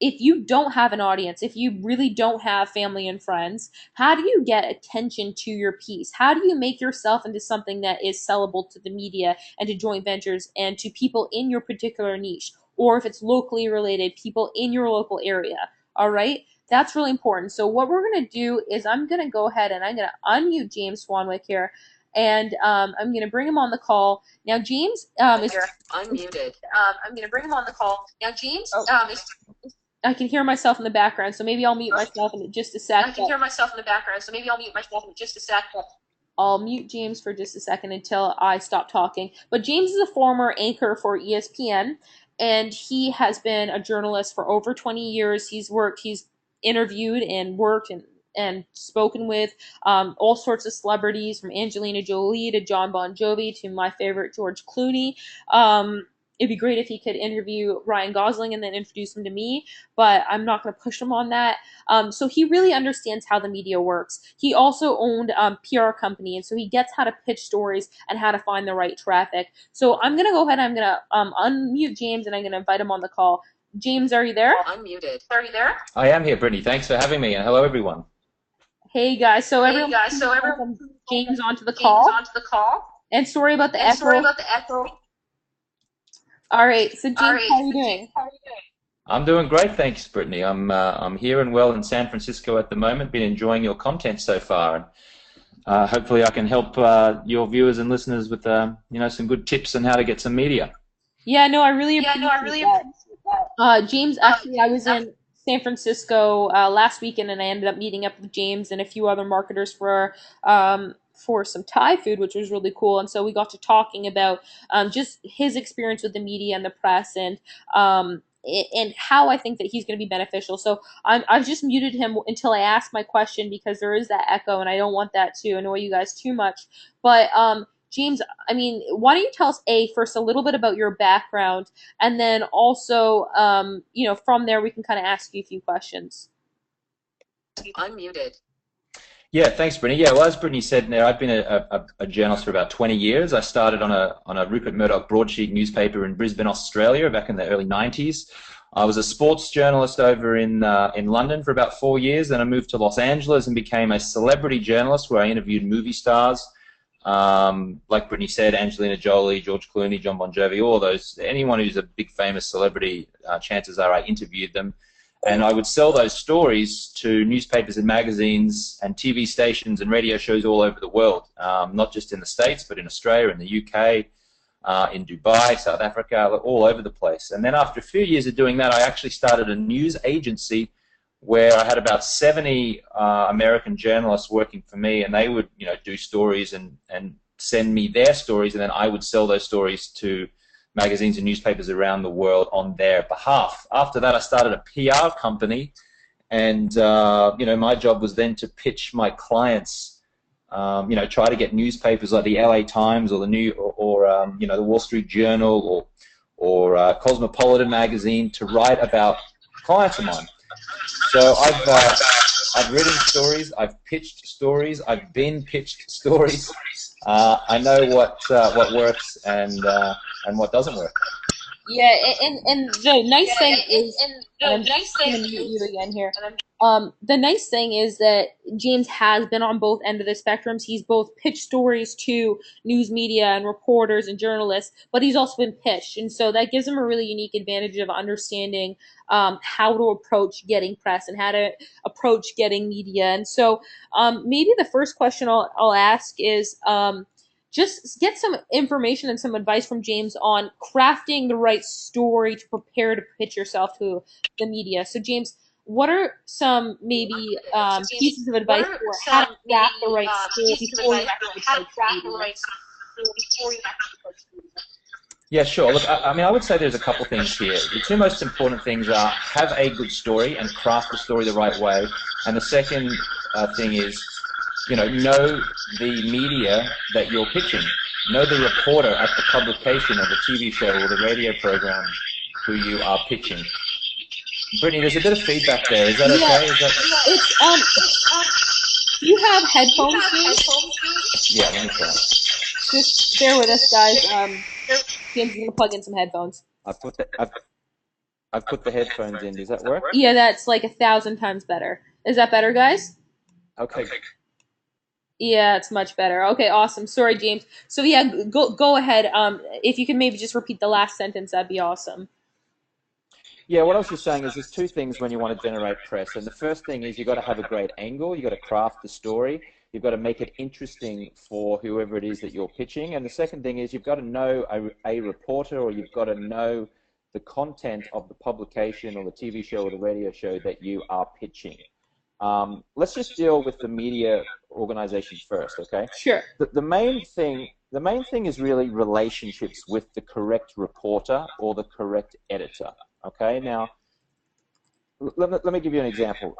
if you don't have an audience, if you really don't have family and friends, how do you get attention to your piece? How do you make yourself into something that is sellable to the media and to joint ventures and to people in your particular niche? Or if it's locally related, people in your local area. All right. That's really important. So what we're going to do is I'm going to go ahead and I'm going to unmute James Swanwick here, and I'm going to bring him on the call. Now, James is unmuted. I'm going to bring him on the call. Now, James is. I can hear myself in the background, so maybe I'll mute myself in just a sec. I can hear myself in the background, so maybe I'll mute myself in just a sec. I'll mute James for just a second until I stop talking. But James is a former anchor for ESPN, and he has been a journalist for over 20 years. He's interviewed and worked and spoken with all sorts of celebrities, from Angelina Jolie to John Bon Jovi to my favorite George Clooney. It'd be great if he could interview Ryan Gosling and then introduce him to me, but I'm not going to push him on that. So he really understands how the media works. He also owned a PR company, and so he gets how to pitch stories and how to find the right traffic. So I'm going to go ahead and I'm going to unmute James, and I'm going to invite him on the call. James, are you there? Unmuted. Are you there? I am here, Brittany. Thanks for having me, and hello, everyone. Hey guys, so everyone, James onto the call. And sorry about the echo. All right, so James, how are you doing? I'm doing great, thanks, Brittany. I'm here and well in San Francisco at the moment. Been enjoying your content so far, and hopefully I can help your viewers and listeners with some good tips on how to get some media. Yeah, no, I really appreciate that. James, actually, I was in San Francisco last weekend, and I ended up meeting up with James and a few other marketers for some Thai food, which was really cool. And so we got to talking about just his experience with the media and the press, and how I think that he's going to be beneficial. So I've just muted him until I ask my question, because there is that echo, and I don't want that to annoy you guys too much. But James, I mean, why don't you tell us first a little bit about your background, and then also, from there we can kind of ask you a few questions. Unmuted. Yeah, thanks, Brittany. Yeah, well, as Brittany said, now I've been a journalist for about 20 years. I started on a Rupert Murdoch broadsheet newspaper in Brisbane, Australia, back in the early 90s. I was a sports journalist over in London for about 4 years. Then I moved to Los Angeles and became a celebrity journalist, where I interviewed movie stars. Like Brittany said, Angelina Jolie, George Clooney, John Bon Jovi, all those, anyone who's a big famous celebrity, chances are I interviewed them. And I would sell those stories to newspapers and magazines and TV stations and radio shows all over the world, not just in the States, but in Australia, in the UK, in Dubai, South Africa, all over the place. And then after a few years of doing that, I actually started a news agency where I had about 70 American journalists working for me, and they would, do stories and send me their stories, and then I would sell those stories to magazines and newspapers around the world on their behalf. After that, I started a PR company, and my job was then to pitch my clients, try to get newspapers like the LA Times or the the Wall Street Journal or Cosmopolitan magazine to write about clients of mine. So I've written stories, I've pitched stories, I've been pitched stories. I know what works and what doesn't work. Yeah, and the nice thing is, and I'm just going to mute you again here. The nice thing is that James has been on both ends of the spectrums. He's both pitched stories to news media and reporters and journalists, but he's also been pitched, and so that gives him a really unique advantage of understanding how to approach getting press and how to approach getting media. And so maybe the first question I'll ask is. Just get some information and some advice from James on crafting the right story to prepare to pitch yourself to the media. So, James, what are some maybe pieces of advice for how to craft the right story before you actually approach media? Yeah, sure. Look, I would say there's a couple things here. The two most important things are have a good story and craft the story the right way. And the second thing is, know the media that you're pitching. Know the reporter at the publication of the TV show or the radio program who you are pitching. Brittany, there's a bit of feedback there. Is that okay? It's you have headphones here? Yeah, let me try. Just bear with us, guys. James is gonna plug in some headphones. I've put the headphones in. Does that work? Yeah, that's like 1,000 times better. Is that better, guys? Okay. Yeah, it's much better. Okay, awesome. Sorry, James. So yeah, go ahead. If you could maybe just repeat the last sentence, that'd be awesome. Yeah, what I was just saying is there's two things when you want to generate press. And the first thing is you've got to have a great angle. You've got to craft the story. You've got to make it interesting for whoever it is that you're pitching. And the second thing is you've got to know a reporter, or you've got to know the content of the publication or the TV show or the radio show that you are pitching. Let's just deal with the media organization first, okay? Sure. The main thing is really relationships with the correct reporter or the correct editor. Okay, now let me give you an example.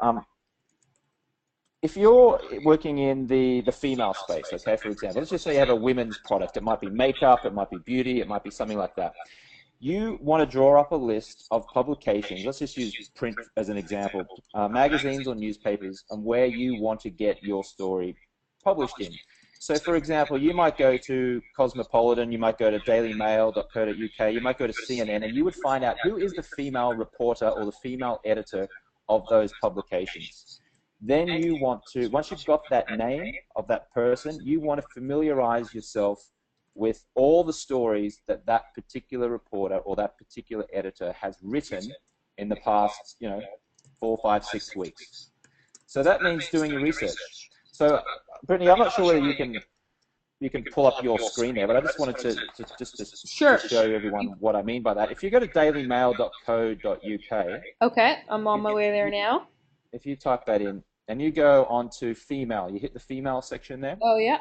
If you're working in the female space, okay, for example, let's just say you have a women's product. It might be makeup, it might be beauty, it might be something like that. You want to draw up a list of publications. Let's just use print as an example, magazines or newspapers, and where you want to get your story published in. So, for example, you might go to Cosmopolitan, you might go to dailymail.co.uk, you might go to CNN, and you would find out who is the female reporter or the female editor of those publications. Then you want to, once you've got that name of that person, you want to familiarize yourself with all the stories that that particular reporter or that particular editor has written in the past, 4, 5, 6 weeks. So that means doing your research. So, Brittany, I'm not sure whether you can pull up your screen there, but I just wanted to show everyone what I mean by that. If you go to dailymail.co.uk. Okay, I'm on my way there now. If you type that in, and you go on to female, you hit the female section there. Oh, yeah.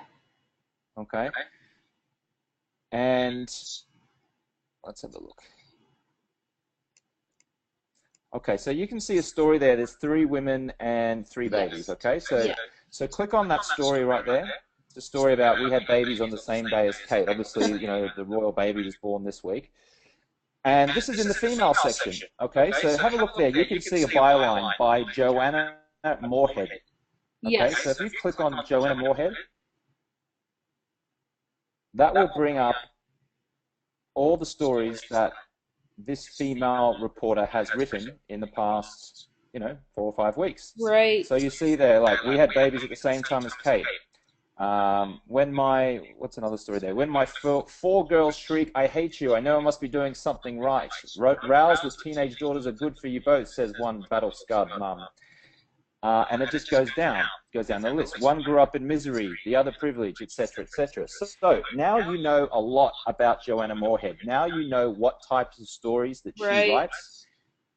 Okay. And let's have a look. Okay, so you can see a story there. There's 3 women and 3 babies, okay? So click on that story right there. It's a story about we had babies on the same day as Kate. Obviously, the royal baby was born this week. And this is in the female section, okay? So have a look there. You can see a byline by Joanna Moorhead. Okay, Yes. so if you click on Joanna Moorhead, that will bring up all the stories that this female reporter has written in the past, 4 or 5 weeks. Right. So you see there, like, we had babies at the same time as Kate. What's another story there? When my 4 girls shriek, I hate you, I know I must be doing something right. Rows with teenage daughters are good for you both, says one battle-scarred mum. And it just goes down the list. One grew up in misery, the other privilege, etc., etc. So now you know a lot about Joanna Moorhead. Now you know what types of stories that she writes.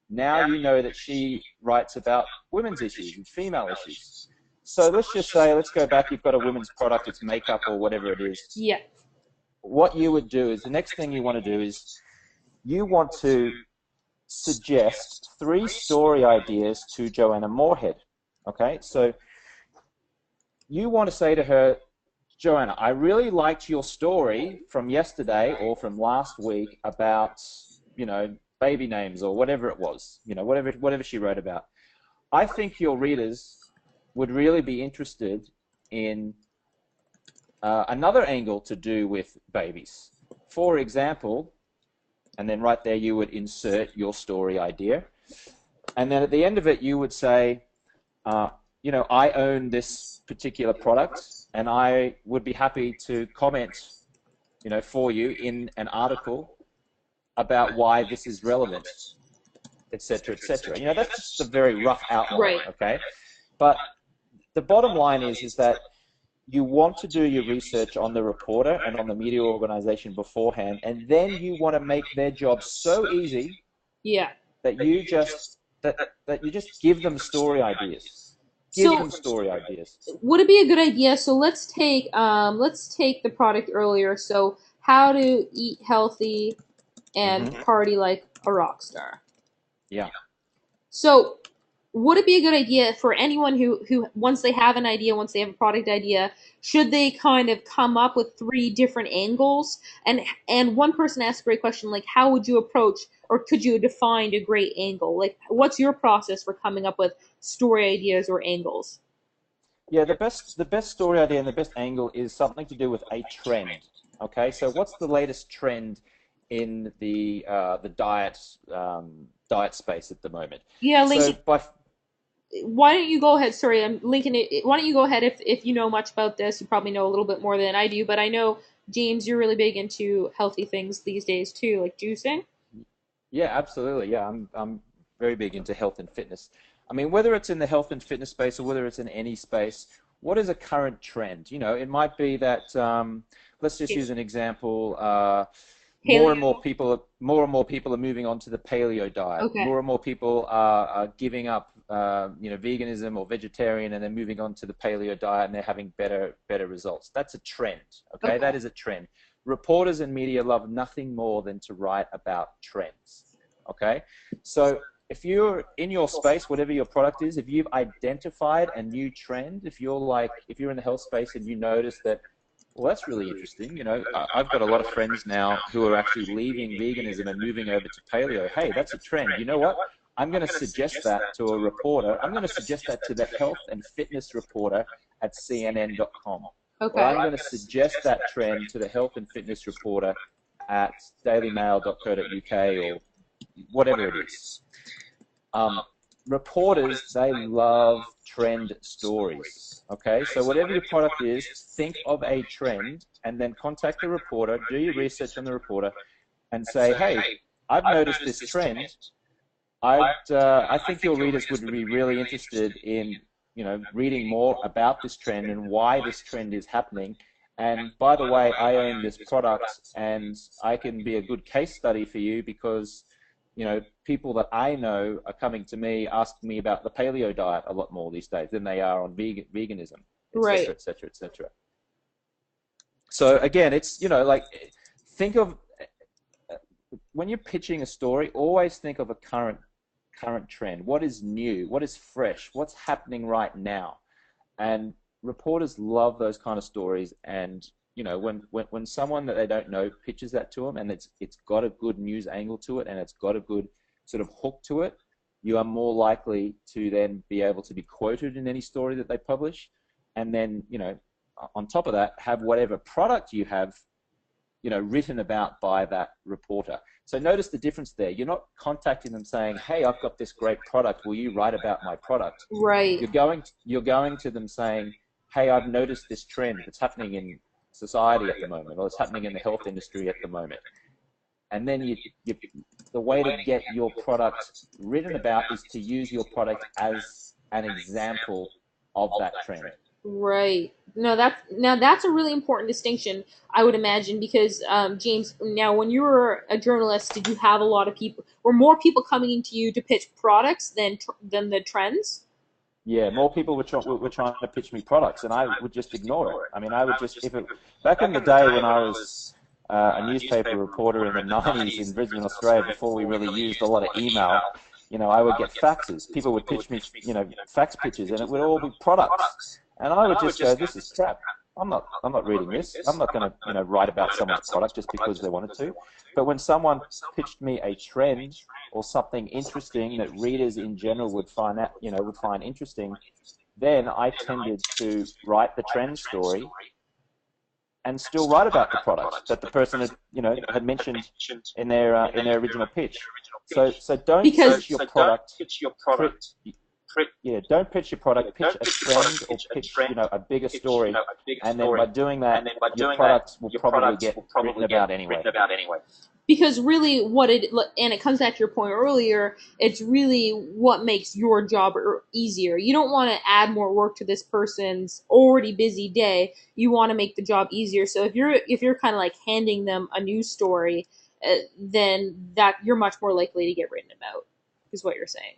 Now you know that she writes about women's issues and female issues. So let's just say, let's go back, you've got a women's product, it's makeup or whatever it is. Yeah. What you would do is, the next thing you want to do is you want to suggest 3 story ideas to Joanna Moorhead. Okay, so you want to say to her, Joanna, I really liked your story from yesterday or from last week about, baby names or whatever it was, whatever she wrote about. I think your readers would really be interested in another angle to do with babies. For example, and then right there you would insert your story idea. And then at the end of it, you would say, I own this particular product, and I would be happy to comment, for you in an article about why this is relevant, etc., etc. That's just a very rough outline, Right. okay? But the bottom line is that you want to do your research on the reporter and on the media organization beforehand, and then you want to make their job so easy that you just give them story ideas. Give them story ideas. Would it be a good idea? So let's take the product earlier. So how to eat healthy and party like a rock star. Yeah. So would it be a good idea for anyone who once they have an idea, once they have a product idea, should they kind of come up with 3 different angles? And one person asked a great question, like, how would you approach, or could you define a great angle? Like, what's your process for coming up with story ideas or angles? Yeah, the best story idea and the best angle is something to do with a trend. Okay, so what's the latest trend in the diet space at the moment? Yeah, Lincoln. So Why don't you go ahead? Sorry, I'm linking it. Why don't you go ahead if you know much about this? You probably know a little bit more than I do, but I know, James, you're really big into healthy things these days too, like juicing. Yeah, absolutely. Yeah, I'm very big into health and fitness. I mean, whether it's in the health and fitness space or whether it's in any space, what is a current trend? It might be that let's just use an example. More and more people are moving on to the paleo diet. Okay. More and more people are giving up, veganism or vegetarian, and they're moving on to the paleo diet, and they're having better results. That's a trend. Okay, that is a trend. Reporters and media love nothing more than to write about trends. Okay, so if you're in your space, whatever your product is, if you've identified a new trend, if you're in the health space and you notice that, well, that's really interesting. I've got a lot of friends now who are actually leaving veganism and moving over to paleo. Hey, that's a trend. You know what? I'm going to suggest that to a reporter. I'm going to suggest that to the health and fitness reporter at CNN.com. Okay. Or I'm going to suggest that trend to the health and fitness reporter at dailymail.co.uk or whatever it is. Reporters, they love trend stories. Okay, so whatever your product is, think of a trend and then contact the reporter, do your research on the reporter, and say, hey, I've noticed this trend. I think your readers would be really interested in reading more about this trend and why this trend is happening. And by the way, I own this product, and I can be a good case study for you because people that I know are coming to me asking me about the paleo diet a lot more these days than they are on veganism, etc., etc., etc. So again, it's think of when you're pitching a story, always think of a current trend. What is new? What is fresh? What's happening right now? And reporters love those kind of stories. And when someone that they don't know pitches that to them, and it's got a good news angle to it, and it's got a good sort of hook to it, you are more likely to then be able to be quoted in any story that they publish. And then on top of that, have whatever product you have written about by that reporter. So notice the difference there. You're not contacting them saying, hey, I've got this great product, will you write about my product? Right. You're going to them saying, hey, I've noticed this trend that's happening in society at the moment, or it's happening in the health industry at the moment. And then the way to get your product written about is to use your product as an example of that trend. Right. No, that's a really important distinction, I would imagine, because James, now when you were a journalist, did you have a lot of people? Were more people coming into you to pitch products than the trends? Yeah, more people were trying to pitch me products, and I would just ignore it. I mean, I would just, if it, back in the day when I was a newspaper reporter in the 90s in Brisbane, Australia, before we really used a lot of email, I would get faxes. People would pitch me, fax pitches, and it would all be products. And I would just go, this is crap. I'm not reading this. I'm not going to, write about someone's product just because they wanted to. But when someone pitched me a trend or something interesting that readers in general would find out, would find interesting, then I tended to write the trend story and still write about the product that the person had mentioned in their original pitch. So don't Because pitch your product. Yeah, don't pitch your product. Pitch a trend or pitch a bigger story, and then by doing that, your products will probably get written about anyway. because really and it comes back to your point earlier, it's really what makes your job easier. You don't want to add more work to this person's already busy day. You want to make the job easier. So if you're kind of like handing them a news story, then that you're much more likely to get written about, is what you're saying.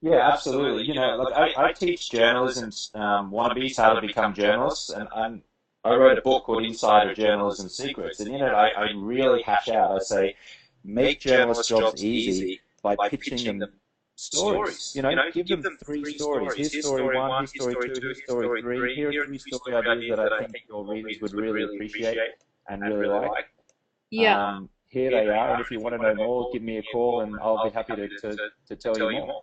Yeah, absolutely. Like I teach journalism wannabes how to become journalists, and I wrote a book called Insider Journalism Secrets, and in it I really hash out. I say, make journalists' jobs easy by pitching them stories. Give them three stories. Here's story one, here's story two, here's story three. Here are three story ideas that I think your readers would really appreciate and really like. Yeah. Here they are, and if you want to know more, give me a call, and I'll be happy to tell you more.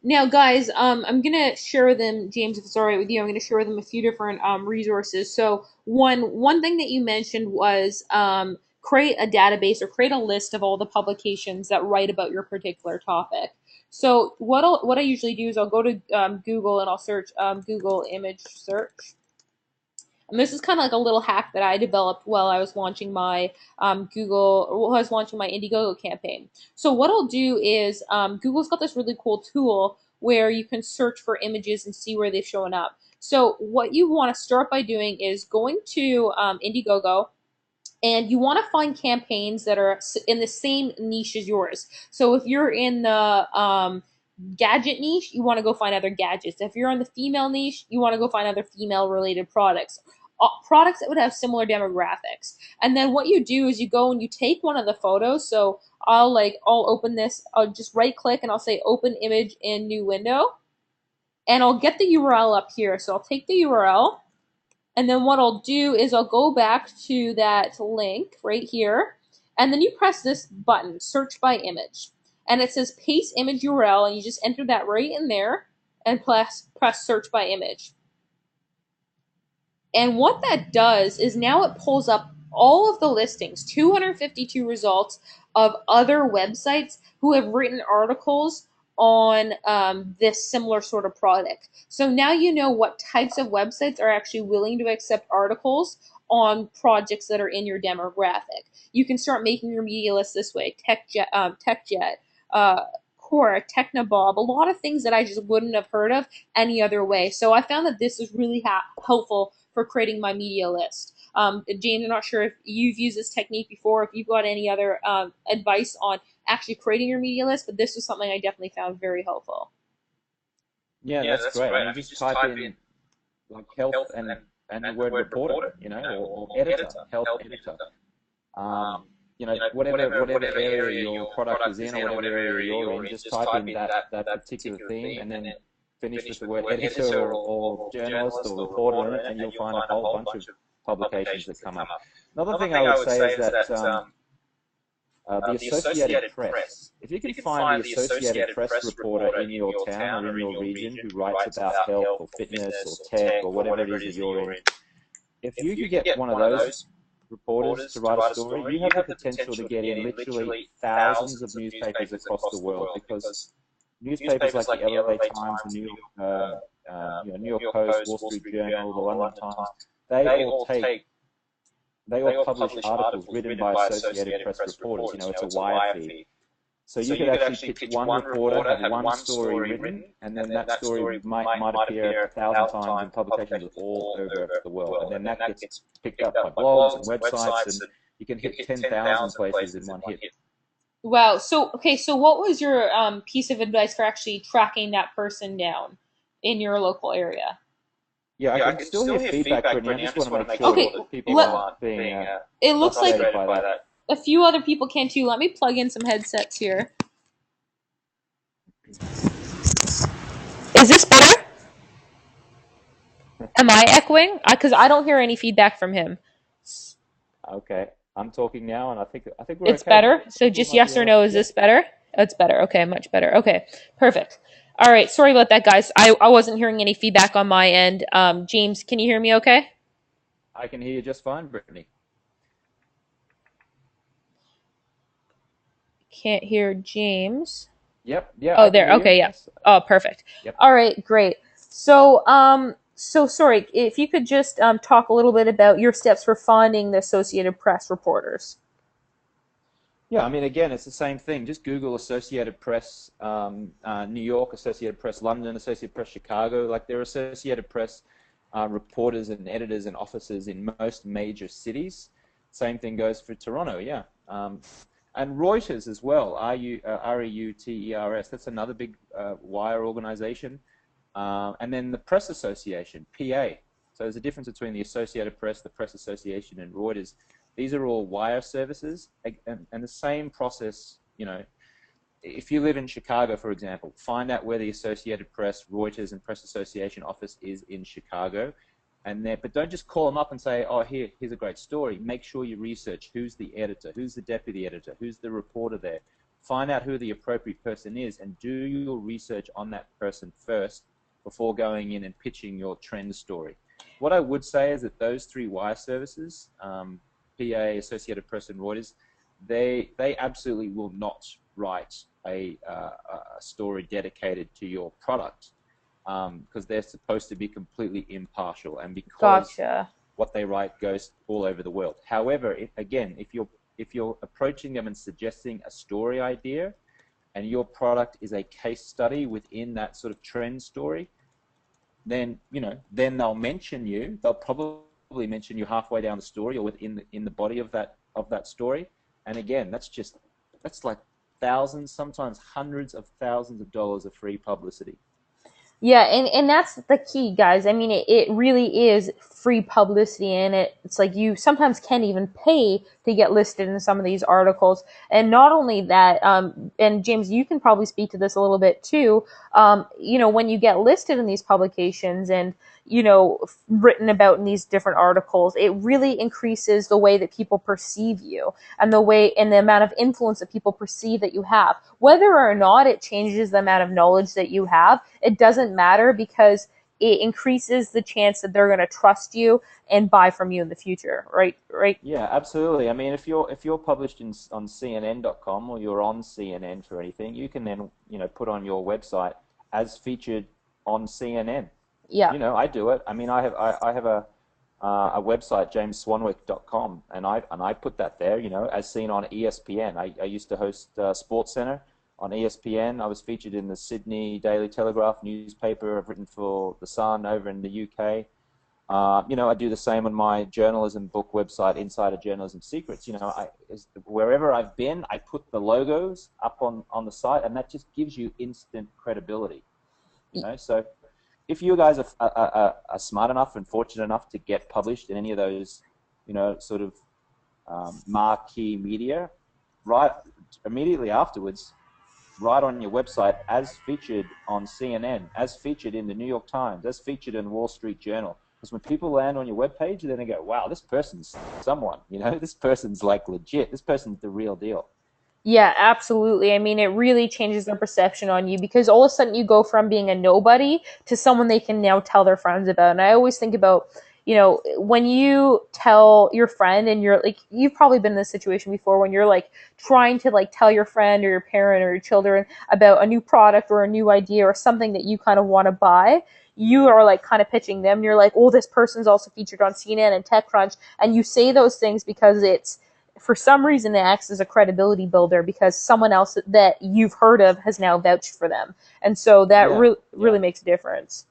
Now, guys, I'm gonna share them, James, if it's all right with you. I'm gonna share them a few different resources. So one thing that you mentioned was create a database or create a list of all the publications that write about your particular topic. So what I usually do is I'll go to Google and I'll search Google image search. And this is kind of like a little hack that I developed while I was launching my Indiegogo campaign. So what I'll do is Google's got this really cool tool where you can search for images and see where they've shown up. So what you want to start by doing is going to Indiegogo, and you want to find campaigns that are in the same niche as yours. So if you're in the gadget niche, you want to go find other gadgets. If you're in the female niche, you want to go find other female related products. Products that would have similar demographics. And then what you do is you go and you take one of the photos. So I'll open this, I'll just right click and I'll say open image in new window. And I'll get the URL up here. So I'll take the URL, and then what I'll do is I'll go back to that link right here, and then you press this button, search by image. And it says paste image URL, and you just enter that right in there and press search by image. And what that does is now it pulls up all of the listings, 252 results of other websites who have written articles on this similar sort of product. So now you know what types of websites are actually willing to accept articles on projects that are in your demographic. You can start making your media list this way. TechJet, Quora, Technobob, a lot of things that I just wouldn't have heard of any other way. So I found that this is really helpful for creating my media list. James, I'm not sure if you've used this technique before, if you've got any other advice on actually creating your media list, but this was something I definitely found very helpful. Yeah, that's great. I mean, just type in like health and the word reporter, or editor, health editor. Whatever area your product is in or whatever area you're in, just type in that particular theme and then finish with the word editor or journalist or reporter in it, and you'll find a whole bunch of publications that come up. Another thing I would say is that the Associated Press, if you can find the Associated Press reporter in your town or in your region who writes about health or fitness or tech or whatever it is that you're in, if you could get one of those reporters to write a story, you have the potential to get in literally thousands of newspapers across the world, because newspapers like the LA Times, the New York Post, Wall Street Journal, the London Times, they all publish articles written by Associated Press reporters. It's a wire feed. So you could actually pitch one reporter, have one story written, and then that story might appear 1,000 times in publications all over the world. And then that gets picked up by blogs and websites, and you can hit 10,000 places in one hit. Wow. So, okay, so what was your piece of advice for actually tracking that person down in your local area? Yeah, I can still hear feedback, Brittany. I just want to make sure that people aren't being it looks like frustrated by that. a few other people can too. Let me plug in some headsets here. Is this better? Am I echoing? Because I don't hear any feedback from him. Okay, I'm talking now, and I think we're It's okay. better. So just yes or no. Is this better? Oh, it's better. Okay, much better. Okay, perfect. All right. Sorry about that, guys. I wasn't hearing any feedback on my end. James, can you hear me? Okay. I can hear you just fine, Brittany. Can't hear James. Yep. Yeah. Oh, there. Okay. Yeah. Oh, perfect. Yep. All right. Great. So, so sorry if you could just talk a little bit about your steps for finding the Associated Press reporters. Yeah, I mean, again, it's the same thing. Just Google Associated Press New York, Associated Press London, Associated Press Chicago. Like, there are Associated Press reporters and editors and offices in most major cities. Same thing goes for Toronto, yeah. And Reuters as well, Reuters. That's another big wire organization. And then the Press Association, PA. So there's a difference between the Associated Press, the Press Association, and Reuters. These are all wire services, and the same process, you know, if you live in Chicago, for example, find out where the Associated Press, Reuters, and Press Association office is in Chicago, but don't just call them up and say, oh, here's a great story. Make sure you research who's the editor, who's the deputy editor, who's the reporter there. Find out who the appropriate person is, and do your research on that person first before going in and pitching your trend story. What I would say is that those three wire services, PA, Associated Press, and Reuters, they absolutely will not write a story dedicated to your product because they're supposed to be completely impartial, and because what they write goes all over the world. However, if you're approaching them and suggesting a story idea, and your product is a case study within that sort of trend story, then they'll mention you. They'll probably mention you halfway down the story or within in the body of that story. And again, that's like thousands, sometimes hundreds of thousands of dollars of free publicity. Yeah, and that's the key, guys. I mean, it really is free publicity, and it's like you sometimes can't even pay to get listed in some of these articles. And not only that, and James, you can probably speak to this a little bit too. When you get listed in these publications and written about in these different articles, it really increases the way that people perceive you and the amount of influence that people perceive that you have. Whether or not it changes the amount of knowledge that you have, it doesn't matter because it increases the chance that they're going to trust you and buy from you in the future, right? Yeah, absolutely. I mean, if you're published on CNN.com or you're on CNN for anything, you can then put on your website as featured on CNN. Yeah. I do it. I mean, I have a website, jamesswanwick.com, and I put that there, as seen on ESPN. I used to host SportsCenter on ESPN. I was featured in the Sydney Daily Telegraph newspaper. I've written for The Sun over in the UK. I do the same on my journalism book website, Insider Journalism Secrets. Wherever I've been, I put the logos up on the site, and that just gives you instant credibility. So if you guys are smart enough and fortunate enough to get published in any of those, sort of marquee media, right immediately afterwards, write on your website as featured on CNN, as featured in the New York Times, as featured in Wall Street Journal. Because when people land on your webpage, then they go, wow, this person's someone, this person's like legit, this person's the real deal. Yeah, absolutely. I mean, it really changes their perception on you because all of a sudden you go from being a nobody to someone they can now tell their friends about. And I always think about, when you tell your friend and you're like, you've probably been in this situation before when you're like trying to like tell your friend or your parent or your children about a new product or a new idea or something that you kind of want to buy. You are like kind of pitching them. You're like, oh, this person's also featured on CNN and TechCrunch. And you say those things because it's for some reason it acts as a credibility builder because someone else that you've heard of has now vouched for them, and so that Yeah, really yeah. makes a difference.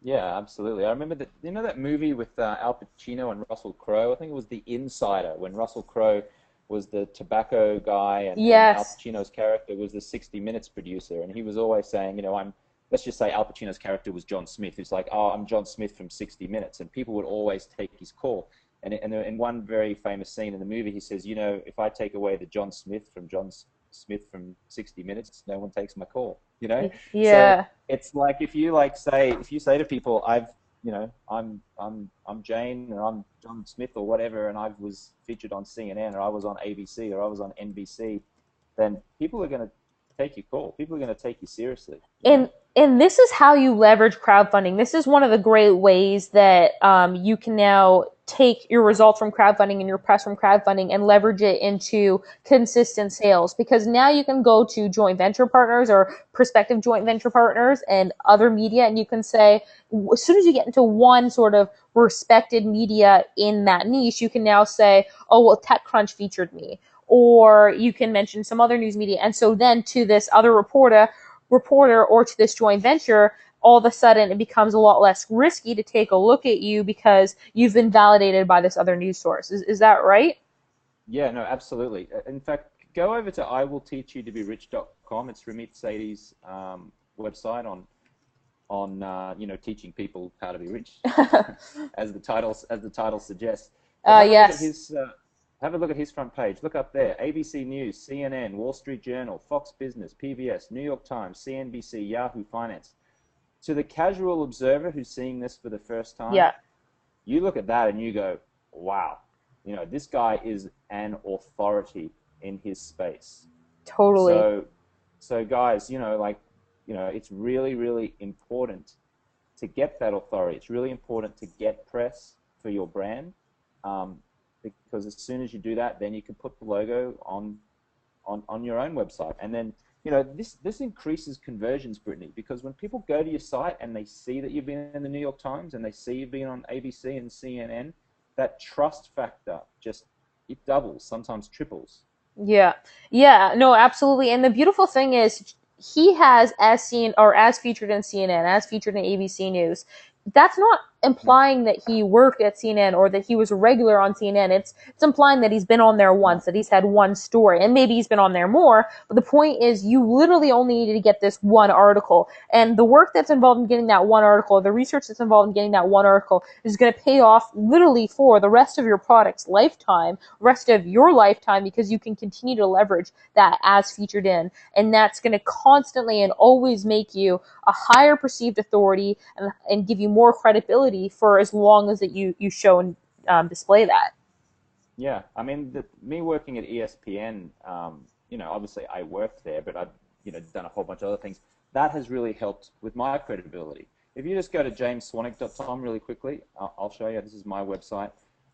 Yeah, absolutely. I remember that, you know, that movie with Al Pacino and Russell Crowe? I think it was The Insider, when Russell Crowe was the tobacco guy and Al Yes. Pacino's character was the 60 Minutes producer. And he was always saying, you know, let's just say Al Pacino's character was John Smith, who's like, oh, I'm John Smith from 60 Minutes. And people would always take his call. And in one very famous scene in the movie, he says, you know, if I take away the Smith from 60 Minutes, no one takes my call, you know? So Yeah. it's like if you say to people, I'm Jane or I'm John Smith or whatever, and I was featured on CNN or I was on ABC or I was on NBC, then people are going to take your call. People are going to take you seriously, you know? and and this is how you leverage crowdfunding. This is one of the great ways that you can now take your results from crowdfunding and your press from crowdfunding and leverage it into consistent sales, because now you can go to joint venture partners or prospective joint venture partners and other media, and you can say, as soon as you get into one sort of respected media in that niche, you can now say, oh well, TechCrunch featured me, or you can mention some other news media, and so then to this other reporter or to this joint venture, all of a sudden it becomes a lot less risky to take a look at you because you've been validated by this other news source. Is that right? Yeah, no, absolutely. In fact, go over to iwillteachyoutoberich.com. It's Ramit Sethi's website on you know, teaching people how to be rich, as the title suggests. But Yes. have a look at his front page. Look up there: ABC News, CNN, Wall Street Journal, Fox Business, PBS, New York Times, CNBC, Yahoo Finance. To the casual observer who's seeing this for the first time, Yeah, you look at that and you go, wow, you know, this guy is an authority in his space. totally. So, so guys, you know, like, you know, it's really, really important to get that authority. It's really important to get press for your brand, um, because as soon as you do that, then you can put the logo on your own website, and then, you know, this increases conversions, Brittany, because when people go to your site and they see that you've been in the New York Times and they see you've been on ABC and CNN, that trust factor just, it doubles, sometimes triples. Yeah. Yeah, no, absolutely. And the beautiful thing is he has as seen or as featured in CNN, as featured in ABC News. That's not implying that he worked at CNN or that he was a regular on CNN. It's implying that he's been on there No, once, that he's had one story, and maybe he's been on there more. But the point is, you literally only needed to get this one article, and the work that's involved in getting that one article, the research that's involved in getting that one article, is going to pay off literally for the rest of your product's lifetime, rest of your lifetime, because you can continue to leverage that as featured in, and that's going to constantly and always make you a higher perceived authority and give you more credibility for as long as that you show and display that. yeah, I mean, me working at ESPN, you know, obviously I worked there, but I've, you know, done a whole bunch of other things. That has really helped with my credibility. If you just go to jamesswanick.com really quickly, I'll show you. This is my website,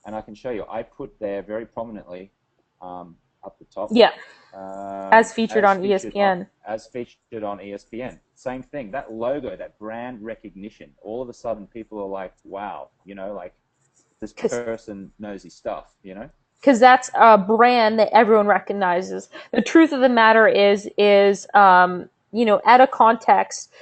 and I can show you. I put there very prominently, up the top, Yeah, as featured on ESPN. as featured on ESPN. Same thing. That logo, that brand recognition. All of a sudden, people are like, "Wow," you know, like this Because person knows his stuff. You know. that's a brand that everyone recognizes. The truth of the matter is at a context,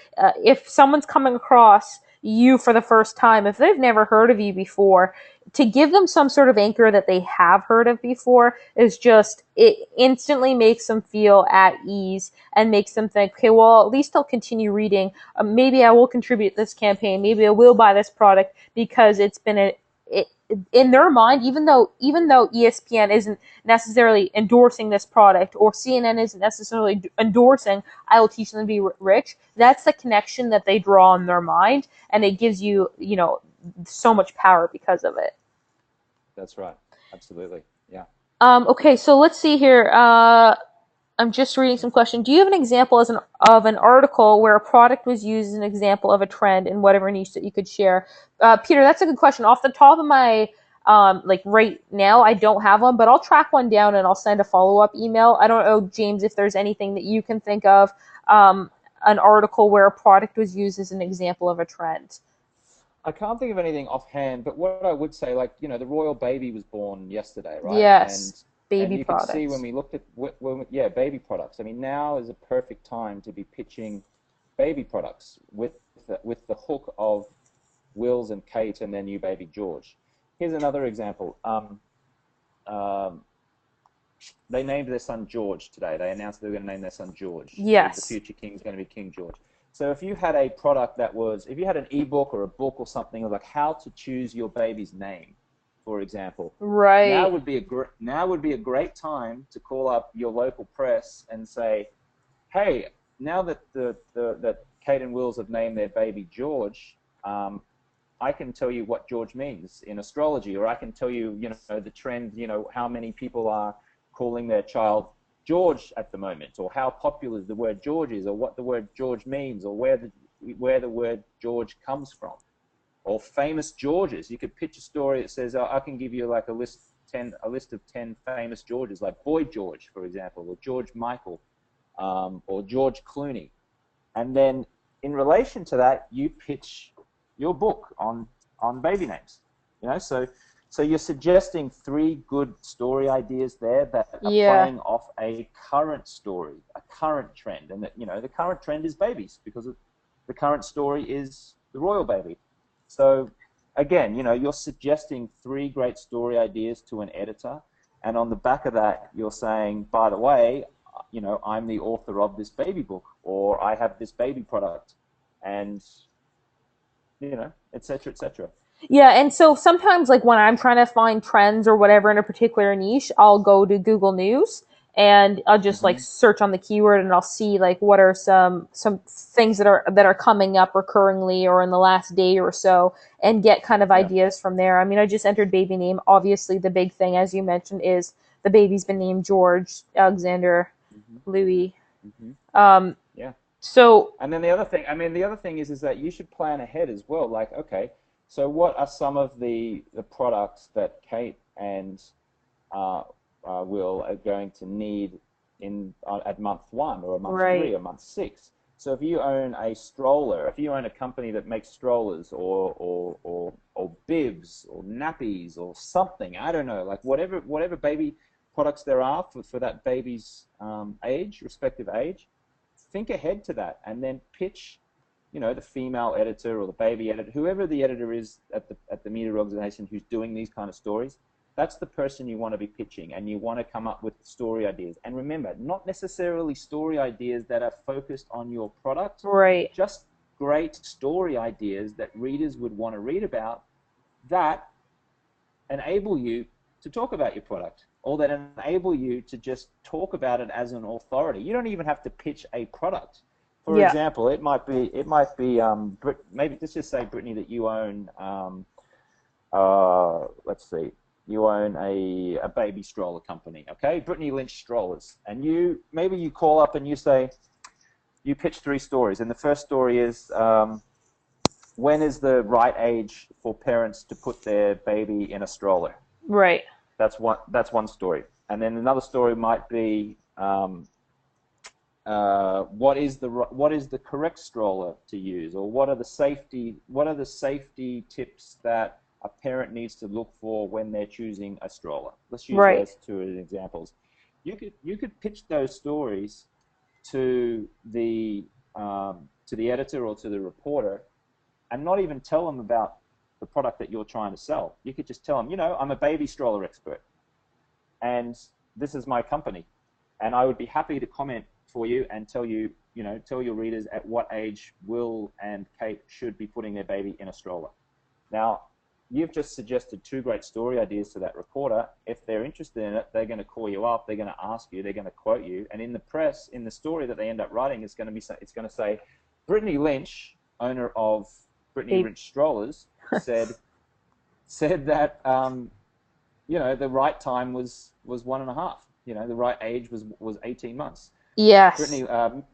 if someone's coming across you for the first time, if they've never heard of you before, to give them some sort of anchor that they have heard of before is just, it instantly makes them feel at ease and makes them think, okay, well, at least I'll continue reading. Maybe I will contribute to this campaign. Maybe I will buy this product because it's been it, in their mind, even though ESPN isn't necessarily endorsing this product or CNN isn't necessarily endorsing I will teach them to be rich, that's the connection that they draw in their mind, and it gives so much power because of it. That's right. Absolutely. Yeah. Okay, so let's see here. I'm just reading some questions. Do you have an example of an article where a product was used as an example of a trend in whatever niche that you could share? Peter, that's a good question. Off the top of my like right now, I don't have one, but I'll track one down and I'll send a follow-up email. I don't know, James, if there's anything that you can think of, an article where a product was used as an example of a trend. I can't think of anything offhand, but what I would say, like, you know, the royal baby was born yesterday, right? And Yes. Baby And you could see when products. we looked at, yeah, baby products. I mean, now is a perfect time to be pitching baby products with the hook of Wills and Kate and their new baby George. Here's another example. Um, they named their son George today. They announced they were going to name their son George. The Yes. future king is going to be King George. So if you had a product that was, if you had an ebook or a book or something like how to choose your baby's name, for example, now Right. would be a great time to call up your local press and say, hey, now that that Kate and Wills have named their baby George, I can tell you what George means in astrology, or I can tell you, the trend, how many people are calling their child George at the moment, or how popular the word George is, or what the word George means, or where the word George comes from, or famous Georges. You could pitch a story that says, I can give you like a list of 10 famous Georges, like Boy George, for example, or George Michael, or George Clooney. And then in relation to that, you pitch your book on baby names. So you're suggesting 3 good story ideas there that are Yeah. playing off a current story, a current trend, and that the current trend is babies because the current story is the royal baby. So again, you're suggesting 3 great story ideas to an editor, and on the back of that, you're saying, by the way, I'm the author of this baby book, or I have this baby product, and et cetera, et cetera. Yeah, and so sometimes, like when I'm trying to find trends or whatever in a particular niche, I'll go to Google News and I'll just like Mm-hmm. search on the keyword and I'll see like what are some things that are coming up recurringly or in the last day or so, and get kind of Yeah. ideas from there. I mean, I just entered baby name. Obviously, the big thing, as you mentioned, is the baby's been named George Alexander Mm-hmm. Louis. Mm-hmm. Um, Yeah. so And then the other thing is that you should plan ahead as well. Like, okay, so what are some of the products that Kate and uh, Will are going to need at month 1 or month 3 right, or month 6? So if you own a stroller, if you own a company that makes strollers or bibs or nappies or something, I don't know, like whatever baby products there are for that baby's respective age, think ahead to that and then pitch, the female editor or the baby editor, whoever the editor is at the media organization who's doing these kind of stories. That's the person you want to be pitching, and you want to come up with story ideas. And remember, not necessarily story ideas that are focused on your product, right, just great story ideas that readers would want to read about that enable you to talk about your product, or that enable you to just talk about it as an authority. You don't even have to pitch a product. For yeah, example, it might be maybe let's just say, Brittany, that you own let's see, you own a baby stroller company, okay? Brittany Lynch Strollers. And maybe you call up and you say, you pitch 3 stories. And the first story is, when is the right age for parents to put their baby in a stroller? right, That's one story. And then another story might be, what is the correct stroller to use, or what are the safety tips that a parent needs to look for when they're choosing a stroller. Let's use right, those 2 as examples. You could pitch those stories to the editor or to the reporter, and not even tell them about the product that you're trying to sell. You could just tell them, I'm a baby stroller expert, and this is my company, and I would be happy to comment for you and tell your readers at what age Will and Kate should be putting their baby in a stroller. Now, you've just suggested 2 great story ideas to that reporter. If they're interested in it, they're going to call you up, they're going to ask you, they're going to quote you, and in the press, in the story that they end up writing, it's going to say, Brittany Lynch, owner of Brittany baby, Lynch Strollers, said that the right time was 1.5. The right age was 18 months. yes. Brittany,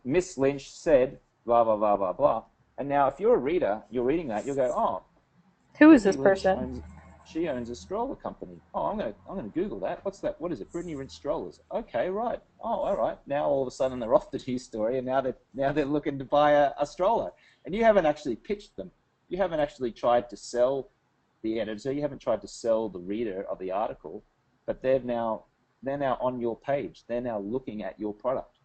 Miss Lynch said blah blah blah blah blah. And now, if you're a reader, you're reading that, you'll go, oh, Who is Brittany this Lynch person? owns a stroller company. Oh, I'm gonna Google that. What's that? What is it? Brittany Lynch Strollers. Okay, right. Oh, all right. Now all of a sudden they're off the news story, and now they're looking to buy a stroller, and you haven't actually pitched them. You haven't actually tried to sell the editor. You haven't tried to sell the reader of the article, but they've now they're now on your page. They're now looking at your product.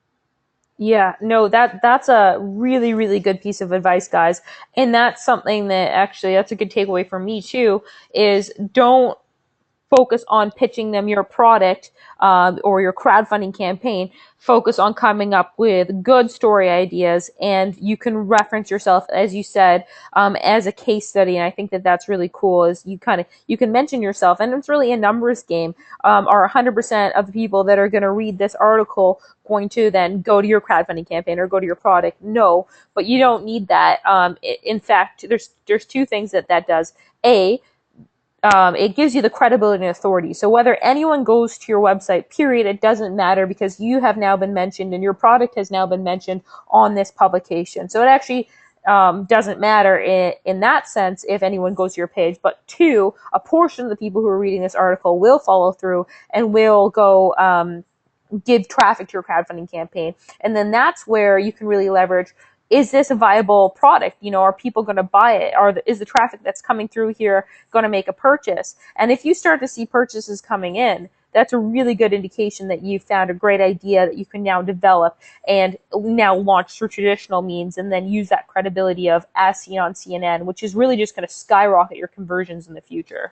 Yeah, no, that's a really, really good piece of advice, guys. And that's something that actually, that's a good takeaway for me too, is don't focus on pitching them your product or your crowdfunding campaign. Focus on coming up with good story ideas, and you can reference yourself, as you said, as a case study. And I think that that's really cool. Is you can mention yourself, and it's really a numbers game. Are 100% of the people that are going to read this article going to then go to your crowdfunding campaign or go to your product? No, but you don't need that. In fact, there's two things that does. It gives you the credibility and authority. So whether anyone goes to your website, period, it doesn't matter because you have now been mentioned and your product has now been mentioned on this publication. So it actually doesn't matter in that sense if anyone goes to your page. But two, a portion of the people who are reading this article will follow through and will go give traffic to your crowdfunding campaign. And then that's where you can really leverage, is this a viable product? Are people going to buy it? Is the traffic that's coming through here going to make a purchase? And if you start to see purchases coming in, that's a really good indication that you've found a great idea that you can now develop and now launch through traditional means, and then use that credibility of as seen on CNN, which is really just going to skyrocket your conversions in the future.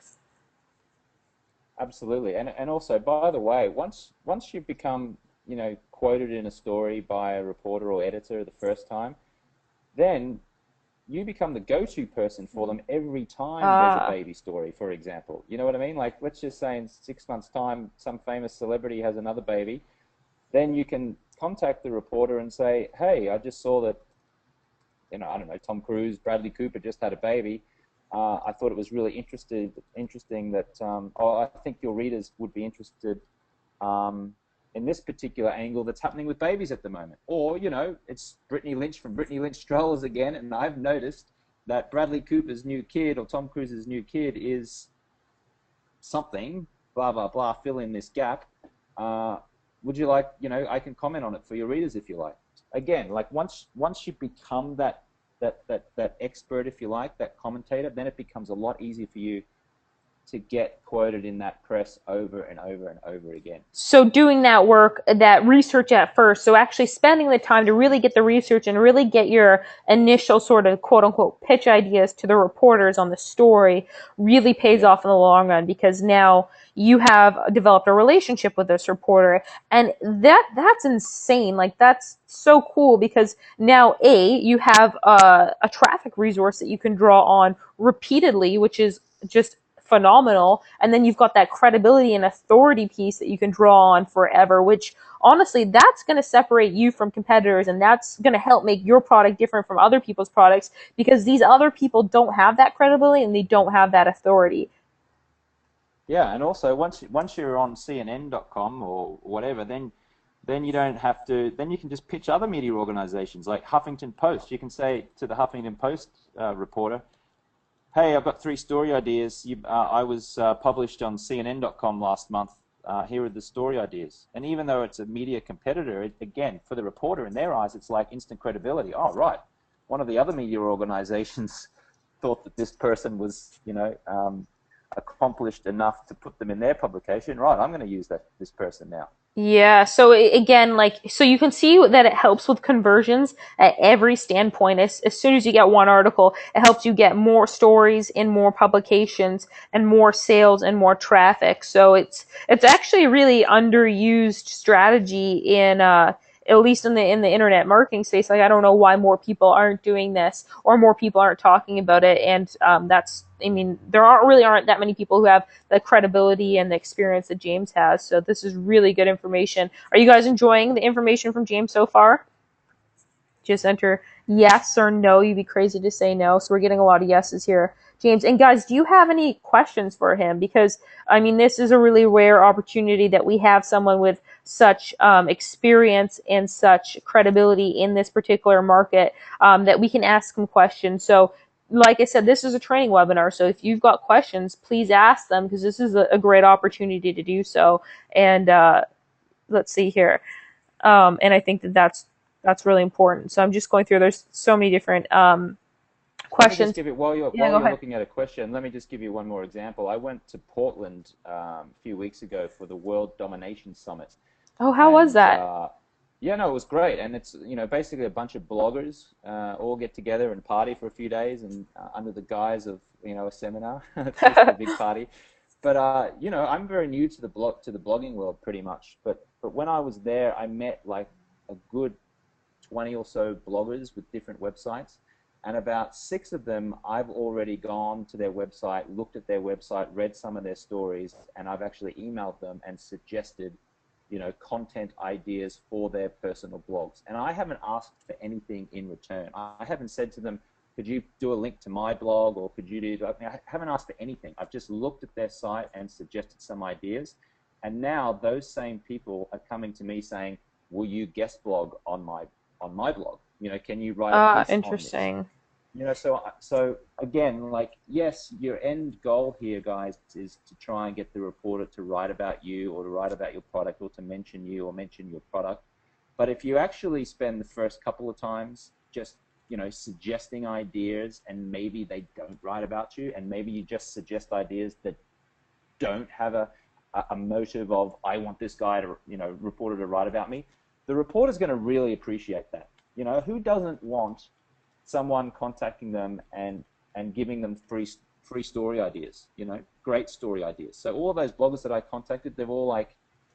Absolutely, and also, by the way, once you've become quoted in a story by a reporter or editor the first time, then you become the go-to person for them every time there's a baby story, for example. You know what I mean? Like, let's just say in 6 months' time, some famous celebrity has another baby, then you can contact the reporter and say, hey, I just saw that, I don't know, Tom Cruise, Bradley Cooper just had a baby. I thought it was really interesting that, I think your readers would be interested in this particular angle that's happening with babies at the moment. Or, it's Brittany Lynch from Brittany Lynch Strollers again, and I've noticed that Bradley Cooper's new kid or Tom Cruise's new kid is something, blah, blah, blah, fill in this gap. Would you like, I can comment on it for your readers if you like. Again, like once you become that expert, if you like, that commentator, then it becomes a lot easier for you to get quoted in that press over and over and over again. So doing that work, that research at first, so actually spending the time to really get the research and really get your initial sort of quote-unquote pitch ideas to the reporters on the story really pays off in the long run, because now you have developed a relationship with this reporter, and that's insane. Like, that's so cool, because now you have a traffic resource that you can draw on repeatedly, which is just phenomenal. And then you've got that credibility and authority piece that you can draw on forever, which honestly, that's going to separate you from competitors, and that's going to help make your product different from other people's products, because these other people don't have that credibility and they don't have that authority. Yeah, and also once you're on CNN.com or whatever, then you don't have to. Then you can just pitch other media organizations like Huffington Post. You can say to the Huffington Post reporter, hey, I've got 3 story ideas. I was published on CNN.com last month. Here are the story ideas. And even though it's a media competitor, again, for the reporter, in their eyes, it's like instant credibility. Oh, right. One of the other media organizations thought that this person was, accomplished enough to put them in their publication. Right, I'm going to use this person now. Yeah, so again, so you can see that it helps with conversions at every standpoint. As soon as you get one article, it helps you get more stories in more publications and more sales and more traffic. So it's actually a really underused strategy in at least in the internet marketing space. Like, I don't know why more people aren't doing this or more people aren't talking about it. And there aren't that many people who have the credibility and the experience that James has. So this is really good information. Are you guys enjoying the information from James so far? Just enter yes or no. You'd be crazy to say no. So we're getting a lot of yeses here, James. And guys, do you have any questions for him? Because, this is a really rare opportunity that we have someone with such experience and such credibility in this particular market that we can ask him questions. So, like I said, this is a training webinar. So if you've got questions, please ask them, because this is a great opportunity to do so. And let's see here. And I think that's really important. So I'm just going through, there's so many different Let me just Questions? give it Yeah, while go you're ahead. looking at a question. Let me just give you one more example. I went to Portland a few weeks ago for the World Domination Summit, Oh, how was and that? yeah, no, it was great. And it's basically a bunch of bloggers all get together and party for a few days, and under the guise of a seminar. It's just a big party. But I'm very new to the blogging world pretty much. But when I was there, I met like a good 20 or so bloggers with different websites. And about 6 of them, I've already gone to their website, looked at their website, read some of their stories, and I've actually emailed them and suggested, content ideas for their personal blogs. And I haven't asked for anything in return. I haven't said to them, could you do a link to my blog, or could you do, I haven't asked for anything. I've just looked at their site and suggested some ideas. And now those same people are coming to me saying, will you guest blog on my blog? Can you write a piece on this? Interesting. So again, like, yes, your end goal here, guys, is to try and get the reporter to write about you, or to write about your product, or to mention you or mention your product. But if you actually spend the first couple of times just suggesting ideas, and maybe they don't write about you, and maybe you just suggest ideas that don't have a motive of, I want this guy to reporter to write about me, the reporter's going to really appreciate that. Who doesn't want someone contacting them and giving them free story ideas, great story ideas. So all of those bloggers that I contacted, they've all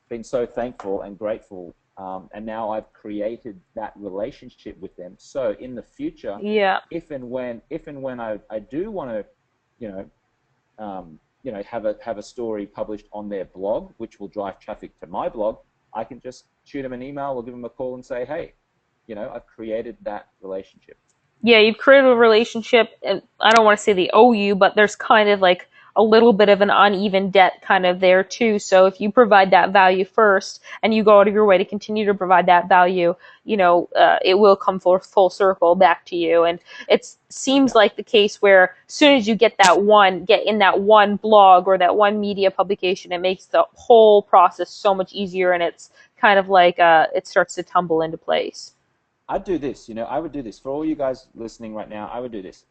been so thankful and grateful, and now I've created that relationship with them. So in the future, Yeah. if and when I do want to, have a story published on their blog, which will drive traffic to my blog, I can just shoot them an email or give them a call and say, hey, I've created that relationship. Yeah, you've created a relationship, and I don't want to say they owe you, but there's kind of like a little bit of an uneven debt kind of there too. So if you provide that value first, and you go out of your way to continue to provide that value, it will come full circle back to you. And it seems Yeah. like the case where as soon as you get in that one blog or that one media publication, it makes the whole process so much easier, and it's kind of like it starts to tumble into place. I'd do this, I would do this. For all you guys listening right now, I would do this.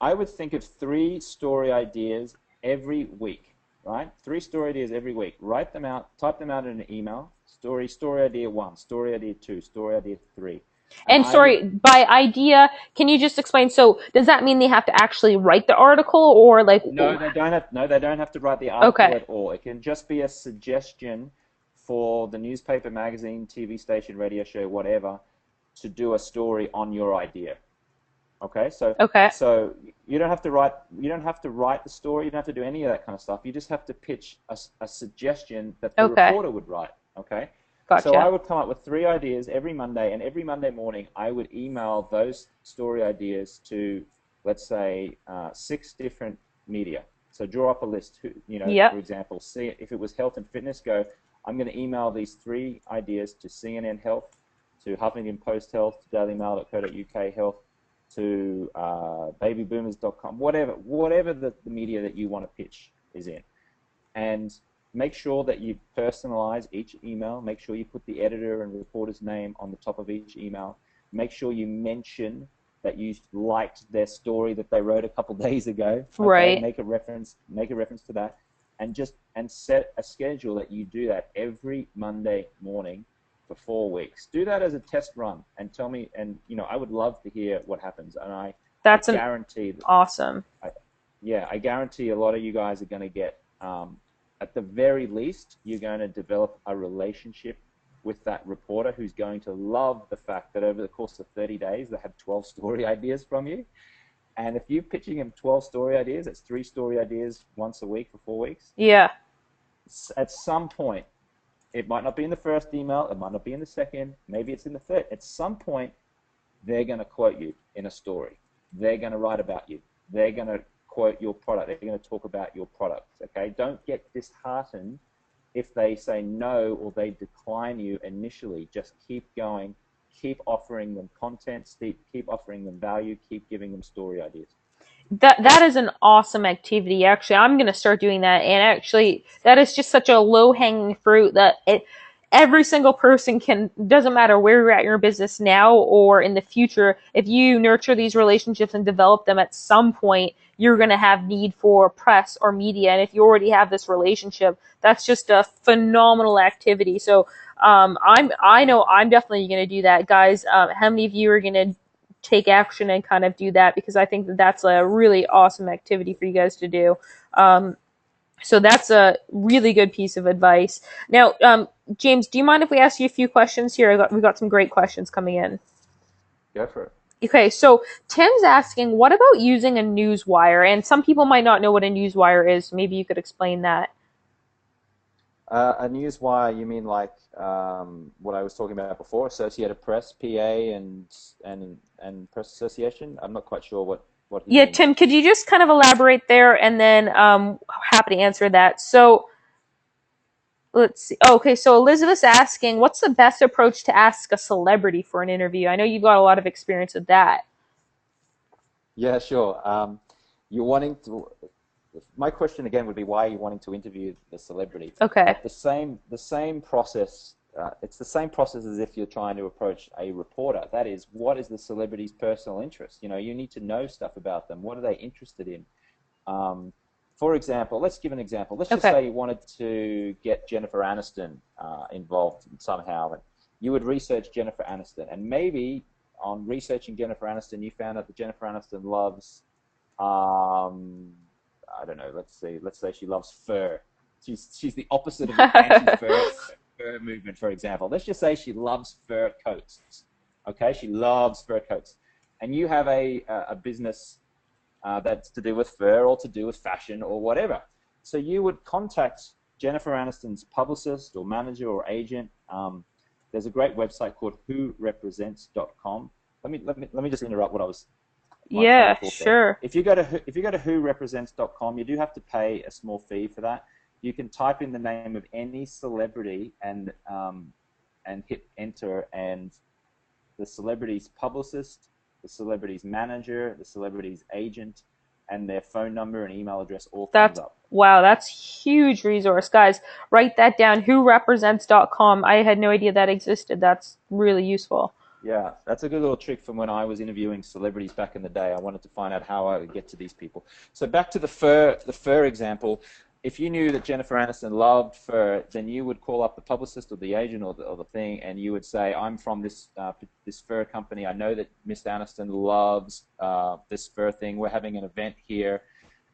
I would think of 3 story ideas every week, right? 3 story ideas every week. Write them out, type them out in an email. Story idea 1, story idea 2, story idea 3. And sorry, by idea, can you just explain? So does that mean they have to actually write the article, or like? No, they don't have. No, they don't have to write the article Okay. at all. It can just be a suggestion for the newspaper, magazine, TV station, radio show, whatever, to do a story on your idea. Okay, Okay. so you don't have to write. You don't have to write the story. You don't have to do any of that kind of stuff. You just have to pitch a suggestion that the Okay. reporter would write. Okay. So I Gotcha. would come up with 3 ideas every Monday, and every Monday morning I would email those story ideas to, let's say, 6 different media. So draw up a list. Yep. For example, see if it was health and fitness, go, I'm going to email these 3 ideas to CNN Health, to Huffington Post Health, to dailymail.co.uk Health, to babyboomers.com, whatever the media that you want to pitch is in. And make sure that you personalize each email. Make sure you put the editor and reporter's name on the top of each email. Make sure you mention that you liked their story that they wrote a couple days ago. Okay? Right. Make a reference to that, and set a schedule that you do that every Monday morning for 4 weeks. Do that as a test run and tell me. And I would love to hear what happens. And I guarantee that, awesome. I guarantee a lot of you guys are going to get. At the very least, you're going to develop a relationship with that reporter, who's going to love the fact that over the course of 30 days, they have 12 story ideas from you. And if you're pitching them 12 story ideas, that's 3 story ideas once a week for 4 weeks. Yeah. At some point, it might not be in the first email, it might not be in the second, maybe it's in the third. At some point, they're going to quote you in a story. They're going to write about you. They're going to quote your product. They're going to talk about your product. Okay, don't get disheartened if they say no or they decline you initially. Just keep going, keep offering them content, keep offering them value, keep giving them story ideas. That is an awesome activity. Actually, I'm going to start doing that. And actually, that is just such a low hanging fruit that every single person can, doesn't matter where you're at in your business now or in the future, if you nurture these relationships and develop them, at some point you're going to have need for press or media. And if you already have this relationship, that's just a phenomenal activity. So I know I'm definitely going to do that, guys. How many of you are going to take action and kind of do that? Because I think that that's a really awesome activity for you guys to do. So that's a really good piece of advice. Now, James, do you mind if we ask you a few questions here? We've got some great questions coming in. Go for it. Okay, so Tim's asking, what about using a newswire? And some people might not know what a newswire is. So maybe you could explain that. A newswire, you mean like what I was talking about before, Associated Press, PA, and Press Association? I'm not quite sure what he Yeah, means. Tim, could you just kind of elaborate there, and then happy to answer that. So let's see. Oh, okay, so Elizabeth's asking, what's the best approach to ask a celebrity for an interview? I know you've got a lot of experience with that. Yeah, sure. You're wanting to. My question again would be, why are you wanting to interview the celebrity? Okay. The same process. It's the same process as if you're trying to approach a reporter. That is, what is the celebrity's personal interest? You need to know stuff about them. What are they interested in? For example, let's give an example. Let's just say you wanted to get Jennifer Aniston involved somehow, and you would research Jennifer Aniston, and maybe on researching Jennifer Aniston, you found out that Jennifer Aniston loves, I don't know. Let's say she loves fur. She's the opposite of the anti-fur movement, for example. Let's just say she loves fur coats. Okay, she loves fur coats, and you have a business that's to do with fur or to do with fashion or whatever. So you would contact Jennifer Aniston's publicist or manager or agent. There's a great website called WhoRepresents.com. Let me just interrupt what I was. Yeah, sure. If you go to WhoRepresents.com, you do have to pay a small fee for that. You can type in the name of any celebrity and hit enter, and the celebrity's publicist, the celebrity's manager, the celebrity's agent, and their phone number and email address all comes up. Wow, that's huge resource. Guys, write that down, whorepresents.com. I had no idea that existed. That's really useful. Yeah, that's a good little trick from when I was interviewing celebrities back in the day. I wanted to find out how I would get to these people. So back to the fur example. If you knew that Jennifer Aniston loved fur, then you would call up the publicist or the agent or the thing, and you would say, I'm from this fur company. I know that Miss Aniston loves this fur thing. We're having an event here,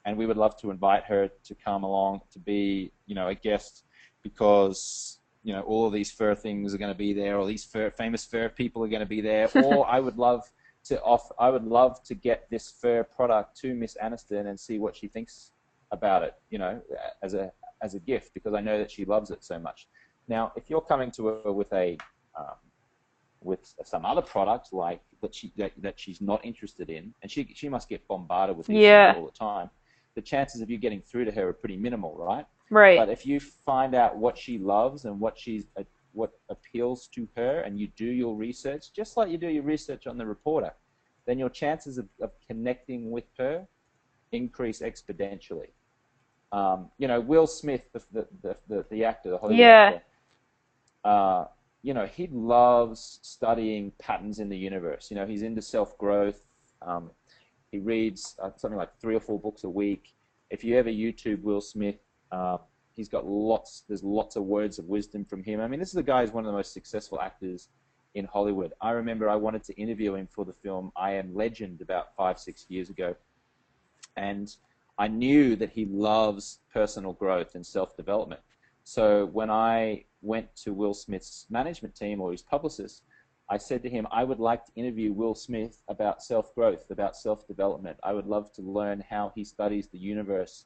and we would love to invite her to come along to be, a guest, because all of these fur things are going to be there, or these famous fur people are going to be there, or I would love to get this fur product to Miss Aniston and see what she thinks about it, as a gift, because I know that she loves it so much. Now, if you're coming to her with some other product like that she's not interested in, and she must get bombarded with these things all the time, the chances of you getting through to her are pretty minimal, right? Right. But if you find out what she loves and what appeals to her, and you do your research, just like you do your research on the reporter, then your chances of connecting with her increase exponentially. Will Smith, the actor, the Hollywood actor, he loves studying patterns in the universe. He's into self-growth. He reads something like 3 or 4 books a week. If you ever YouTube Will Smith, he's got there's lots of words of wisdom from him. I mean, this is a guy who's one of the most successful actors in Hollywood. I remember I wanted to interview him for the film I Am Legend about 5-6 years ago. And I knew that he loves personal growth and self-development. So when I went to Will Smith's management team or his publicist, I said to him, I would like to interview Will Smith about self-growth, about self-development. I would love to learn how he studies the universe,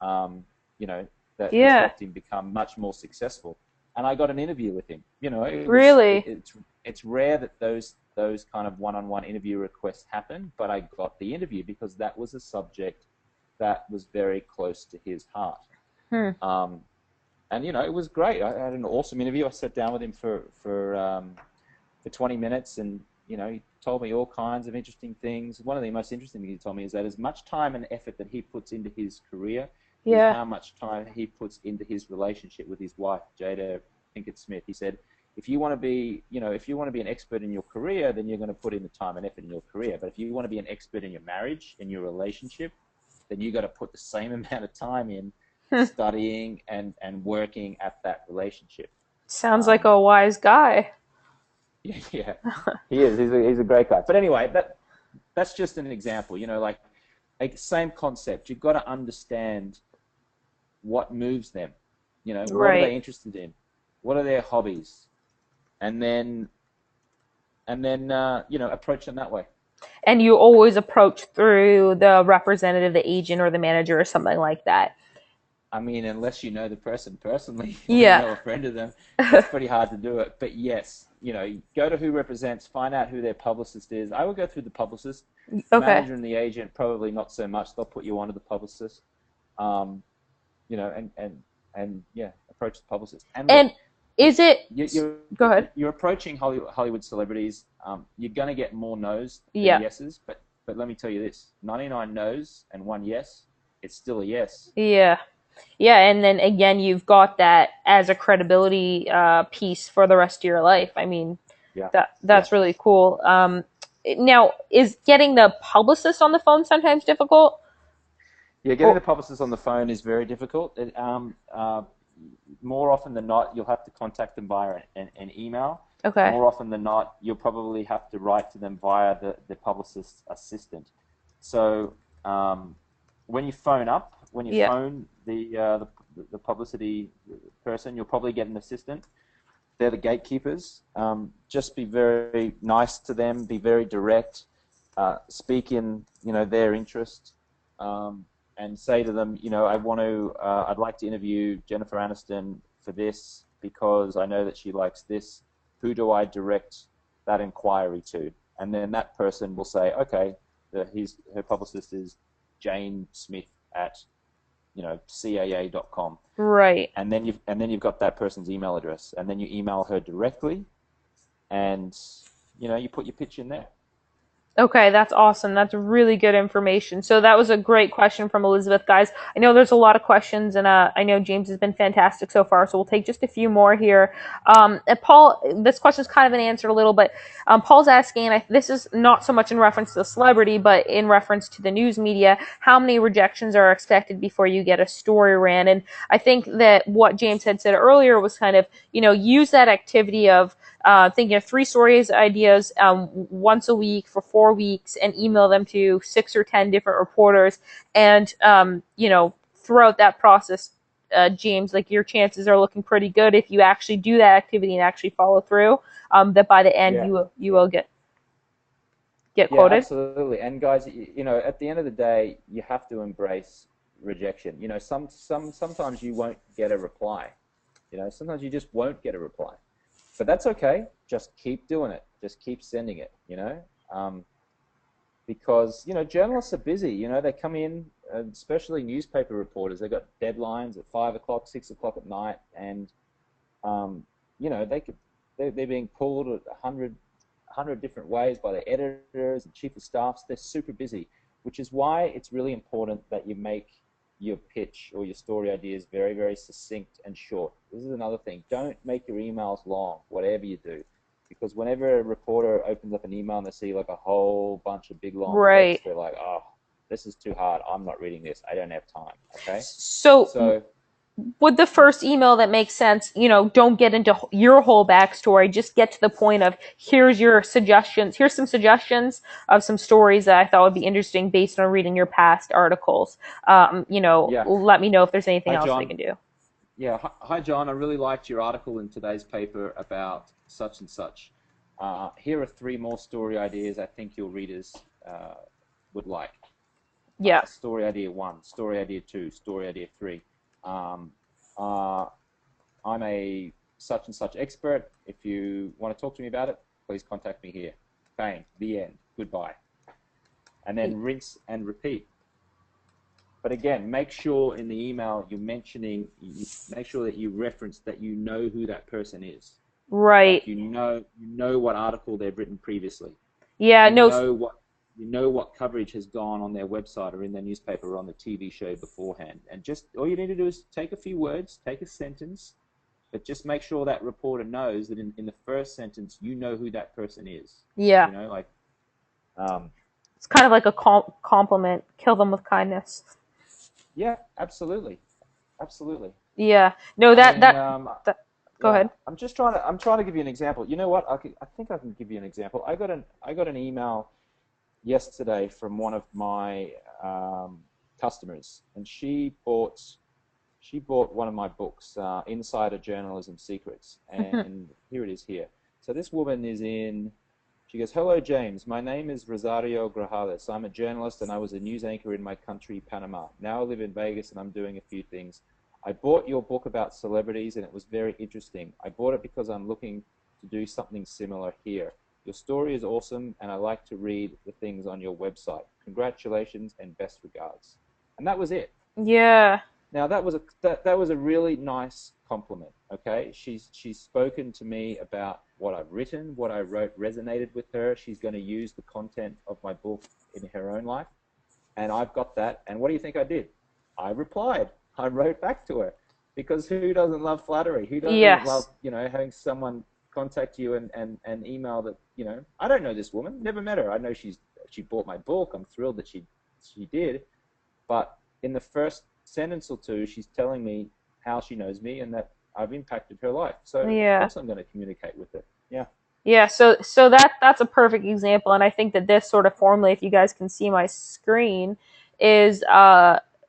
that has helped him become much more successful. And I got an interview with him. It's rare that those kind of one-on-one interview requests happen, but I got the interview because that was a subject that was very close to his heart. And it was great. I had an awesome interview. I sat down with him for 20 minutes, and he told me all kinds of interesting things. One of the most interesting things he told me is that as much time and effort that he puts into his career is how much time he puts into his relationship with his wife, Jada Smith. He said, if you want to be, if you want to be an expert in your career, then you're going to put in the time and effort in your career. But if you want to be an expert in your marriage, in your relationship, then you got to put the same amount of time in studying and working at that relationship. Sounds like a wise guy. Yeah, he is. He's a great guy. But anyway, that's just an example. Like same concept. You've got to understand what moves them. What are they interested in? What are their hobbies? And then approach them that way. And you always approach through the representative, the agent, or the manager, or something like that. I mean, unless you know the person personally, or Yeah. you know a friend of them, it's pretty hard to do it. But yes, go to who represents, find out who their publicist is. I would go through the publicist. The manager and the agent, probably not so much. They'll put you onto the publicist. And approach the publicist. And look, is it? Go ahead. You're approaching Hollywood celebrities. You're going to get more no's than yeses, but let me tell you this: 99 no's and 1 yes, it's still a yes. Yeah. Yeah, and then again, you've got that as a credibility piece for the rest of your life. I mean, that's really cool. Now, is getting the publicist on the phone sometimes difficult? Yeah, getting the publicist on the phone is very difficult. More often than not, you'll have to contact them via an email. Okay. More often than not, you'll probably have to write to them via the publicist's assistant. So when you phone phone the publicity person, you'll probably get an assistant. They're the gatekeepers. Just be very nice to them. Be very direct. Speak in their interest, and say to them, I'd like to interview Jennifer Aniston for this because I know that she likes this. Who do I direct that inquiry to? And then that person will say, okay, her publicist is Jane Smith at CAA.com. Right. And then you've got that person's email address, and then you email her directly, and you put your pitch in there. Okay, that's awesome. That's really good information. So that was a great question from Elizabeth, guys. I know there's a lot of questions, and I know James has been fantastic so far, so we'll take just a few more here. Paul, this question's kind of been answered a little, but Paul's asking, and this is not so much in reference to the celebrity, but in reference to the news media, how many rejections are expected before you get a story ran? And I think that what James had said earlier was kind of, use that activity of thinking of 3 stories ideas once a week for 4 weeks and email them to 6 or 10 different reporters. And, throughout that process, James, like your chances are looking pretty good if you actually do that activity and actually follow through, that by the end you will get quoted. Yeah, absolutely. And guys, at the end of the day, you have to embrace rejection. Sometimes you won't get a reply. Sometimes you just won't get a reply. But that's okay. Just keep doing it. Just keep sending it, because, journalists are busy. They come in, especially newspaper reporters. They've got deadlines at 5 o'clock, 6 o'clock at night, and, they're being pulled 100 different ways by their editors and chief of staffs. They're super busy, which is why it's really important that you make your pitch or your story ideas very, very succinct and short. This is another thing. Don't make your emails long, whatever you do, because whenever a reporter opens up an email and they see like a whole bunch of big long text, they're like, oh, this is too hard. I'm not reading this. I don't have time. Okay. So with the first email that makes sense, don't get into your whole backstory. Just get to the point of here's your suggestions. Here's some suggestions of some stories that I thought would be interesting based on reading your past articles. Let me know if there's anything else they can do. Yeah. Hi, John. I really liked your article in today's paper about such and such. Here are 3 more story ideas I think your readers would like. Yeah. Story idea 1, story idea 2, story idea 3. I'm a such and such expert. If you want to talk to me about it, please contact me here. Bang, the end. Goodbye. And then rinse and repeat. But again, make sure in the email make sure that you reference that you know who that person is. Right. Like you know what article they've written previously. Yeah. You know what coverage has gone on their website or in their newspaper or on the TV show beforehand. And just all you need to do is take a few words, take a sentence, but just make sure that reporter knows that in the first sentence, you know who that person is. Yeah. You know, like, It's kind of like a compliment. Kill them with kindness. yeah, absolutely. Absolutely. Yeah. No, I that mean, that go yeah, ahead. I'm trying to give you an example. You know what? I think I can give you an example. I got an email yesterday from one of my customers, and she bought one of my books, Insider Journalism Secrets, and here it is here. So this woman is in. She goes, "Hello, James. My name is Rosario Grajales. I'm a journalist and I was a news anchor in my country, Panama. Now I live in Vegas and I'm doing a few things. I bought your book about celebrities and it was very interesting. I bought it because I'm looking to do something similar here. Your story is awesome and I like to read the things on your website. Congratulations and best regards." And that was it. Yeah. Now that was a really nice compliment. Okay, she's spoken to me about what I've written, what I wrote resonated with her. She's going to use the content of my book in her own life, and I've got that. And what do you think I did? I replied. I wrote back to her, because who doesn't love flattery? Who doesn't love Yes. having someone contact you and email that I don't know this woman, never met her. I know she bought my book. I'm thrilled that she did. But in the first sentence or two, she's telling me how she knows me and that I've impacted her life. So of Yeah. course I'm going to communicate with her. Yeah. Yeah, so that's a perfect example, and I think that this sort of formula, if you guys can see my screen, is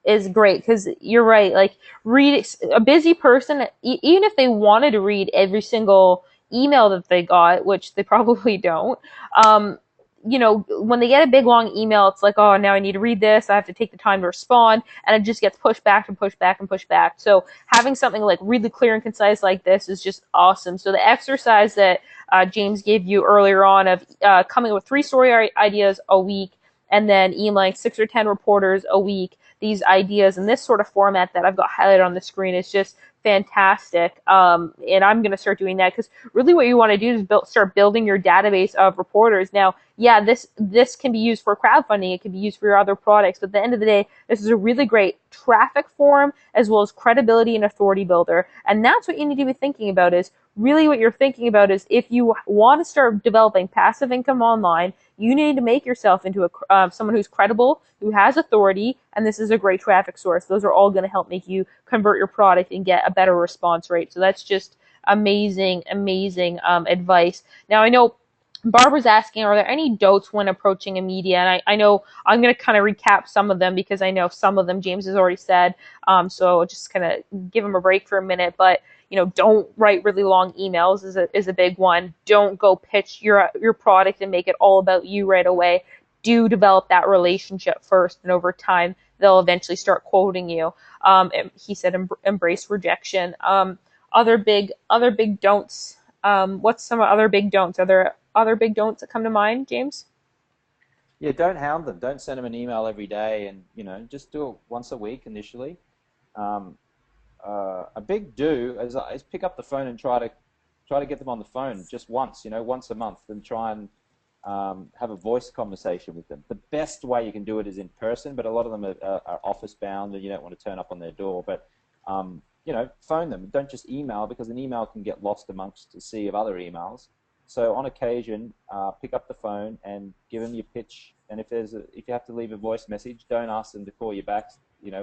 is great because you're right. Like, read a busy person, even if they wanted to read every single email that they got, which they probably don't. Um, when they get a big long email, it's like, oh, now I need to read this. I have to take the time to respond, and it just gets pushed back and pushed back and pushed back. So having something like really clear and concise like this is just awesome. So the exercise that James gave you earlier on of coming up with 3 story ideas a week and then emailing 6 or 10 reporters a week these ideas in this sort of format that I've got highlighted on the screen is just fantastic. And I'm going to start doing that because really what you want to do is start building your database of reporters. Now, yeah, this can be used for crowdfunding. It can be used for your other products. But at the end of the day, this is a really great traffic forum as well as credibility and authority builder. And that's what you need to be thinking about is really what you're thinking about is if you want to start developing passive income online, you need to make yourself into someone who's credible, who has authority, and this is a great traffic source. Those are all going to help make you convert your product and get a better response rate. So that's just amazing, amazing advice. Now, I know Barbara's asking, are there any doubts when approaching a media? And I know I'm going to kind of recap some of them because I know some of them James has already said. So I'll just kind of give him a break for a minute. But don't write really long emails is a big one. Don't go pitch your product and make it all about you right away. Do develop that relationship first, and over time they'll eventually start quoting you. And he said embrace rejection. Other big don'ts. What's some other big don'ts? Are there other big don'ts that come to mind, James? Yeah, don't hound them. Don't send them an email every day, and just do it once a week initially. Um, a big do is pick up the phone and try to get them on the phone just once a month, and try and have a voice conversation with them. The best way you can do it is in person, but a lot of them are office bound and you don't want to turn up on their door. But phone them. Don't just email, because an email can get lost amongst a sea of other emails. So on occasion, pick up the phone and give them your pitch. And if you have to leave a voice message, don't ask them to call you back,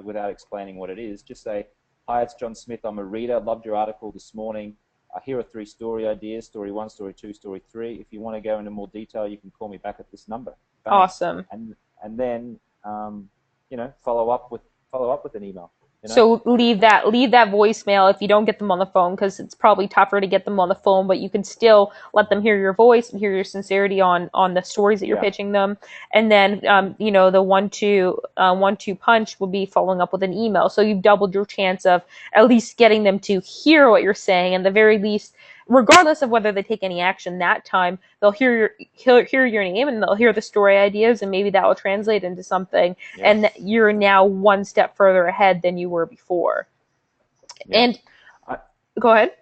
without explaining what it is. Just say, "Hi, it's John Smith. I'm a reader. Loved your article this morning. Here are 3 story ideas: story 1, story 2, story 3. If you want to go into more detail, you can call me back at this number." Bang. Awesome. And then follow up with an email. So leave that voicemail if you don't get them on the phone, because it's probably tougher to get them on the phone, but you can still let them hear your voice and hear your sincerity on the stories that you're pitching them. And then the 1-2 punch would be following up with an email. So you've doubled your chance of at least getting them to hear what you're saying, and the very least, regardless of whether they take any action that time, they'll hear your name and they'll hear the story ideas, and maybe that will translate into something. Yes. And you're now one step further ahead than you were before. Yeah. And go ahead.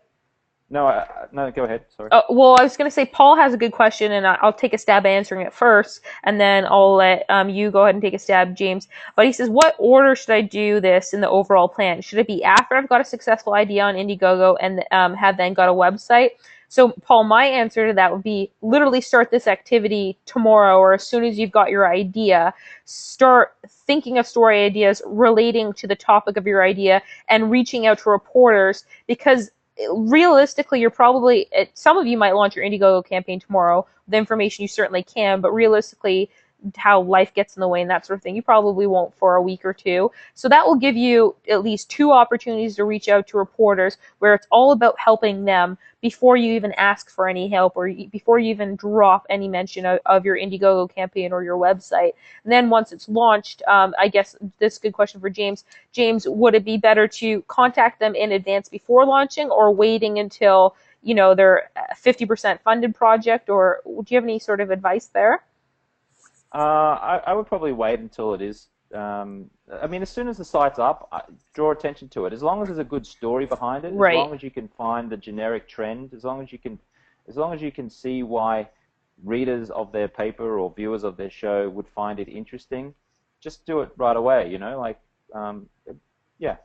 No, go ahead. Sorry. Well, I was going to say Paul has a good question, and I'll take a stab answering it first, and then I'll let you go ahead and take a stab, James. But he says, what order should I do this in the overall plan? Should it be after I've got a successful idea on Indiegogo and have then got a website? So, Paul, my answer to that would be literally start this activity tomorrow or as soon as you've got your idea. Start thinking of story ideas relating to the topic of your idea and reaching out to reporters, because realistically, you're probably, some of you might launch your Indiegogo campaign tomorrow. The information you certainly can, but realistically, how life gets in the way and that sort of thing, you probably won't for a week or two. So that will give you at least 2 opportunities to reach out to reporters where it's all about helping them before you even ask for any help or before you even drop any mention of your Indiegogo campaign or your website. And then once it's launched, I guess this is a good question for James. James, would it be better to contact them in advance before launching or waiting until, they're a 50% funded project, or do you have any sort of advice there? I would probably wait until it is. I mean, as soon as the site's up, draw attention to it. As long as there's a good story behind it, Right. as long as you can find the generic trend, as long as you can see why readers of their paper or viewers of their show would find it interesting, just do it right away. Yeah.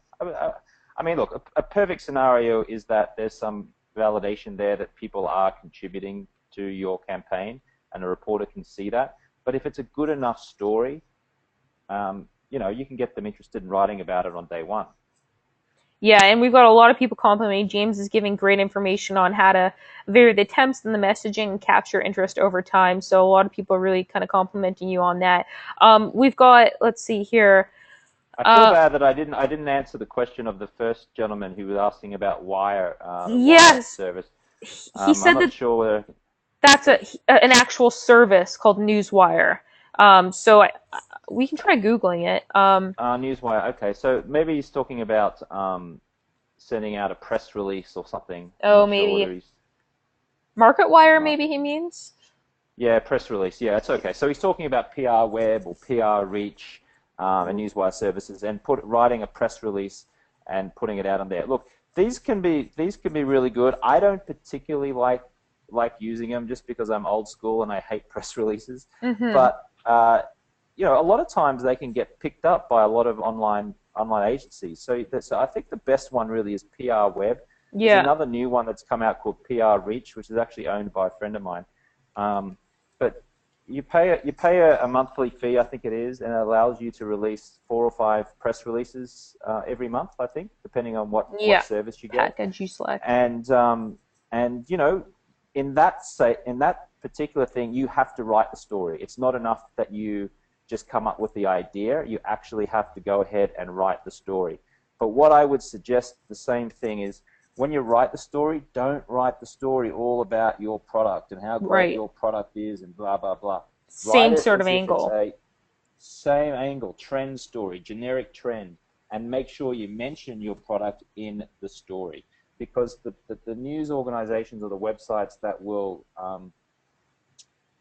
I mean, look, a perfect scenario is that there's some validation there that people are contributing to your campaign, and a reporter can see that. But if it's a good enough story, you can get them interested in writing about it on day one. Yeah, and we've got a lot of people complimenting James is giving great information on how to vary the attempts and the messaging and capture interest over time. So a lot of people are really kind of complimenting you on that. We've got, let's see here. I feel bad that I didn't answer the question of the first gentleman who was asking about Wire, the Wire Yes, service. he said I'm not that sure whether. that's an actual service called Newswire. We can try Googling it. Newswire. Okay, so maybe he's talking about sending out a press release or something. I'm not sure whether Maybe he's. MarketWire, maybe he means? Yeah, press release. Yeah, it's okay. So he's talking about PR Web or PR Reach and Newswire services, and writing a press release and putting it out on there. Look, these can be really good. I don't particularly like using them just because I'm old school and I hate press releases. Mm-hmm. But a lot of times they can get picked up by a lot of online agencies. So I think the best one really is PR Web. Yeah. There's another new one that's come out called PR Reach, which is actually owned by a friend of mine. But you pay a monthly fee, I think it is, and it allows you to release 4 or 5 press releases every month, I think, depending on what service you get. Package you select. And in that particular thing, you have to write the story. It's not enough that you just come up with the idea. You actually have to go ahead and write the story. But what I would suggest, the same thing is, when you write the story, don't write the story all about your product and how great your product is and blah, blah, blah. Same sort of angle. Same angle, trend story, generic trend, and make sure you mention your product in the story, because the news organizations or the websites that will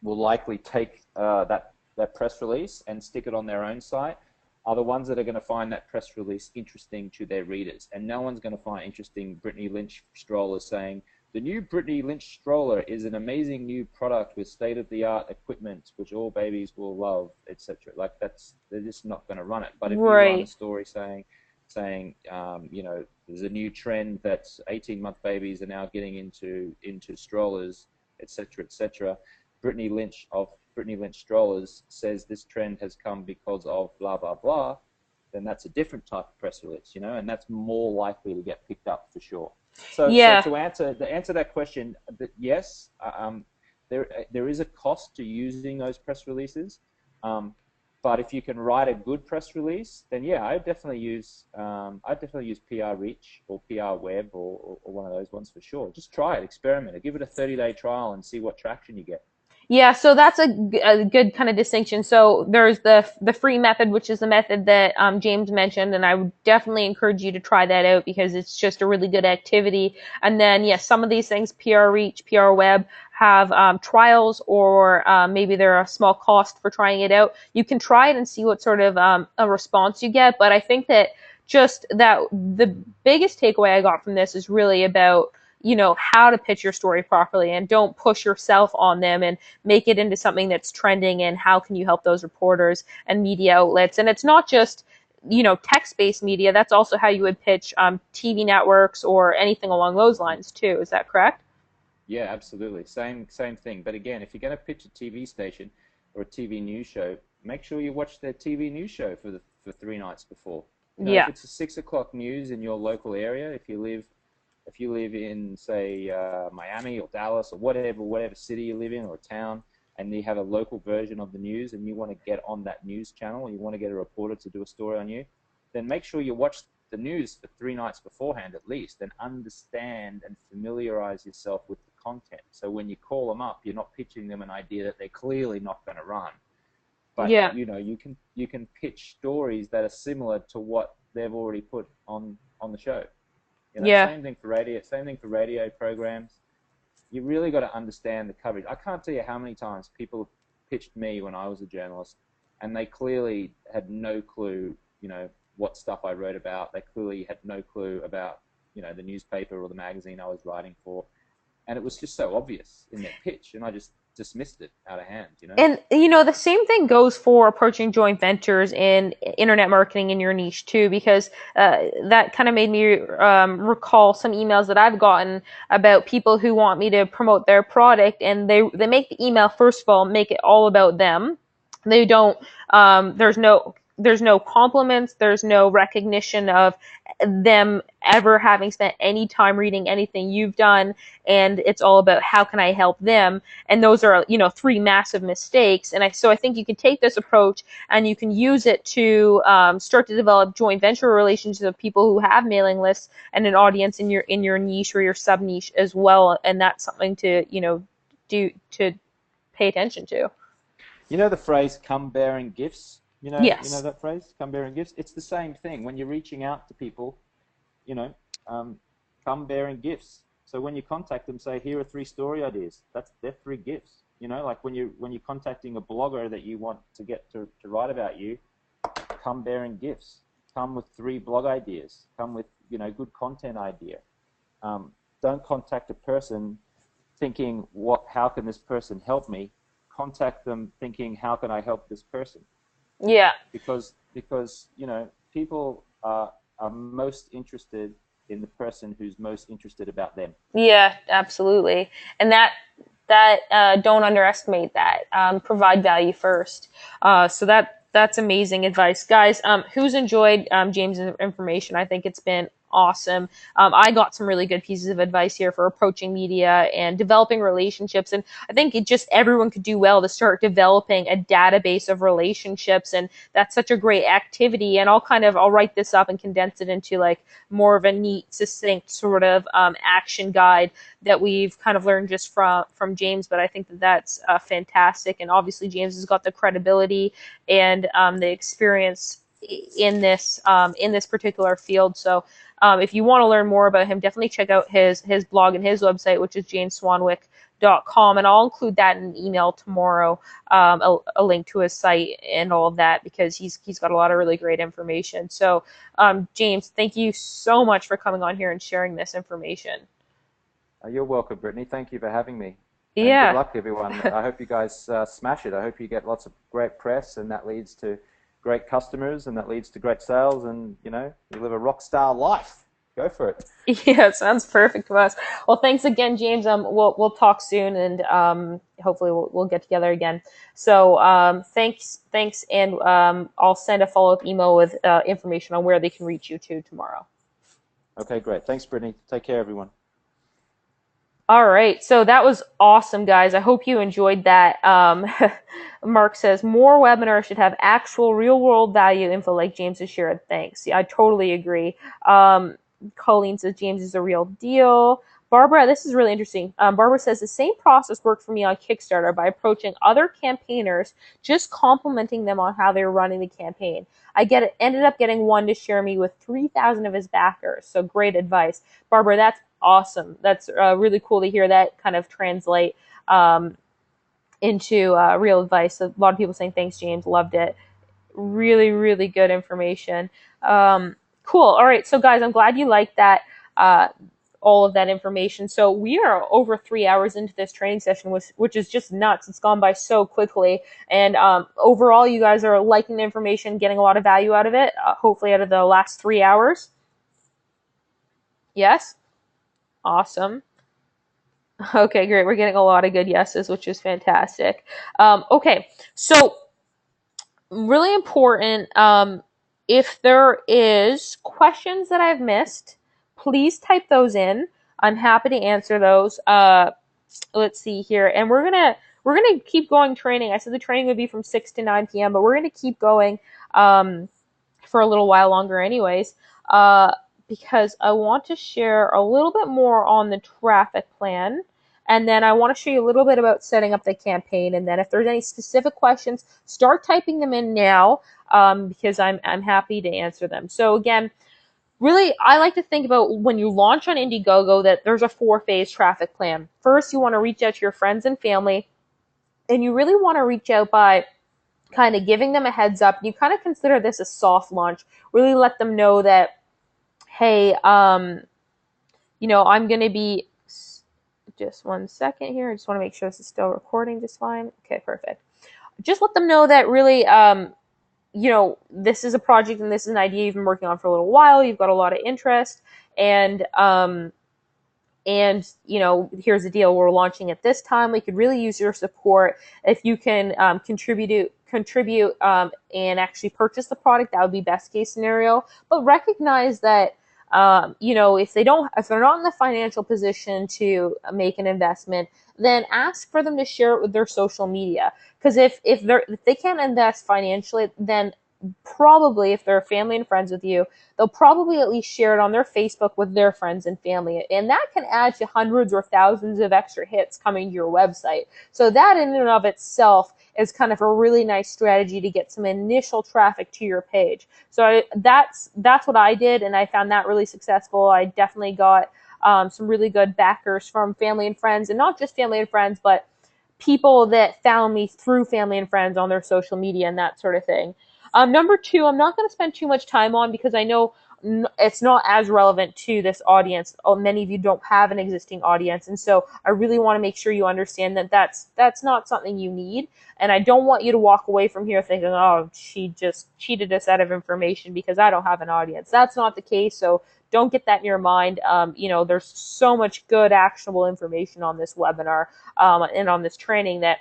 likely take that press release and stick it on their own site are the ones that are going to find that press release interesting to their readers. And no one's going to find interesting Brittany Lynch stroller saying, the new Brittany Lynch stroller is an amazing new product with state-of-the-art equipment which all babies will love, etc. Like, they're just not going to run it. But if you run a story saying there's a new trend that 18-month babies are now getting into strollers, etc., etc. Brittany Lynch of Brittany Lynch Strollers says this trend has come because of blah, blah, blah, then that's a different type of press release, and that's more likely to get picked up for sure. So to answer that question, yes, there is a cost to using those press releases, but if you can write a good press release, then yeah, I'd definitely use PR Reach or PR Web or one of those ones for sure. Just try it, experiment it, give it a 30-day trial and see what traction you get. Yeah, so that's a good kind of distinction. So there's the free method, which is the method that James mentioned, and I would definitely encourage you to try that out because it's just a really good activity. And then, yes, some of these things, PR Reach, PR Web, have trials, or maybe they're a small cost for trying it out. You can try it and see what sort of a response you get. But I think that just that the biggest takeaway I got from this is really about how to pitch your story properly, and don't push yourself on them, and make it into something that's trending, and how can you help those reporters and media outlets. And it's not just text-based media. That's also how you would pitch TV networks or anything along those lines too. Is that correct? Yeah, absolutely. Same thing. But again, if you're going to pitch a TV station or a TV news show, make sure you watch their TV news show for 3 nights before. Yeah. If it's a 6 o'clock news in your local area, if you live in, say, Miami or Dallas or whatever city you live in or town, and you have a local version of the news and you want to get on that news channel, you want to get a reporter to do a story on you, then make sure you watch the news for 3 nights beforehand at least, and understand and familiarize yourself with the content. So when you call them up, you're not pitching them an idea that they're clearly not going to run. But Yeah. you can pitch stories that are similar to what they've already put on the show. Yeah. Same thing for radio programs. You really got to understand the coverage. I can't tell you how many times people pitched me when I was a journalist, and they clearly had no clue, what stuff I wrote about. They clearly had no clue about, the newspaper or the magazine I was writing for. And it was just so obvious in their pitch, and I just dismissed it out of hand, And the same thing goes for approaching joint ventures in internet marketing in your niche too, because that kind of made me recall some emails that I've gotten about people who want me to promote their product, and they make the email, first of all, make it all about them. They don't. There's no compliments. There's no recognition of them ever having spent any time reading anything you've done, and it's all about how can I help them. And those are three massive mistakes. And I think you can take this approach and you can use it to start to develop joint venture relationships with people who have mailing lists and an audience in your niche or your sub niche as well. And that's something to do to pay attention to. The phrase "come bearing gifts." Yes. That phrase "come bearing gifts." It's the same thing when you're reaching out to people. You know, come bearing gifts. So when you contact them, say, "Here are 3 story ideas." They're 3 gifts. Like when you're contacting a blogger that you want to get to write about you, come bearing gifts. Come with 3 blog ideas. Come with good content idea. Don't contact a person thinking, how can this person help me? Contact them thinking, how can I help this person? Yeah. Because people are most interested in the person who's most interested about them. Yeah, absolutely. And that don't underestimate that. Provide value first. So that's amazing advice, guys. Who's enjoyed James's information? I think it's been awesome. I got some really good pieces of advice here for approaching media and developing relationships. And I think everyone could do well to start developing a database of relationships. And that's such a great activity. And I'll write this up and condense it into like more of a neat, succinct sort of action guide that we've kind of learned just from James. But I think that's fantastic. And obviously James has got the credibility and the experience in this particular field. So if you want to learn more about him, definitely check out his blog and his website, which is jamesswanwick.com. And I'll include that in an email tomorrow, a link to his site and all of that, because he's got a lot of really great information. So James, thank you so much for coming on here and sharing this information. You're welcome, Brittany. Thank you for having me. Yeah. And good luck, everyone. I hope you guys smash it. I hope you get lots of great press, and that leads to great customers, and that leads to great sales, and you live a rock star life. Go for it. Yeah, it sounds perfect to us. Well, thanks again, James. We'll talk soon, and hopefully we'll get together again. So thanks, and I'll send a follow-up email with information on where they can reach you to tomorrow. Okay, great. Thanks, Brittany. Take care, everyone. All right, so that was awesome, guys. I hope you enjoyed that. Mark says, more webinars should have actual real-world value info like James has shared. Thanks. Yeah, I totally agree. Colleen says, James is a real deal. Barbara, this is really interesting. Barbara says, the same process worked for me on Kickstarter by approaching other campaigners, just complimenting them on how they were running the campaign. Ended up getting one to share me with 3,000 of his backers. So great advice. Barbara, that's awesome. That's really cool to hear that kind of translate into real advice. A lot of people saying, thanks, James. Loved it. Really, really good information. Cool. All right. So, guys, I'm glad you liked that. all of that information. So we are over 3 hours into this training session, which is just nuts. It's gone by so quickly. And overall, you guys are liking the information, getting a lot of value out of it, hopefully out of the last 3 hours. Yes? Awesome. Okay, great. We're getting a lot of good yeses, which is fantastic. Okay, so really important. If there is questions that I've missed, please type those in. I'm happy to answer those. Let's see here, and we're gonna keep going training. I said the training would be from 6 to 9 p.m., but we're gonna keep going for a little while longer, anyways, because I want to share a little bit more on the traffic plan. And then I want to show you a little bit about setting up the campaign. And then if there's any specific questions, start typing them in now, because I'm happy to answer them. So again, really, I like to think about when you launch on Indiegogo that there's a 4-phase traffic plan. First, you want to reach out to your friends and family, and you really want to reach out by kind of giving them a heads up. You kind of consider this a soft launch. Really let them know that, hey, I'm going to be, just one second here. I just want to make sure this is still recording just fine. Okay, perfect. Just let them know that really, this is a project and this is an idea you've been working on for a little while. You've got a lot of interest, and here's the deal. We're launching at this time. We could really use your support. If you can contribute and actually purchase the product, that would be best case scenario. But recognize that if they're not in the financial position to make an investment, then ask for them to share it with their social media. Because if they can't invest financially, then probably if they're family and friends with you, they'll probably at least share it on their Facebook with their friends and family. And that can add to hundreds or thousands of extra hits coming to your website. So that in and of itself is kind of a really nice strategy to get some initial traffic to your page. So that's what I did, and I found that really successful. I definitely got some really good backers from family and friends, and not just family and friends, but people that found me through family and friends on their social media and that sort of thing. Number 2, I'm not going to spend too much time on because I know it's not as relevant to this audience. Many of you don't have an existing audience, and so I really want to make sure you understand that that's not something you need, and I don't want you to walk away from here thinking, oh, she just cheated us out of information because I don't have an audience. That's not the case, so don't get that in your mind. There's so much good actionable information on this webinar and on this training that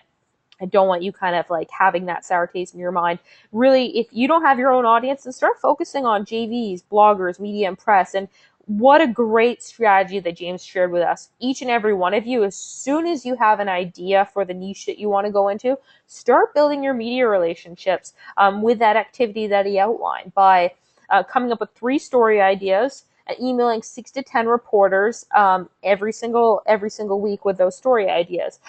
I don't want you kind of like having that sour taste in your mind. Really, if you don't have your own audience, then start focusing on JVs, bloggers, media, and press. And what a great strategy that James shared with us. Each and every one of you, as soon as you have an idea for the niche that you want to go into, start building your media relationships with that activity that he outlined by coming up with 3 story ideas, emailing 6 to 10 reporters every single week with those story ideas.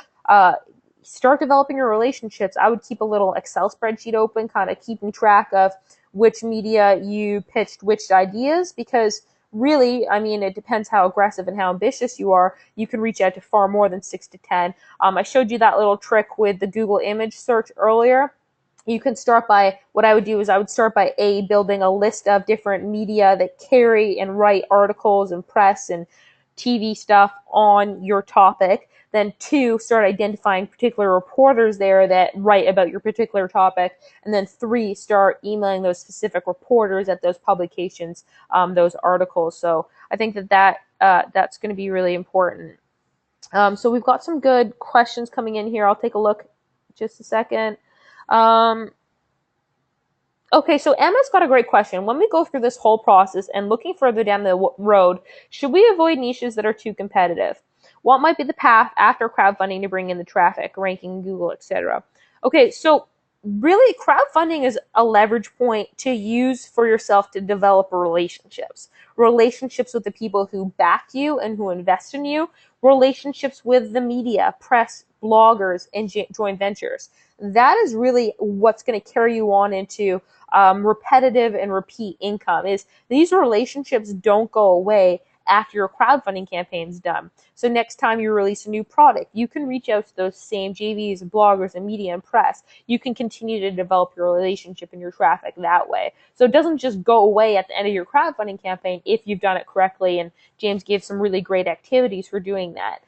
Start developing your relationships. I would keep a little Excel spreadsheet open, kind of keeping track of which media you pitched which ideas, because really, it depends how aggressive and how ambitious you are. You can reach out to far more than 6 to 10. I showed you that little trick with the Google image search earlier. You can start by, what I would do is I would start by building a list of different media that carry and write articles and press and TV stuff on your topic. Then 2, start identifying particular reporters there that write about your particular topic. And then 3, start emailing those specific reporters at those publications, those articles. So I think that's going to be really important. So we've got some good questions coming in here. I'll take a look just a second. Okay, so Emma's got a great question. When we go through this whole process and looking further down the road, should we avoid niches that are too competitive? What might be the path after crowdfunding to bring in the traffic, ranking Google, etc.? Okay, so really crowdfunding is a leverage point to use for yourself to develop relationships with the people who back you and who invest in you, relationships with the media, press, bloggers, and joint ventures. That is really what's going to carry you on into repetitive and repeat income. Is these relationships don't go away after your crowdfunding campaign's done. So next time you release a new product, you can reach out to those same JVs and bloggers and media and press. You can continue to develop your relationship and your traffic that way. So it doesn't just go away at the end of your crowdfunding campaign if you've done it correctly, and James gave some really great activities for doing that.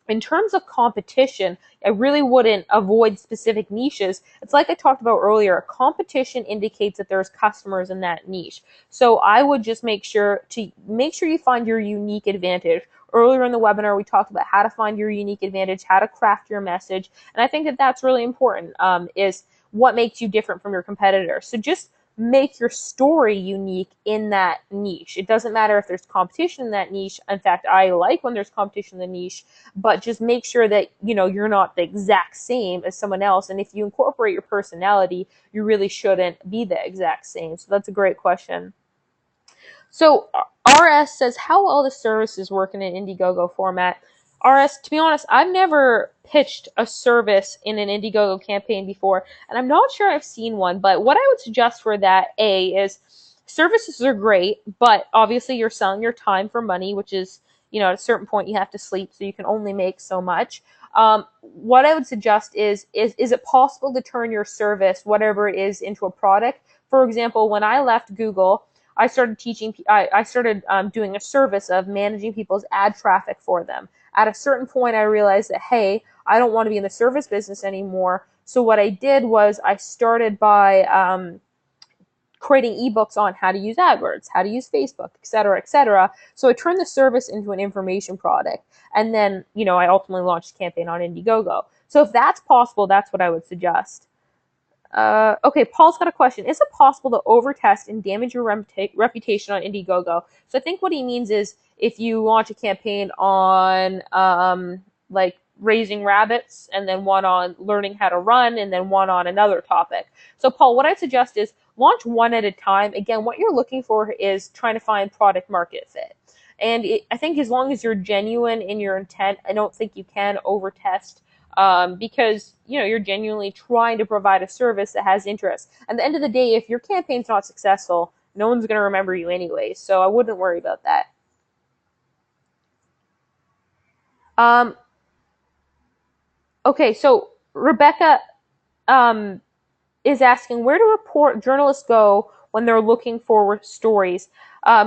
In terms of competition, I really wouldn't avoid specific niches. It's like I talked about earlier, competition indicates that there's customers in that niche. So I would just make sure you find your unique advantage. Earlier in the webinar, we talked about how to find your unique advantage, how to craft your message, and I think that that's really important, is what makes you different from your competitors. So just make your story unique in that niche. It doesn't matter if there's competition in that niche. In fact, I like when there's competition in the niche, but just make sure that, you're not the exact same as someone else. And if you incorporate your personality, you really shouldn't be the exact same. So that's a great question. So RS says, how well the services work in an Indiegogo format? RS, to be honest, I've never pitched a service in an Indiegogo campaign before, and I'm not sure I've seen one, but what I would suggest for that, is services are great, but obviously you're selling your time for money, which is, at a certain point you have to sleep, so you can only make so much. What I would suggest is it possible to turn your service, whatever it is, into a product? For example, when I left Google, I started doing a service of managing people's ad traffic for them. At a certain point, I realized that, hey, I don't want to be in the service business anymore. So what I did was I started by creating ebooks on how to use AdWords, how to use Facebook, et cetera, et cetera. So I turned the service into an information product. And then, I ultimately launched a campaign on Indiegogo. So if that's possible, that's what I would suggest. Okay, Paul's got a question. Is it possible to overtest and damage your reputation on Indiegogo? So I think what he means is if you launch a campaign on like raising rabbits, and then one on learning how to run, and then one on another topic. So Paul, what I'd suggest is launch one at a time. Again, what you're looking for is trying to find product market fit. And I think as long as you're genuine in your intent, I don't think you can overtest, because you're genuinely trying to provide a service that has interest. At the end of the day, if your campaign's not successful, no one's going to remember you anyway, so I wouldn't worry about that. Okay, so Rebecca is asking, where do journalists go when they're looking for stories?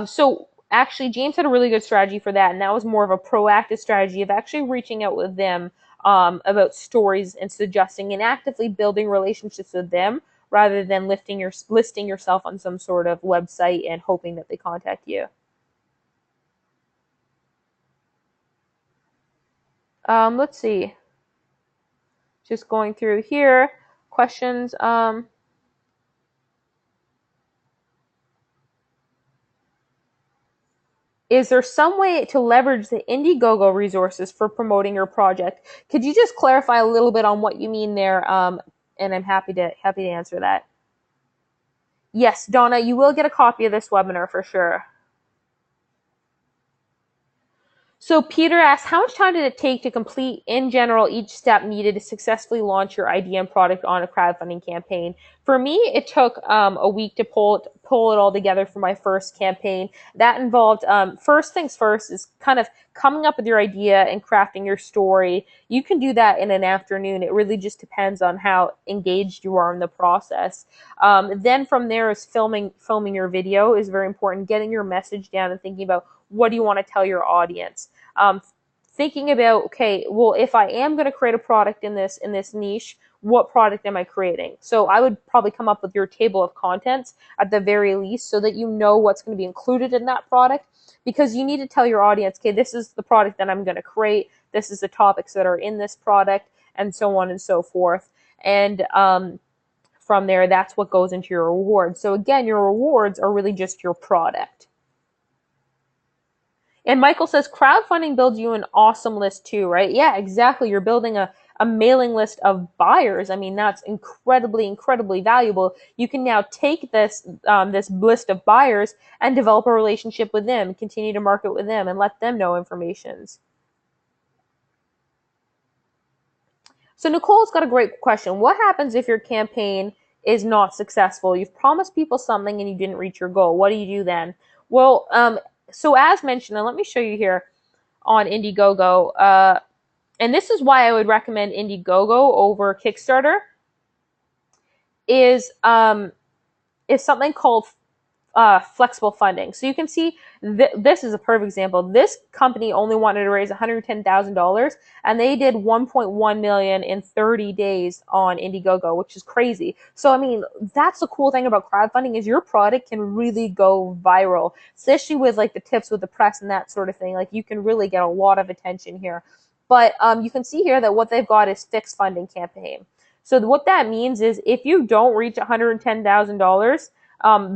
So actually, James had a really good strategy for that, and that was more of a proactive strategy of actually reaching out with them about stories and suggesting and actively building relationships with them, rather than listing yourself on some sort of website and hoping that they contact you. Let's see. Just going through here. Questions. Is there some way to leverage the Indiegogo resources for promoting your project? Could you just clarify a little bit on what you mean there? And I'm happy to answer that. Yes, Donna, you will get a copy of this webinar for sure. So Peter asks, how much time did it take to complete, in general, each step needed to successfully launch your idea and product on a crowdfunding campaign? For me, it took a week to pull it all together for my first campaign. That involved, first things first, is kind of coming up with your idea and crafting your story. You can do that in an afternoon. It really just depends on how engaged you are in the process. Then from there is filming your video is very important. Getting your message down and thinking about, what do you want to tell your audience? Thinking about, okay, well, if I am going to create a product in this niche, what product am I creating? So I would probably come up with your table of contents at the very least, so that you know what's going to be included in that product, because you need to tell your audience, okay, this is the product that I'm going to create, this is the topics that are in this product, and so on and so forth. And from there, that's what goes into your rewards. So again, your rewards are really just your product. And Michael says, crowdfunding builds you an awesome list too, right? Yeah, exactly. You're building a mailing list of buyers. I mean, that's incredibly, incredibly valuable. You can now take this list of buyers and develop a relationship with them, continue to market with them, and let them know information. So Nicole's got a great question. What happens if your campaign is not successful? You've promised people something and you didn't reach your goal. What do you do then? Well, So as mentioned, and let me show you here on Indiegogo, and this is why I would recommend Indiegogo over Kickstarter, is something called flexible funding. So you can see this is a perfect example. This company only wanted to raise $110,000, and they did 1.1 million in 30 days on Indiegogo, which is crazy. So I mean, that's the cool thing about crowdfunding is your product can really go viral, especially with like the tips with the press and that sort of thing. Like you can really get a lot of attention here. But you can see here that what they've got is fixed funding campaign. So what that means is if you don't reach $110,000,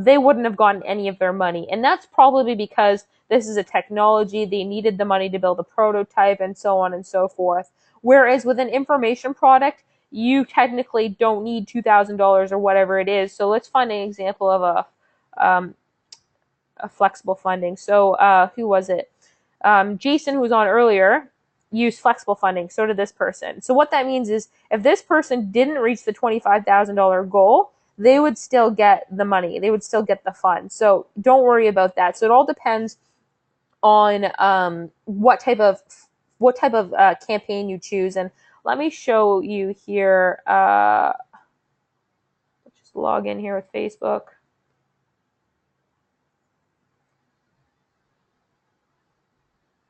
they wouldn't have gotten any of their money. And that's probably because this is a technology, they needed the money to build a prototype and so on and so forth. Whereas with an information product, you technically don't need $2,000 or whatever it is. So let's find an example of a flexible funding. So who was it? Jason, who was on earlier, used flexible funding. So did this person. So what that means is if this person didn't reach the $25,000 goal, they would still get the money. They would still get the fund. So don't worry about that. So it all depends on what type of campaign you choose. And let me show you here. Let's just log in here with Facebook.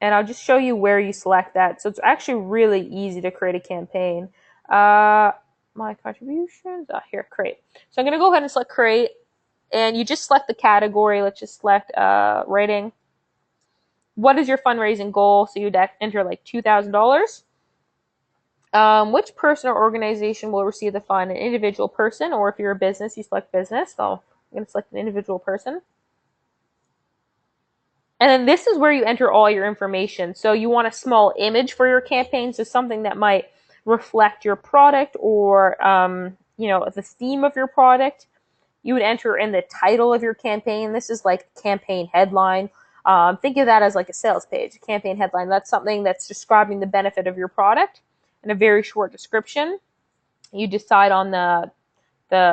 And I'll just show you where you select that. So it's actually really easy to create a campaign. My contributions, here, create. So I'm going to go ahead and select create. And you just select the category. Let's just select writing. What is your fundraising goal? So you'd enter like $2,000. Which person or organization will receive the fund? An individual person, or if you're a business, you select business. So I'm going to select an individual person. And then this is where you enter all your information. So you want a small image for your campaign, so something that might reflect your product or the theme of your product. You would enter in the title of your campaign. This is like campaign headline. Think of that as like a sales page, a campaign headline. That's something that's describing the benefit of your product in a very short description. You decide on the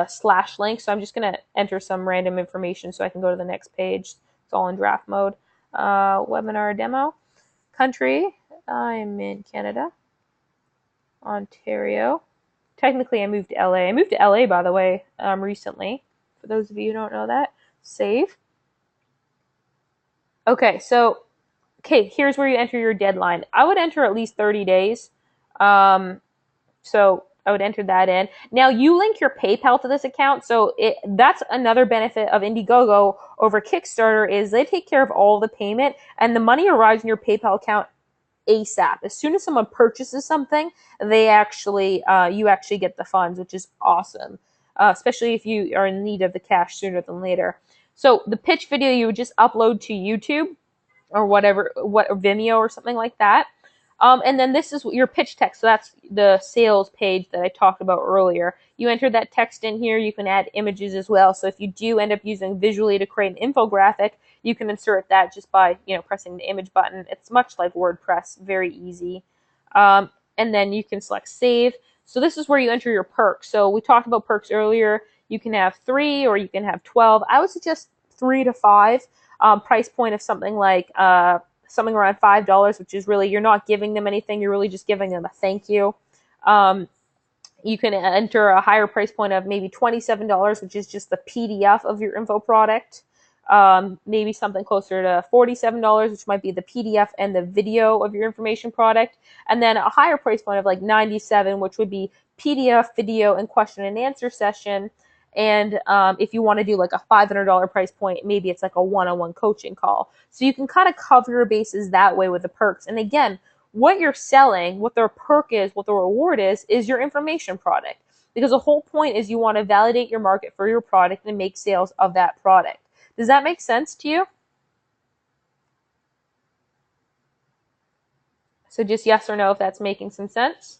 slash link. So I'm just going to enter some random information so I can go to the next page. It's all in draft mode. Webinar demo. Country, I'm in Canada. Ontario. Technically, I moved to LA. I moved to LA, by the way, recently. For those of you who don't know that. Save. Okay, so, here's where you enter your deadline. I would enter at least 30 days. So I would enter that in. Now you link your PayPal to this account, so that's another benefit of Indiegogo over Kickstarter is they take care of all the payment and the money arrives in your PayPal account ASAP. As soon as someone purchases something, you actually get the funds, which is awesome, especially if you are in need of the cash sooner than later. So the pitch video you would just upload to YouTube or Vimeo or something like that. And then this is your pitch text. So that's the sales page that I talked about earlier. You enter that text in here. You can add images as well. So if you do end up using Visually to create an infographic, you can insert that just by pressing the image button. It's much like WordPress, very easy. And then you can select save. So this is where you enter your perks. So we talked about perks earlier. You can have 3 or you can have 12. I would suggest 3 to 5. Price point of something like something around $5, which is really, you're not giving them anything, you're really just giving them a thank you. You can enter a higher price point of maybe $27, which is just the PDF of your info product. Maybe something closer to $47, which might be the PDF and the video of your information product. And then a higher price point of like $97, which would be PDF, video, and question and answer session. And if you want to do like a $500 price point, maybe it's like a one-on-one coaching call. So you can kind of cover your bases that way with the perks. And again, what you're selling, what their perk is, what the reward is your information product. Because the whole point is you want to validate your market for your product and make sales of that product. Does that make sense to you? So just yes or no if that's making some sense.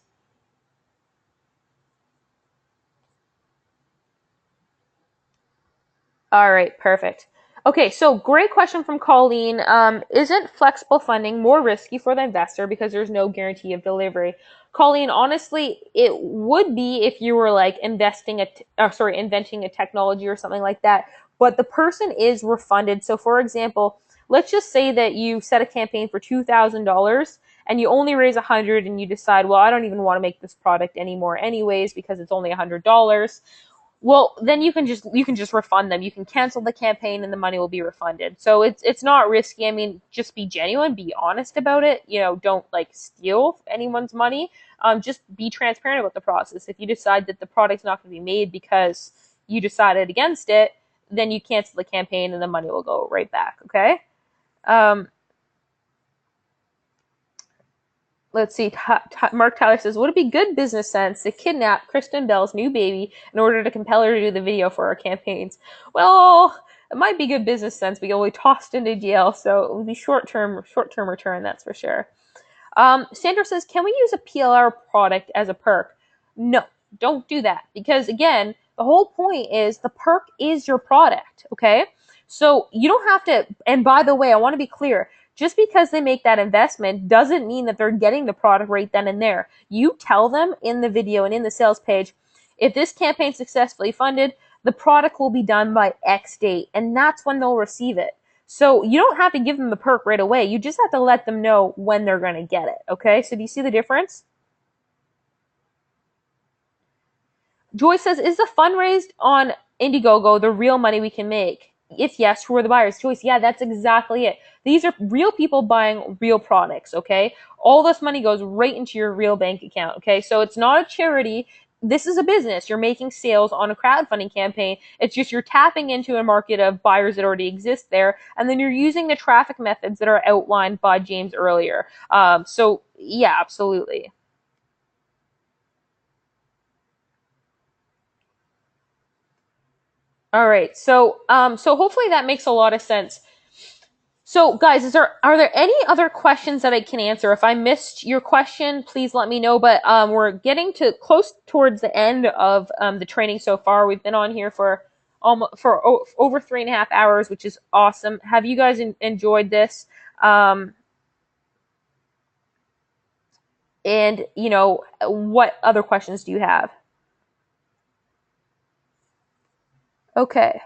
All right, perfect. Okay, so great question from Colleen. Isn't flexible funding more risky for the investor because there's no guarantee of delivery? Colleen, honestly, it would be if you were like inventing a technology or something like that. But the person is refunded. So, for example, let's just say that you set a campaign for $2,000 and you only raise $100 and you decide, well, I don't even want to make this product anymore anyways because it's only $100. Well, then you can just refund them. You can cancel the campaign and the money will be refunded. So it's not risky. I mean, just be genuine, be honest about it. Don't like steal anyone's money. Just be transparent about the process. If you decide that the product's not going to be made because you decided against it, then you cancel the campaign and the money will go right back. Okay. Let's see. Mark Tyler says, would it be good business sense to kidnap Kristen Bell's new baby in order to compel her to do the video for our campaigns? Well, it might be good business sense, but you'll be tossed into jail, so it would be short-term return, that's for sure. Sandra says, can we use a PLR product as a perk? No, don't do that. Because again, the whole point is the perk is your product, okay? So you don't have to, and by the way, I want to be clear, just because they make that investment doesn't mean that they're getting the product right then and there. You tell them in the video and in the sales page, if this campaign successfully funded, the product will be done by X date, and that's when they'll receive it. So you don't have to give them the perk right away. You just have to let them know when they're going to get it. Okay, so do you see the difference? Joy says, is the fund raised on Indiegogo the real money we can make? If yes, who are the buyers? Joyce, yeah, that's exactly it. These are real people buying real products, okay? All this money goes right into your real bank account, okay? So it's not a charity. This is a business. You're making sales on a crowdfunding campaign. It's just you're tapping into a market of buyers that already exist there, and then you're using the traffic methods that are outlined by James earlier. So, yeah, absolutely. All right, so hopefully that makes a lot of sense. So, guys, are there any other questions that I can answer? If I missed your question, please let me know. But we're getting close towards the end of the training so far. We've been on here for over 3.5 hours, which is awesome. Have you guys enjoyed this? And what other questions do you have? Okay.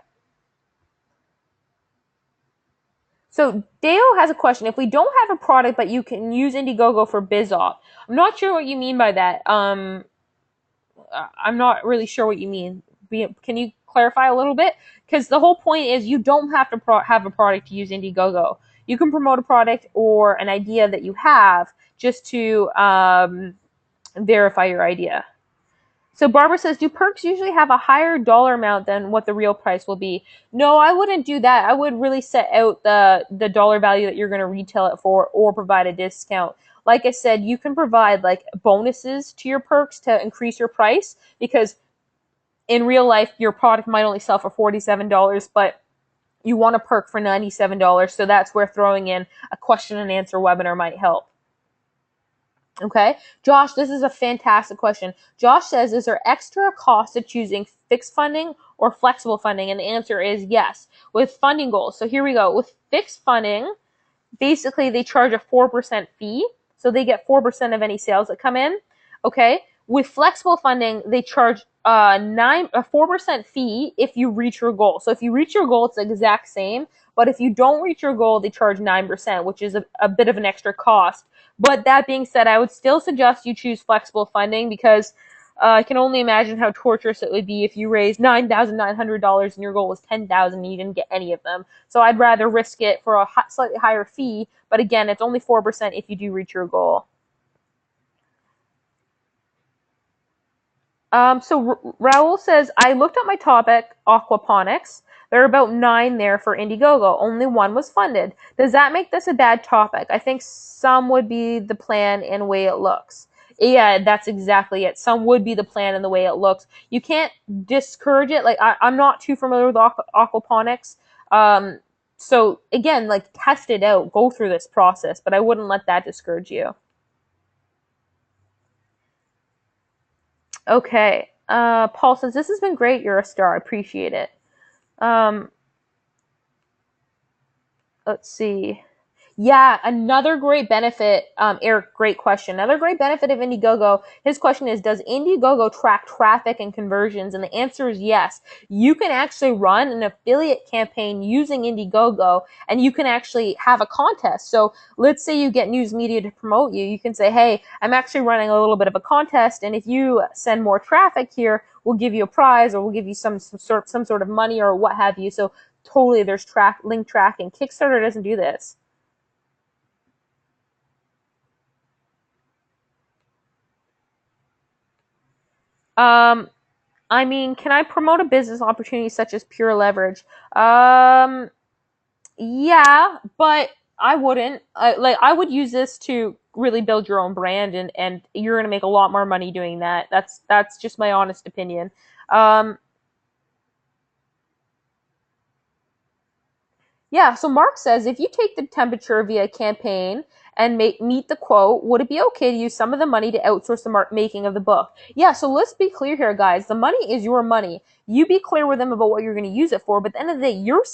So Dale has a question. If we don't have a product, but you can use Indiegogo for BizOp, I'm not sure what you mean by that. I'm not really sure what you mean. Can you clarify a little bit? Because the whole point is you don't have to have a product to use Indiegogo. You can promote a product or an idea that you have just to verify your idea. So Barbara says, do perks usually have a higher dollar amount than what the real price will be? No, I wouldn't do that. I would really set out the dollar value that you're going to retail it for or provide a discount. Like I said, you can provide like bonuses to your perks to increase your price because in real life, your product might only sell for $47, but you want a perk for $97. So that's where throwing in a question and answer webinar might help. Okay, Josh, this is a fantastic question. Josh says, is there extra cost to choosing fixed funding or flexible funding? And the answer is yes, with funding goals. So here we go. With fixed funding, basically they charge a 4% fee. So they get 4% of any sales that come in. Okay, with flexible funding, they charge a 4% fee if you reach your goal. So if you reach your goal, it's the exact same. But if you don't reach your goal, they charge 9%, which is a bit of an extra cost. But that being said, I would still suggest you choose flexible funding because I can only imagine how torturous it would be if you raised $9,900 and your goal was $10,000 and you didn't get any of them. So I'd rather risk it for a slightly higher fee. But again, it's only 4% if you do reach your goal. So Raul says, I looked at my topic, aquaponics. There are about 9 there for Indiegogo. Only 1 was funded. Does that make this a bad topic? I think some would be the plan and way it looks. Yeah, that's exactly it. Some would be the plan and the way it looks. You can't discourage it. Like I'm not too familiar with aquaponics. So again, like test it out. Go through this process, but I wouldn't let that discourage you. Okay. Paul says, this has been great. You're a star. I appreciate it. Let's see. Yeah, another great benefit, Eric, great question. Another great benefit of Indiegogo, his question is, does Indiegogo track traffic and conversions? And the answer is yes. You can actually run an affiliate campaign using Indiegogo, and you can actually have a contest. So let's say you get news media to promote you. You can say, hey, I'm actually running a little bit of a contest, and if you send more traffic here, we'll give you a prize, or we'll give you some sort of money or what have you. So totally, there's link tracking. Kickstarter doesn't do this. I mean, can I promote a business opportunity such as pure leverage? Yeah, but I wouldn't. I would use this to really build your own brand, and you're gonna make a lot more money doing that. That's just my honest opinion. Um, Yeah, so Mark says, if you take the temperature via campaign and meet the quote, would it be okay to use some of the money to outsource the making of the book? Yeah, so let's be clear here, guys. The money is your money. You be clear with them about what you're going to use it for, but at the end of the day,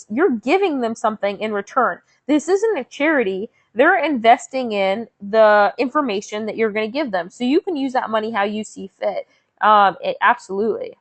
you're giving them something in return. This isn't a charity. They're investing in the information that you're going to give them. So you can use that money how you see fit. Absolutely.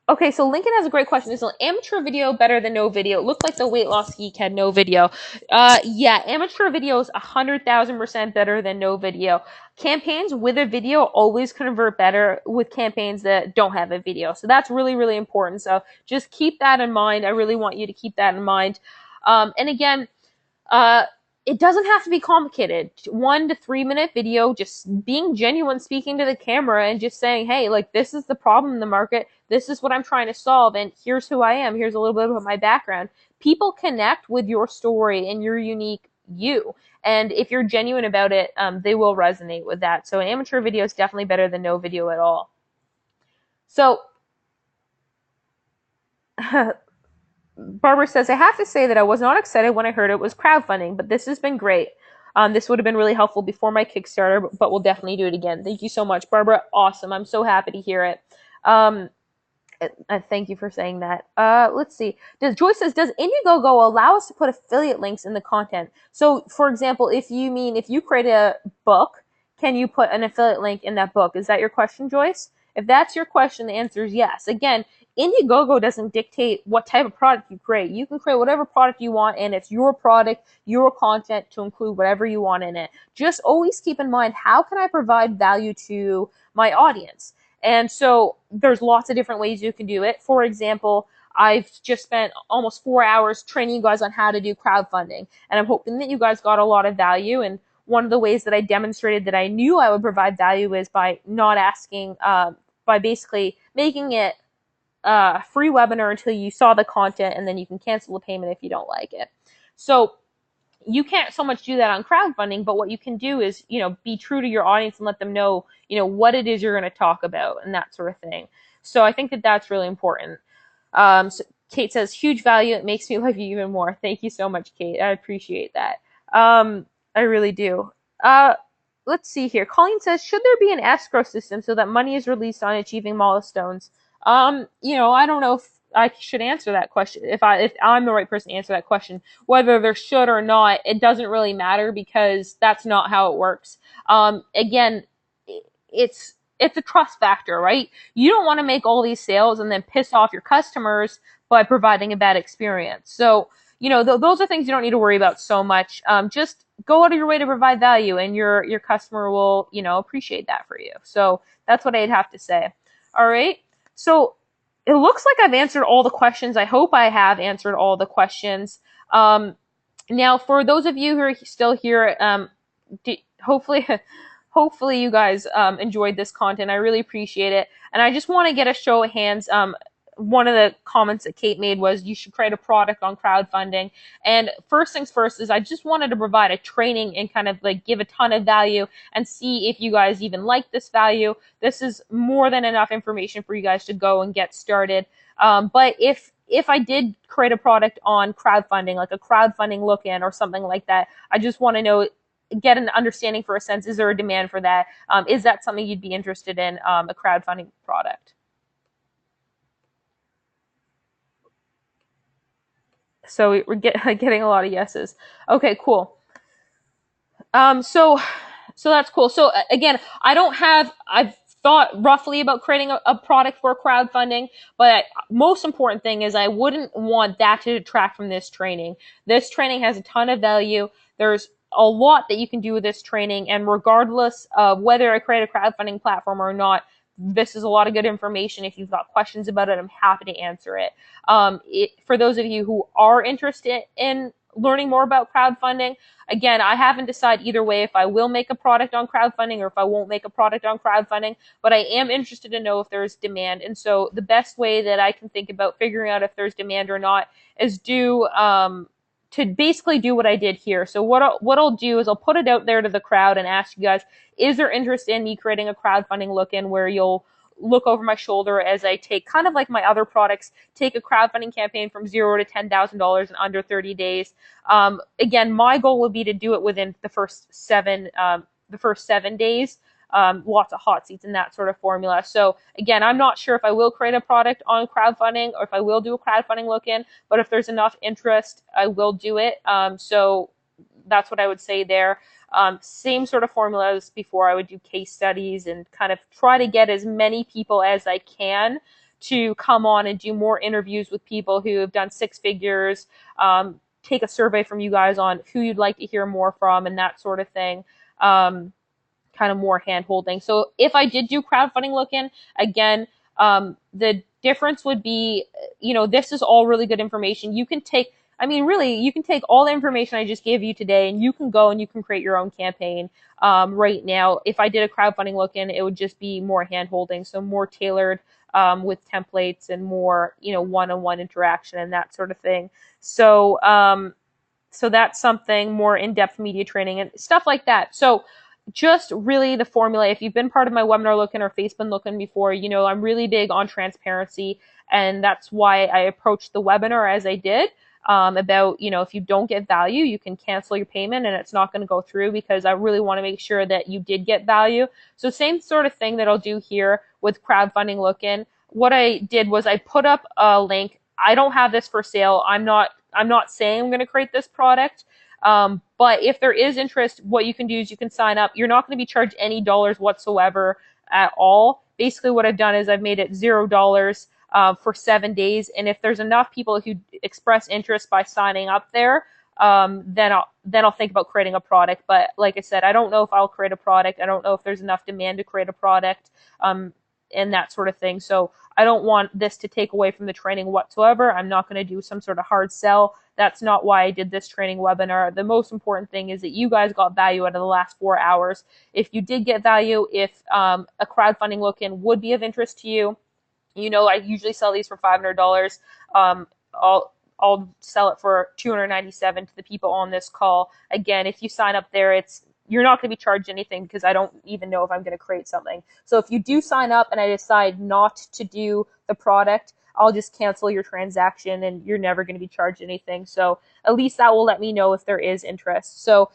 Okay, so Lincoln has a great question. Is an amateur video better than no video? It looked like the weight loss geek had no video. Yeah, amateur video is 100,000% better than no video. Campaigns with a video always convert better with campaigns that don't have a video. So that's really, really important. So just keep that in mind. I really want you to keep that in mind. And again, uh, it doesn't have to be complicated. 1 to 3 minute video, just being genuine, speaking to the camera and just saying, hey, like, this is the problem in the market. This is what I'm trying to solve. And here's who I am. Here's a little bit of my background. People connect with your story and your unique you. And if you're genuine about it, they will resonate with that. So an amateur video is definitely better than no video at all. So Barbara says, I have to say that I was not excited when I heard it was crowdfunding, but this has been great. This would have been really helpful before my Kickstarter, but we'll definitely do it again. Thank you so much, Barbara. Awesome. I'm so happy to hear it. Thank you for saying that. Let's see. Joyce says, does Indiegogo allow us to put affiliate links in the content? So, for example, if you create a book, can you put an affiliate link in that book? Is that your question, Joyce? If that's your question, the answer is yes. Again, Indiegogo doesn't dictate what type of product you create. You can create whatever product you want, and it's your product, your content to include whatever you want in it. Just always keep in mind, how can I provide value to my audience? And so there's lots of different ways you can do it. For example, I've just spent almost 4 hours training you guys on how to do crowdfunding, and I'm hoping that you guys got a lot of value. And one of the ways that I demonstrated that I knew I would provide value is by not asking, by basically making it a free webinar until you saw the content, and then you can cancel the payment if you don't like it. So you can't so much do that on crowdfunding, but what you can do is, be true to your audience and let them know, what it is you're going to talk about and that sort of thing. So I think that that's really important. So Kate says, huge value. It makes me love you even more. Thank you so much, Kate. I appreciate that. I really do. Let's see here. Colleen says, should there be an escrow system so that money is released on achieving milestones? I don't know if I should answer that question. If I'm the right person to answer that question, whether there should or not, it doesn't really matter because that's not how it works. Again, it's a trust factor, right? You don't want to make all these sales and then piss off your customers by providing a bad experience. So, those are things you don't need to worry about so much. Just go out of your way to provide value, and your customer will, appreciate that for you. So that's what I'd have to say. All right. So it looks like I've answered all the questions. I hope I have answered all the questions. Now, for those of you who are still here, hopefully, hopefully you guys enjoyed this content. I really appreciate it. And I just want to get a show of hands. One of the comments that Kate made was you should create a product on crowdfunding. And first things first is I just wanted to provide a training and kind of like give a ton of value and see if you guys even like this value. This is more than enough information for you guys to go and get started. But if I did create a product on crowdfunding, like a crowdfunding look-in or something like that, I just want to know, get an understanding for a sense, is there a demand for that? Is that something you'd be interested in, a crowdfunding product? So we're getting a lot of yeses. Okay, cool. So that's cool. So again, I've thought roughly about creating a product for crowdfunding, but most important thing is I wouldn't want that to detract from this training. This training has a ton of value. There's a lot that you can do with this training, and regardless of whether I create a crowdfunding platform or not, this is a lot of good information. If you've got questions about it, I'm happy to answer it. For those of you who are interested in learning more about crowdfunding, again, I haven't decided either way if I will make a product on crowdfunding or if I won't make a product on crowdfunding, but I am interested to know if there's demand. And so the best way that I can think about figuring out if there's demand or not is to basically do what I did here. So what I'll do is I'll put it out there to the crowd and ask you guys, is there interest in me creating a crowdfunding look-in where you'll look over my shoulder as I take, kind of like my other products, take a crowdfunding campaign from $0 to $10,000 in under 30 days. Again, my goal would be to do it within the first 7 days. Lots of hot seats and that sort of formula. So again, I'm not sure if I will create a product on crowdfunding or if I will do a crowdfunding look-in, but if there's enough interest, I will do it. So that's what I would say there. Same sort of formula as before. I would do case studies and kind of try to get as many people as I can to come on and do more interviews with people who have done six figures, take a survey from you guys on who you'd like to hear more from and that sort of thing. Kind of more hand holding. So if I did do crowdfunding look-in, again, the difference would be, this is all really good information. You can take all the information I just gave you today and you can go and you can create your own campaign. Right now, if I did a crowdfunding look-in, it would just be more hand holding, so more tailored with templates and more, one-on-one interaction and that sort of thing. So, so that's something more in-depth media training and stuff like that. So just really the formula. If you've been part of my webinar look-in or Facebook look-in before, I'm really big on transparency, and that's why I approached the webinar as I did. About, if you don't get value, you can cancel your payment and it's not going to go through, because I really want to make sure that you did get value. So same sort of thing that I'll do here with crowdfunding look-in. What I did was I put up a link. I don't have this for sale. I'm not saying I'm going to create this product. But if there is interest, what you can do is you can sign up. You're not going to be charged any dollars whatsoever at all. Basically, what I've done is I've made it $0 for 7 days. And if there's enough people who express interest by signing up there, then I'll think about creating a product. But like I said, I don't know if I'll create a product. I don't know if there's enough demand to create a product, and that sort of thing. So I don't want this to take away from the training whatsoever. I'm not going to do some sort of hard sell. That's not why I did this training webinar. The most important thing is that you guys got value out of the last 4 hours. If you did get value, if a crowdfunding look-in would be of interest to you, I usually sell these for $500. I'll sell it for $297 to the people on this call. Again, if you sign up there, you're not going to be charged anything, because I don't even know if I'm going to create something. So if you do sign up and I decide not to do the product, I'll just cancel your transaction and you're never going to be charged anything. So at least that will let me know if there is interest. So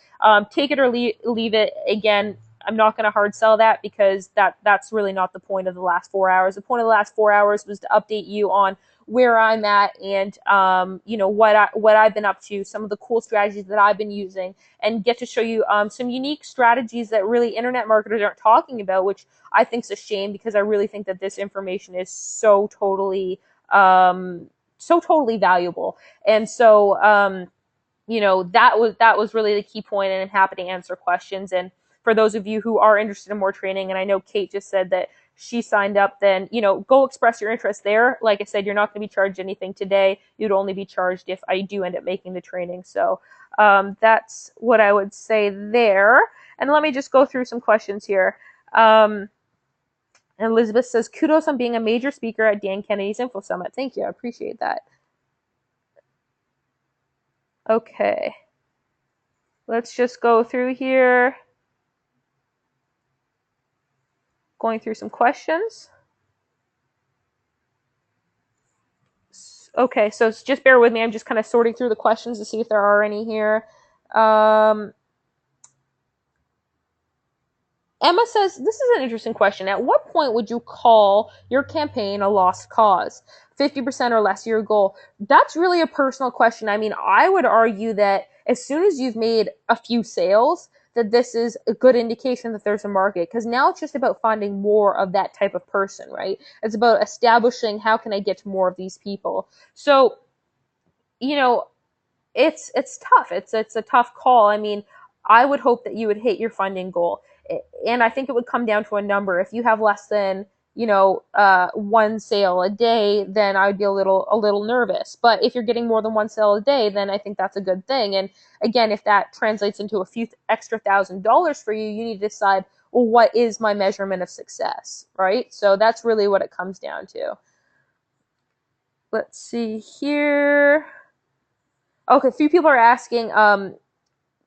take it or leave it. Again, I'm not going to hard sell that, because that's really not the point of the last 4 hours. The point of the last 4 hours was to update you on where I'm at and what I've been up to, some of the cool strategies that I've been using, and get to show you some unique strategies that really internet marketers aren't talking about, which I think is a shame, because I really think that this information is so totally valuable. And so that was really the key point, and I'm happy to answer questions. And for those of you who are interested in more training, and I know Kate just said that she signed up, then go express your interest there. Like I said, you're not going to be charged anything today. You'd only be charged if I do end up making the training. So that's what I would say there. And let me just go through some questions here. Elizabeth says, kudos on being a major speaker at Dan Kennedy's Info Summit. Thank you. I appreciate that. Okay. Let's just go through here. Going through some questions. Okay, so just bear with me. I'm just kind of sorting through the questions to see if there are any here. Emma says, this is an interesting question. At what point would you call your campaign a lost cause? 50% or less of your goal? That's really a personal question. I mean, I would argue that as soon as you've made a few sales, that this is a good indication that there's a market, because now it's just about finding more of that type of person, right? It's about establishing how can I get to more of these people. So, you know, it's tough. It's a tough call. I mean, I would hope that you would hit your funding goal, and I think it would come down to a number. If you have less than one sale a day, then I would be a little nervous. But if you're getting more than one sale a day, then I think that's a good thing. And again, if that translates into a few extra $1,000s for you, you need to decide, well, what is my measurement of success, right? So that's really what it comes down to. Let's see here. Okay, a few people are asking,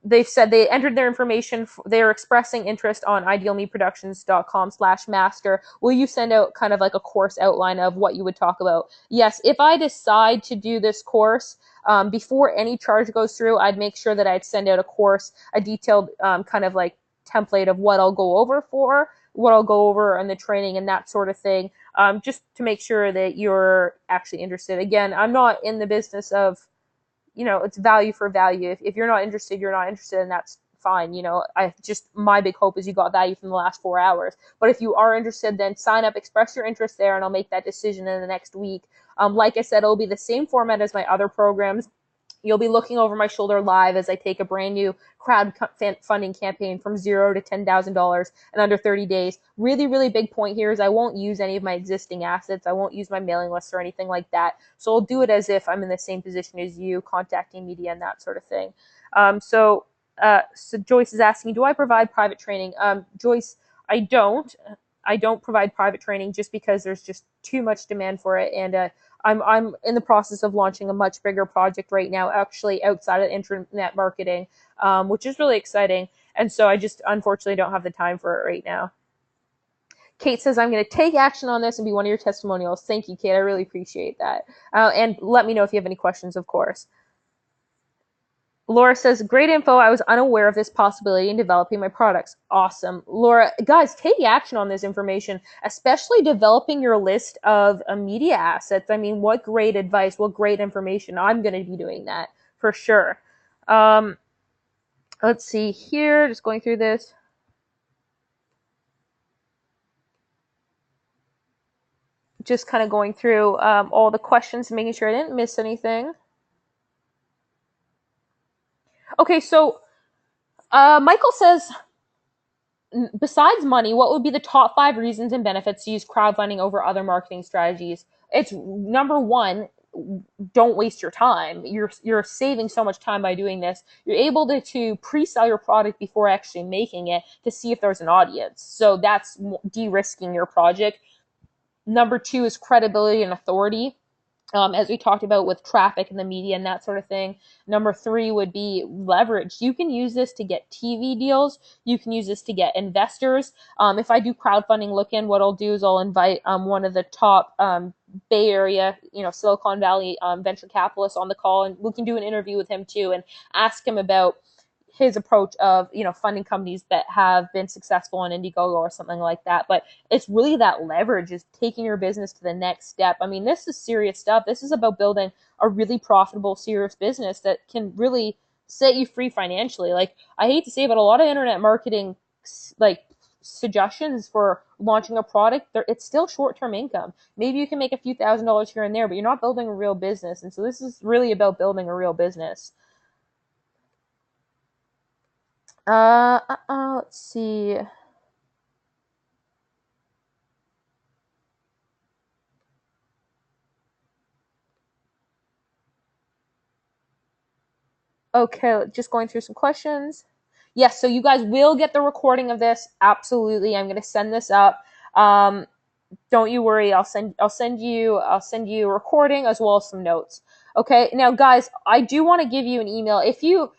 they've said they entered their information, they're expressing interest on idealmeproductions.com/master. Will you send out kind of like a course outline of what you would talk about? Yes, if I decide to do this course, before any charge goes through, I'd make sure that I'd send out a course, a detailed kind of like template of what I'll go over in the training and that sort of thing, just to make sure that you're actually interested. Again, I'm not in the business of, it's value for value. If you're not interested, you're not interested, and that's fine. My big hope is you got value from the last 4 hours. But if you are interested, then sign up, express your interest there, and I'll make that decision in the next week. Like I said, it'll be the same format as my other programs. You'll be looking over my shoulder live as I take a brand new crowdfunding campaign from $0 to $10,000 in under 30 days. Really, really big point here is I won't use any of my existing assets. I won't use my mailing list or anything like that. So I'll do it as if I'm in the same position as you, contacting media and that sort of thing. So Joyce is asking, do I provide private training? Joyce, I don't. I don't provide private training just because there's just too much demand for it, and I'm in the process of launching a much bigger project right now, actually outside of internet marketing, which is really exciting. And so I just unfortunately don't have the time for it right now. Kate says, I'm going to take action on this and be one of your testimonials. Thank you, Kate. I really appreciate that. And let me know if you have any questions, of course. Laura says, great info. I was unaware of this possibility in developing my products. Awesome. Laura, guys, take action on this information, especially developing your list of media assets. I mean, what great advice, what great information. I'm going to be doing that for sure. Let's see here, just going through this. Just kind of going through all the questions and making sure I didn't miss anything. Okay, so Michael says, besides money, what would be the top 5 reasons and benefits to use crowdfunding over other marketing strategies? It's number 1, don't waste your time. You're saving so much time by doing this. You're able to pre-sell your product before actually making it to see if there's an audience. So that's de-risking your project. Number 2 is credibility and authority. As we talked about with traffic and the media and that sort of thing. Number 3 would be leverage. You can use this to get TV deals. You can use this to get investors. If I do crowdfunding look-in, what I'll do is I'll invite one of the top Bay Area, Silicon Valley venture capitalists on the call, and we can do an interview with him too and ask him about his approach of, funding companies that have been successful on Indiegogo or something like that. But it's really that leverage, is taking your business to the next step. I mean, this is serious stuff. This is about building a really profitable, serious business that can really set you free financially. Like, I hate to say it, but a lot of internet marketing, like, suggestions for launching a product, it's still short-term income. Maybe you can make a few $1,000s here and there, but you're not building a real business. And so this is really about building a real business. Let's see. Okay, just going through some questions. Yes, so you guys will get the recording of this. Absolutely, I'm going to send this up. Don't you worry. I'll send you a recording as well as some notes. Okay. Now, guys, I do want to give you an email if you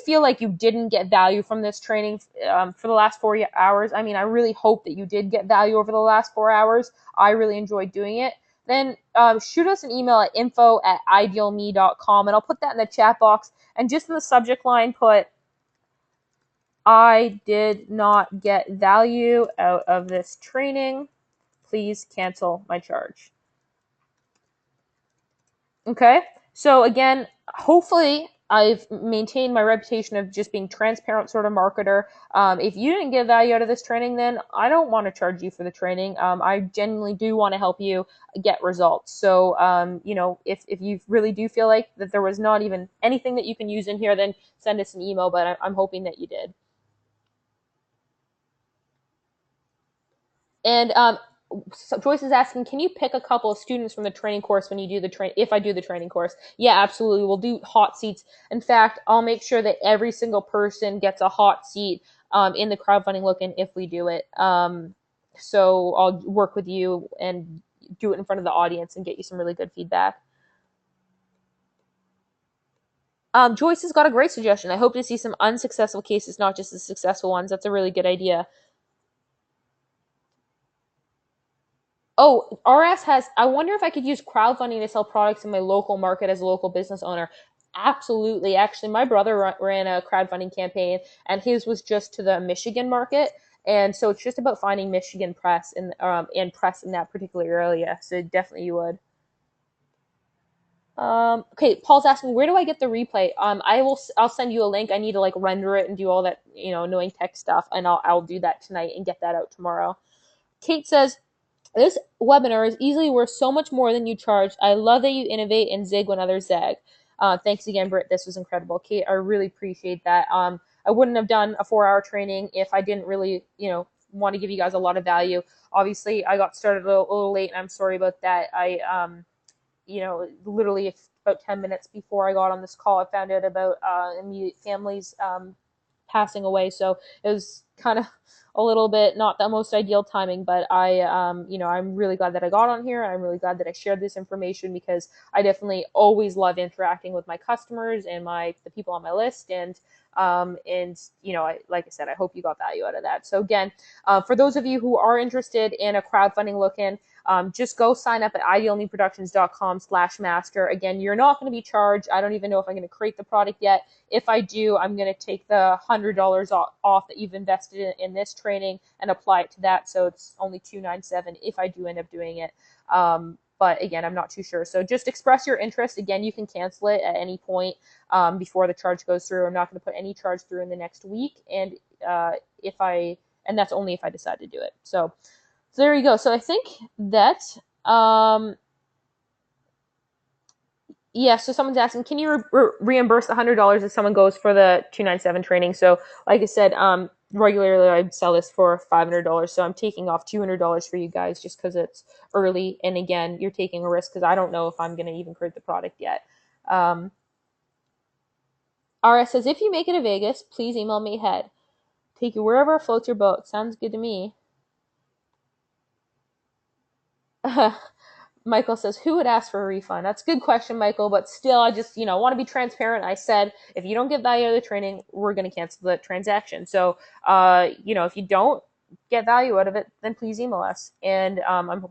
feel like you didn't get value from this training for the last 4 hours. I mean, I really hope that you did get value over the last 4 hours. I really enjoyed doing it. Then shoot us an email at info@idealme.com, and I'll put that in the chat box. And just in the subject line, put I did not get value out of this training. Please cancel my charge. Okay, so again, hopefully I've maintained my reputation of just being transparent sort of marketer. If you didn't get value out of this training, then I don't want to charge you for the training. I genuinely do want to help you get results. So, if you really do feel like that there was not even anything that you can use in here, then send us an email, but I'm hoping that you did. And so Joyce is asking, can you pick a couple of students from the training course when you do the if I do the training course? Yeah, absolutely. We'll do hot seats. In fact, I'll make sure that every single person gets a hot seat in the crowdfunding look-in if we do it. So I'll work with you and do it in front of the audience and get you some really good feedback. Joyce has got a great suggestion. I hope to see some unsuccessful cases, not just the successful ones. That's a really good idea. Oh, RS has, I wonder if I could use crowdfunding to sell products in my local market as a local business owner. Absolutely. Actually, my brother ran a crowdfunding campaign, and his was just to the Michigan market. And so it's just about finding Michigan press and press in that particular area. So definitely you would. Okay, Paul's asking, where do I get the replay? I'll send you a link. I need to like render it and do all that, annoying tech stuff, and I'll do that tonight and get that out tomorrow. Kate says, this webinar is easily worth so much more than you charge. I love that you innovate and zig when others zag. Thanks again, Britt. This was incredible. Kate, I really appreciate that. I wouldn't have done a 4-hour training if I didn't really, want to give you guys a lot of value. Obviously, I got started a little late, and I'm sorry about that. I, literally about 10 minutes before I got on this call, I found out about immediate families passing away. So it was kind of a little bit not the most ideal timing, but I'm really glad that I got on here. I'm really glad that I shared this information because I definitely always love interacting with my customers and the people on my list. And like I said, I hope you got value out of that. So again, for those of you who are interested in a crowdfunding look-in, just go sign up at idealmeproductions.com/master. Again, you're not going to be charged. I don't even know if I'm going to create the product yet. If I do, I'm going to take the $100 off that you've invested in this training and apply it to that. So it's only $297 if I do end up doing it. But again, I'm not too sure. So just express your interest. Again, you can cancel it at any point before the charge goes through. I'm not going to put any charge through in the next week. And that's only if I decide to do it. So there you go. So I think that, so someone's asking, can you reimburse the $100 if someone goes for the 297 training? So like I said, regularly I sell this for $500. So I'm taking off $200 for you guys just because it's early. And again, you're taking a risk because I don't know if I'm going to even create the product yet. RS says, if you make it to Vegas, please email me ahead. Take you wherever floats your boat. Sounds good to me. Michael says, who would ask for a refund? That's a good question, Michael, but still, I just, want to be transparent. I said, if you don't get value out of the training, we're going to cancel the transaction. So, if you don't get value out of it, then please email us. And,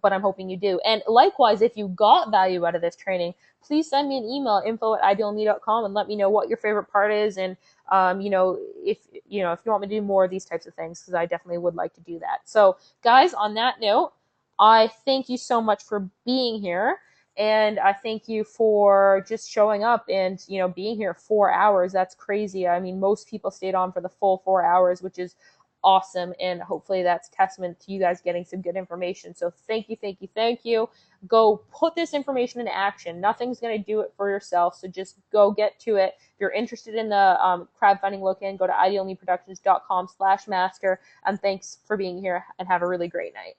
but I'm hoping you do. And likewise, if you got value out of this training, please send me an email, info@idealme.com, and let me know what your favorite part is. And, if you want me to do more of these types of things, because I definitely would like to do that. So guys, on that note, I thank you so much for being here, and I thank you for just showing up and, being here 4 hours. That's crazy. I mean, most people stayed on for the full 4 hours, which is awesome, and hopefully that's testament to you guys getting some good information. So thank you, thank you, thank you. Go put this information into action. Nothing's going to do it for yourself, so just go get to it. If you're interested in the crowdfunding look-in, go to idealmeproductions.com/master, and thanks for being here, and have a really great night.